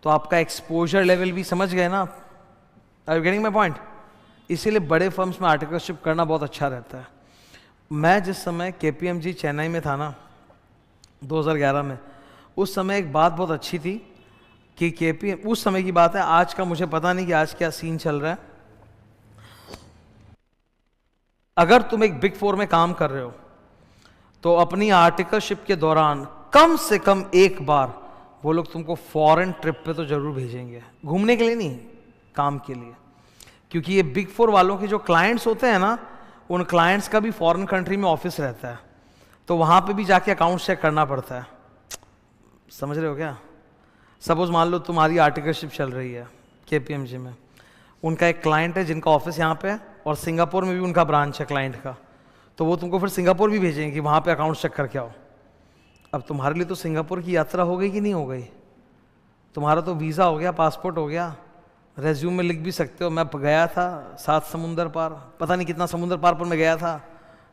तो आपका एक्सपोजर लेवल भी समझ गए ना आप? Are you getting my point? इसीलिए बड़े फर्म्स में आर्टिकलशिप करना बहुत अच्छा रहता है। मैं जिस समय केपीएमजी चेन्नई में था ना 2011 में, उस समय एक बात बहुत अच्छी थी कि केपीएम, उस समय की बात है, आज का मुझे पता नहीं कि आज क्या सीन चल रहा है। अगर तुम एक बिग 4 में काम कर रहे हो तो अपनी आर्टिकलशिप के दौरान कम से कम एक बार वो लोग तुमको फॉरेन ट्रिप पे तो जरूर भेजेंगे, घूमने के लिए नहीं, काम के लिए। क्योंकि ये बिग फोर वालों के जो क्लाइंट्स होते हैं ना, उन क्लाइंट्स का भी फॉरेन कंट्री में ऑफिस रहता है, तो वहाँ पे भी जाके अकाउंट चेक करना पड़ता है। समझ रहे हो क्या? सपोज मान लो तुम्हारी आर्टिकलशिप चल रही है KPMG में, उनका एक क्लाइंट है जिनका ऑफिस यहाँ पे है और सिंगापुर में भी उनका ब्रांच है क्लाइंट का, तो वो तुमको फिर सिंगापुर भी भेजेंगे कि वहाँ पे अकाउंट चेक करके आओ। अब तुम्हारे लिए तो सिंगापुर की यात्रा हो गई कि नहीं हो गई? तुम्हारा तो वीज़ा हो गया, पासपोर्ट हो गया, रेज्यूम में लिख भी सकते हो मैं गया था 7 समुंदर पार, पता नहीं कितना समुंदर पार पर मैं गया था।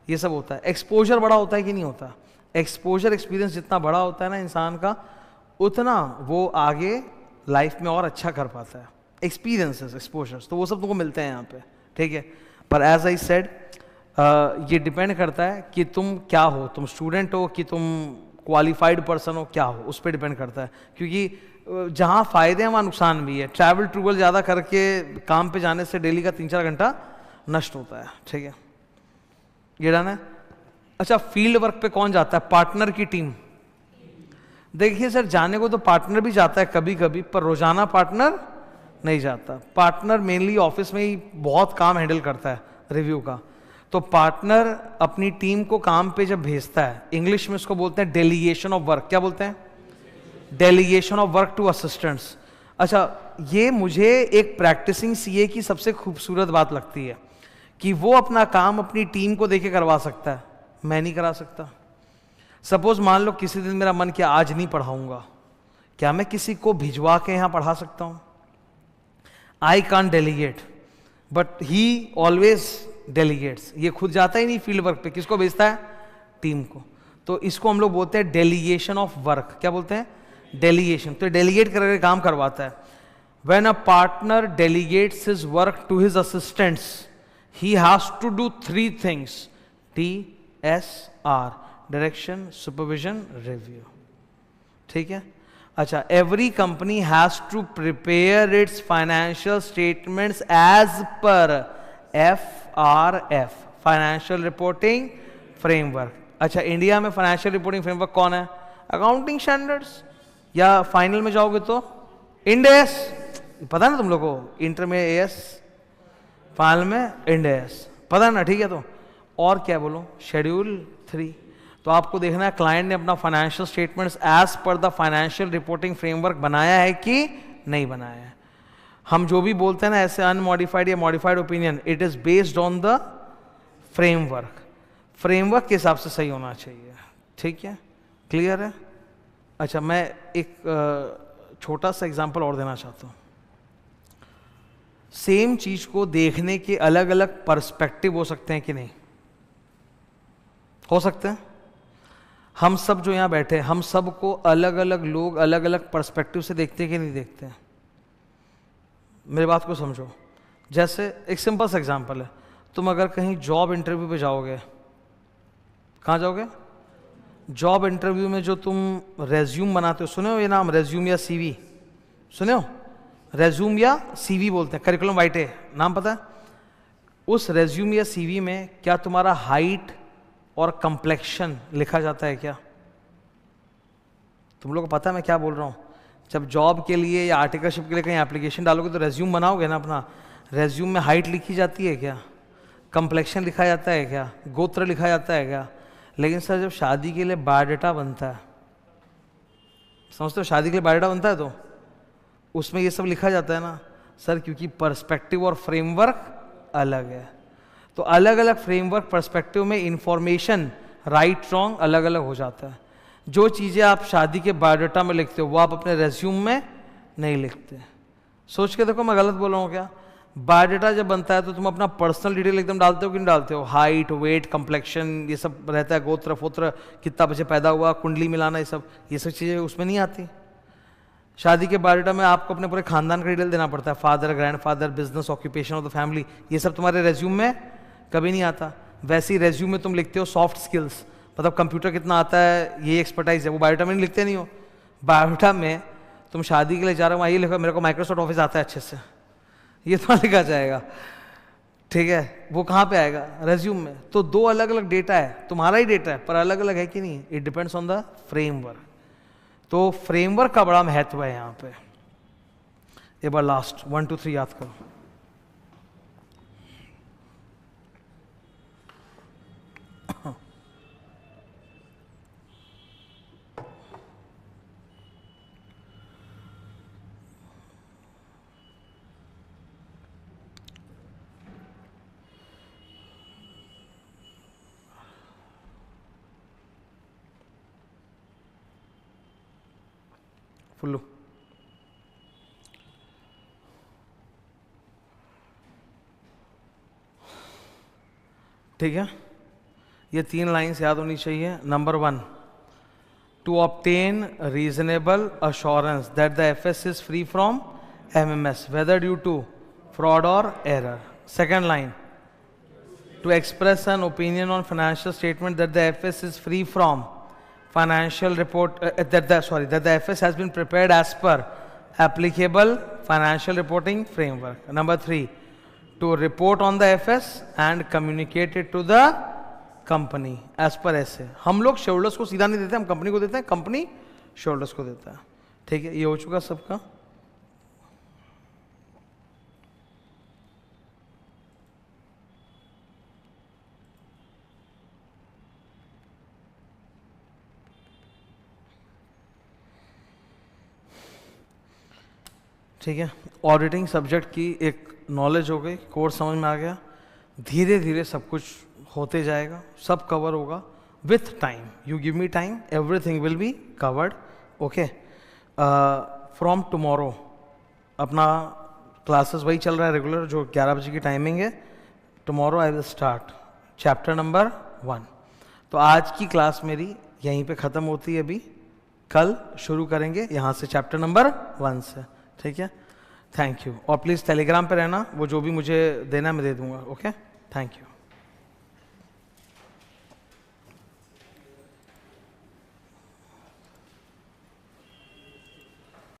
ये सब होता है। एक्सपोजर बड़ा होता है कि नहीं होता? एक्सपोजर एक्सपीरियंस जितना बड़ा होता है ना इंसान का, उतना वो आगे लाइफ में और अच्छा कर पाता है। एक्सपीरियंसेस, एक्सपोजर्स, तो वो सब तुमको मिलते हैं यहाँ पे, ठीक है। पर एज आई सेड, ये डिपेंड करता है कि तुम क्या हो, तुम स्टूडेंट हो कि तुम क्वालिफाइड पर्सन हो, क्या हो, उस पर डिपेंड करता है। क्योंकि जहाँ फ़ायदे हैं वहाँ नुकसान भी है। ट्रैवल ट्रूवल ज़्यादा करके काम पे जाने से डेली का 3-4 घंटा नष्ट होता है, ठीक है। ये डन है। अच्छा, फील्ड वर्क पे कौन जाता है? पार्टनर की टीम। देखिए सर, जाने को तो पार्टनर भी जाता है कभी कभी, पर रोजाना पार्टनर नहीं जाता। पार्टनर मेनली ऑफिस में ही बहुत काम हैंडल करता है रिव्यू का। तो पार्टनर अपनी टीम को काम पे जब भेजता है, इंग्लिश में इसको बोलते हैं डेलीगेशन ऑफ वर्क। क्या बोलते हैं? Delegation of work to assistants. अच्छा, ये मुझे एक प्रैक्टिसिंग सीए की सबसे खूबसूरत बात लगती है कि वो अपना काम अपनी टीम को देके करवा सकता है, मैं नहीं करा सकता। सपोज मान लो किसी दिन मेरा मन किया आज नहीं पढ़ाऊंगा, क्या मैं किसी को भिजवा के यहां पढ़ा सकता हूं? I can't delegate, but he always delegates. ये खुद जाता ही नहीं फील्ड वर्क पे, किसको भेजता है? टीम को। तो इसको हम लोग बोलते हैं डेलीगेशन ऑफ वर्क। क्या बोलते हैं? डेलीगेशन। तो डेलीगेट करके काम करवाता है। When a partner delegates his work to his assistants, he has to do 3 things: TSR, direction, supervision, review, ठीक है। अच्छा, every company has to prepare its financial statements as per FRF, financial reporting framework. अच्छा, India में financial reporting framework कौन है? Accounting standards, या final में जाओगे तो इंड AS, पता ना तुम लोगों को, इंटर में AS, फाइनल में इंड AS, पता ना, ठीक है। तो और क्या बोलो? शेड्यूल 3। तो आपको देखना है क्लाइंट ने अपना financial statements as per the financial reporting framework बनाया है कि नहीं बनाया है। हम जो भी बोलते हैं ना ऐसे अनमॉडिफाइड या modified opinion, it is based on the framework. Framework के हिसाब से सही होना चाहिए, ठीक है। क्लियर है? अच्छा, मैं एक छोटा सा एग्जांपल और देना चाहता हूँ। सेम चीज को देखने के अलग अलग पर्सपेक्टिव हो सकते हैं कि नहीं? हो सकते हैं। हम सब जो यहां बैठे हैं, हम सब को अलग अलग लोग अलग अलग पर्सपेक्टिव से देखते हैं कि नहीं देखते हैं? मेरी बात को समझो। जैसे एक सिंपल सा एग्जांपल है, तुम अगर कहीं जॉब इंटरव्यू पे जाओगे, कहाँ जाओगे? जॉब इंटरव्यू में जो तुम रेज्यूम बनाते हो, सुने हो ये नाम, रेज्यूम या CV? सुने हो? रेज्यूम या CV बोलते हैं, करिकुलम वाइटे, नाम पता है? उस रेज्यूम या CV में क्या तुम्हारा हाइट और कंप्लेक्शन लिखा जाता है क्या? तुम लोग को पता है मैं क्या बोल रहा हूँ? जब जॉब के लिए या आर्टिकलशिप के लिए कहीं एप्लीकेशन डालोगे तो रेज्यूम बनाओगे ना अपना, रेज्यूम में हाइट लिखी जाती है क्या? कंप्लेक्शन लिखा जाता है क्या? गोत्र लिखा जाता है क्या? लेकिन सर जब शादी के लिए बायोडाटा बनता है, समझते हो, शादी के लिए बायोडाटा बनता है तो उसमें ये सब लिखा जाता है ना सर, क्योंकि पर्सपेक्टिव और फ्रेमवर्क अलग है। तो अलग अलग फ्रेमवर्क पर्सपेक्टिव में इंफॉर्मेशन राइट रॉन्ग अलग अलग हो जाता है। जो चीज़ें आप शादी के बायोडाटा में लिखते हो वो आप अपने रेज्यूम में नहीं लिखते। सोच के देखो मैं गलत बोल रहा हूँ क्या? बायोडाटा जब बनता है तो तुम अपना पर्सनल डिटेल एकदम डालते हो कि नहीं डालते हो? हाइट, वेट, कंप्लेक्शन, ये सब रहता है, गोत्र फोत्र, कितना बच्चे पैदा हुआ, कुंडली मिलाना, ये सब चीज़ें उसमें नहीं आती। शादी के बायोडाटा में आपको अपने पूरे खानदान का डिटेल देना पड़ता है, father, grandfather, business, occupation of the family, ये सब तुम्हारे रेज्यूम में कभी नहीं आता। वैसे ही रेज्यूम में तुम लिखते हो सॉफ्ट स्किल्स, मतलब कंप्यूटर कितना आता है, ये एक्सपर्टाइज है, वो बायोडाटा में नहीं लिखते नहीं हो। बायोडाटा में तुम शादी के लिए जा रहे हो, ये लिखो मेरे को माइक्रोसॉफ्ट ऑफिस आता है अच्छे से, ये तो लिखा जाएगा, ठीक है। वो कहाँ पे आएगा? रेज्यूम में। तो दो अलग अलग डेटा है, तुम्हारा ही डेटा है पर अलग अलग है कि नहीं? It depends on the framework. तो फ्रेमवर्क का बड़ा महत्व है यहाँ पे। एक बार लास्ट 1 2 3 याद करो। फुल्लू। ठीक है, ये 3 लाइन्स याद होनी चाहिए। Number 1, to obtain reasonable assurance that the FS is free from MMS whether due to fraud और error. Second line, to express an opinion on financial statement that the FS is free from financial report that the FS has been prepared as per applicable financial reporting framework. Number 3, to report on the FS and communicate it to the company as per ऐसे। हम लोग shareholders को सीधा नहीं देते, हम company को देते हैं, कंपनी शेयरहोल्डर्स को देता है। ठीक है, ये हो चुका सबका। ठीक है, ऑडिटिंग सब्जेक्ट की एक नॉलेज हो गई, कोर्स समझ में आ गया। धीरे धीरे सब कुछ होते जाएगा, सब कवर होगा with time. You give me time, everything will be covered. Okay, from tomorrow अपना क्लासेस वही चल रहा है रेगुलर, जो 11 बजे की टाइमिंग है। Tomorrow I will start chapter number 1। तो आज की क्लास मेरी यहीं पे ख़त्म होती है। अभी कल शुरू करेंगे यहाँ से चैप्टर नंबर 1 से। ठीक है, थैंक यू। और प्लीज़ टेलीग्राम पे रहना, वो जो भी मुझे देना मैं दे दूंगा। Okay, thank you.